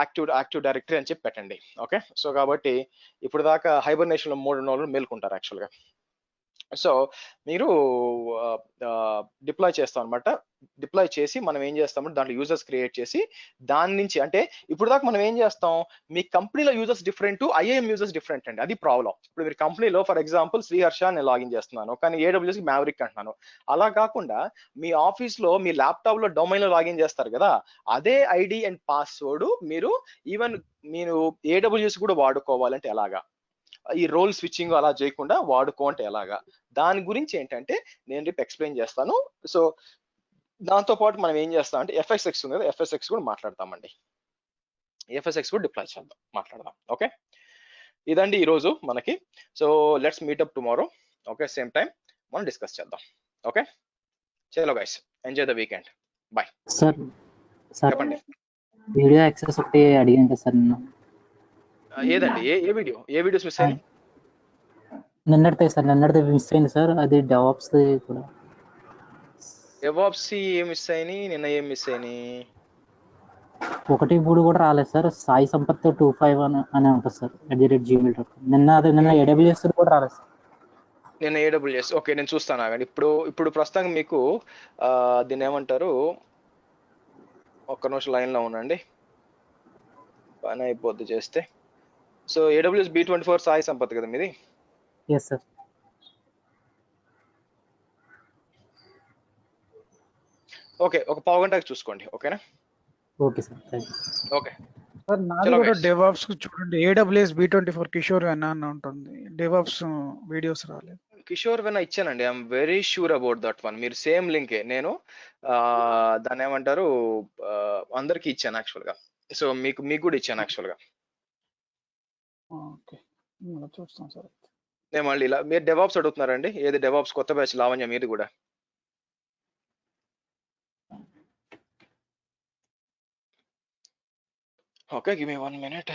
active directory అని చెప్పి పెట్టండి. ఓకే, సో కాబట్టి ఇప్పుడు దాకా హైబర్నేషన్ లో 3 రోజులు మేల్కొంటారు యాక్చువల్ గా. సో మీరు డిప్లాయ్ చేస్తాం అనమాట. డిప్లాయ్ చేసి మనం ఏం చేస్తామంటే దాంట్లో యూజర్స్ క్రియేట్ చేసి దాని నుంచి, అంటే ఇప్పుడు దాకా మనం ఏం చేస్తాం, మీ కంపెనీలో users different, IAM users different అండి. అది ప్రాబ్లం. ఇప్పుడు మీరు కంపెనీలో ఫర్ ఎగ్జాంపుల్ శ్రీహర్ష నేను లాగిన్ చేస్తున్నాను, కానీ AWS మ్యావరిక్ అంటున్నాను. అలా కాకుండా మీ ఆఫీస్ లో మీ ల్యాప్టాప్ లో డొమైన్ లో లాగిన్ చేస్తారు కదా, అదే ఐడి అండ్ పాస్వర్డ్ మీరు ఈవెన్ మీరు AWS కూడా వాడుకోవాలంటే ఎలాగా, ఈ రోల్ స్విచ్చింగ్ అలా చేయకుండా వాడుకోంటే ఎలాగా, దాని గురించి ఏంటంటే నేను రేపు ఎక్స్ప్లెయిన్ చేస్తాను. సో దాంతో పాటు మనం ఏం చేస్తాం అంటే FSX ఉంది కదా, FSX కూడా మాట్లాడతామండి. FSX కూడా డిప్లాయ్ చేద్దాం, మాట్లాడదాం. ఓకే, ఇదండి ఈరోజు మనకి. So let's meet up tomorrow. Okay, same time మనం డిస్కస్ చేద్దాం. ఓకే, చలో guys, enjoy the weekend. Bye. Sir చెప్పండి. వీడియో యాక్సెస్ ఒకటి అడిగాను కదా సార్ నిన్న. ఏదండి, ఏ వీడియోస్ మిస్ అయ్యాయి? నిన్నటిది మిస్ అయింది సార్. అది డెవాప్స్ కూడా. డెవాప్స్ ఏం మిస్ అయినాయి, నిన్న ఏం మిస్ అయినాయి? 1-3 కూడా రాలేదు సార్. సాయి సంపత్ 25 అని ఉంటుంది సార్ @gmail.com. నిన్న AWS కూడా రాలేదు సార్. నేను AWS ఓకే, నేను చూస్తాను ఆగండి. ఇప్పుడు ప్రస్తుతం మీకు దీన్ని ఏమంటారు, ఒక్క నిమిషం లైన్ లో ఉండండి, పని అయిపోద్ది చేస్తే. So AWS B24 Sai Sampath కదా మీది? Yes sir. ఓకే, ఒక పావు గంటకి చూసుకోండి. ఓకేనా? Okay sir, thank you. Okay sir నాది కూడా డెవాప్స్ చూడండి, AWS B24 కిషోర్ వెన్నా అని ఉంటుంది. డెవాప్స్ వీడియోస్ రాలేదు. కిషోర్ వెన్నా ఇచ్చానండి, I'm very sure about that one. మీరు సేమ్ లింకే, నేను దాన్ని ఏమంటారు అందరికి ఇచ్చాను యాక్చువల్ గా. సో మీకు కూడా ఇచ్చాను యాక్చువల్ గా. ఓకే, చూస్తాం సార్. నేను మళ్ళీ ఇలా మీరు డెవాప్స్ అడుగుతున్నారండి, ఏది డెవాప్స్ కొత్త బ్యాచ్ లావణ్య మీది కూడా? Okay, give me 1 minute.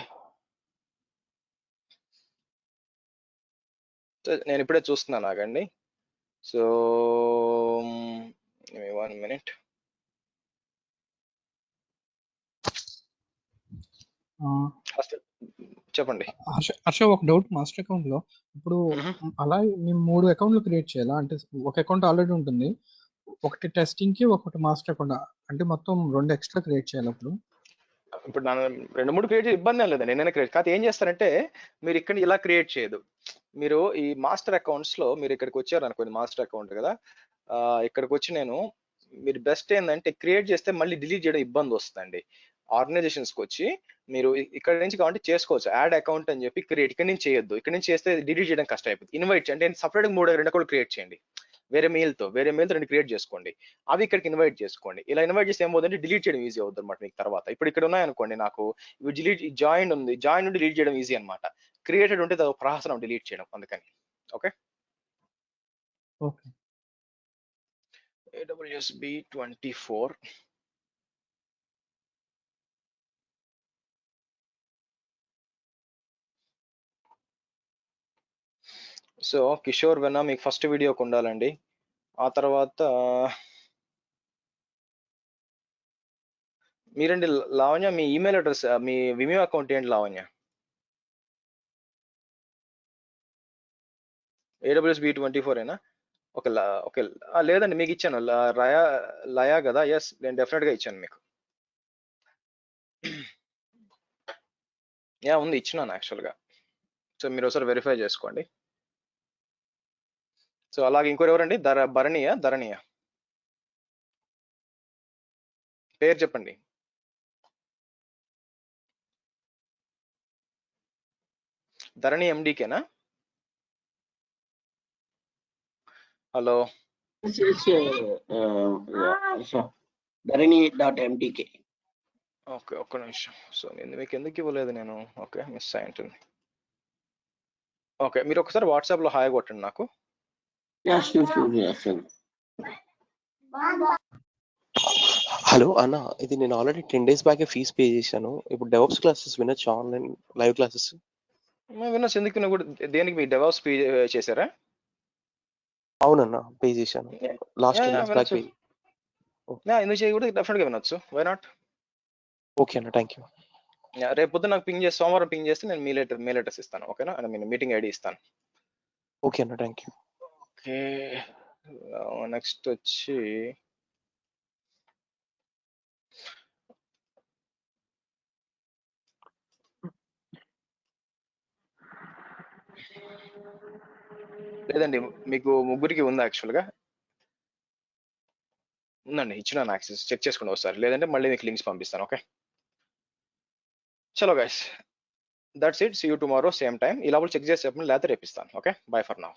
నేను ఇప్పుడే చూస్తున్నాను ఆగండి. So 1 minute. చెప్పండి. హర్ష, ఒక డౌట్. మాస్టర్ అకౌంట్ లో ఇప్పుడు అలా మేము 3 అకౌంట్లు క్రియేట్ చేయాలా? అంటే ఒక అకౌంట్ ఆల్రెడీ ఉంటుంది, ఒకటి టెస్టింగ్ కి, ఒకటి మాస్టర్ అకౌంట్, అంటే మొత్తం 2 ఎక్స్ట్రా క్రియేట్ చేయాలి. ఇప్పుడు 2-3 క్రియేట్ చేసి ఇబ్బంది ఏం లేదండి, నేనే క్రియేట్ కాదు. ఏం చేస్తారంటే మీరు ఇక్కడ ఇలా క్రియేట్ చేయదు. మీరు ఈ మాస్టర్ అకౌంట్స్ లో మీరు ఇక్కడికి వచ్చారు అనుకోండి, మాస్టర్ అకౌంట్ కదా, ఇక్కడికి వచ్చి మీరు బెస్ట్ ఏంటంటే క్రియేట్ చేస్తే మళ్ళీ డిలీట్ చేయడం ఇబ్బంది వస్తుందండి. ఆర్గనైజేషన్స్కి వచ్చి మీరు ఇక్కడ నుంచి కావాలంటే చేసుకోవచ్చు, యాడ్ అకౌంట్ అని చెప్పి క్రియేట్. ఇక్కడ నుంచి చేయొద్దు, ఇక్కడ నుంచి చేస్తే డిలీట్ చేయడం కష్టం అయిపోతుంది. ఇన్వైట్ అంటే సపరేట్ 2 అకౌంట్ క్రియేట్ చేయండి, వేరే మెయిల్తో 2 క్రియేట్ చేసుకోండి, అవి ఇక్కడికి ఇన్వైట్ చేసుకోండి. ఇలా ఇన్వైట్ చేస్తే ఏమవుతుందంటే డిలీట్ చేయడం ఈజీ అవుతుంది అనమాట మీకు తర్వాత. ఇప్పుడు ఇక్కడ ఉన్నాయనుకోండి, నాకు ఇవి జాయిన్ ఉంది, జాయిన్ నుండి డిలీట్ చేయడం ఈజీ అనమాట. క్రియేటెడ్ ఉంటే అది ప్రహసనం డిలీట్ చేయడం, అందుకని. Okay, AWS B24. So Kishore Venna మీకు ఫస్ట్ వీడియోకి ఉండాలండి. ఆ తర్వాత మీరండి లావణ్య, మీ ఈమెయిల్ అడ్రస్, మీ విమియో అకౌంట్ ఏంటి లావణ్య? AWS B24 ఏనా? ఓకే, లేదండి మీకు ఇచ్చాను, లయా కదా. ఎస్, నేను డెఫినెట్ గా ఇచ్చాను మీకు. ఉంది, ఇచ్చినాను యాక్చువల్ గా. సో మీరు ఒకసారి వెరిఫై చేసుకోండి. సో అలాగే ఇంకోరు ఎవరండి, ధరణియా పేరు చెప్పండి. ధరణి ఎండికేనా? హలో ధరణి.mtk. ఓకే, ఒక్క నిమిషం. సో నేను మీకు ఎందుకు ఇవ్వలేదు నేను? Okay, miss అయ్యింటుంది. ఓకే, మీరు ఒకసారి వాట్సాప్ లో హాయ్ కొట్టండి నాకు. హలో అన్న, ఇది నేను already 10 days back fees pay చేశాను. ఇప్పుడు డెవప్స్ క్లాసెస్ వినొచ్చు, ఆన్లైన్ లైవ్ క్లాసెస్. వినొచ్చు, ఎందుకు కూడా దేనికి మీ డెవాప్స్ పే చేశారా? అవునన్న, పే చేశాను లాస్ట్ 10 days బ్యాక్. ఎందుకు చేయకూడదు? డెఫినెట్గా వినొచ్చు, వై నాట్? ఓకే అన్న, థ్యాంక్ యూ. రేపు పొద్దున నాకు పింగ్ చేసి సోమవారం పింగ్ చేస్తే నేను మెయిల్ అడ్రస్ ఇస్తాను, ఓకేనా? నేను మీటింగ్ ఐడి ఇస్తాను. ఓకే అన్న, థ్యాంక్ యూ. ఓకే, నెక్స్ట్ వచ్చి లేదండి, మీకు ముగ్గురికి ఉందా? యాక్చువల్గా ఉందండి, ఇచ్చిన యాక్సెస్ చెక్ చేసుకోండి ఒకసారి, లేదంటే మళ్ళీ మీకు లింక్స్ పంపిస్తాను. ఓకే, చలో guys, that's it. See you tomorrow same time. ఇలా చెక్ చేసి చెప్పండి, లేకపోతే రేపిస్తాను. Okay, bye for now.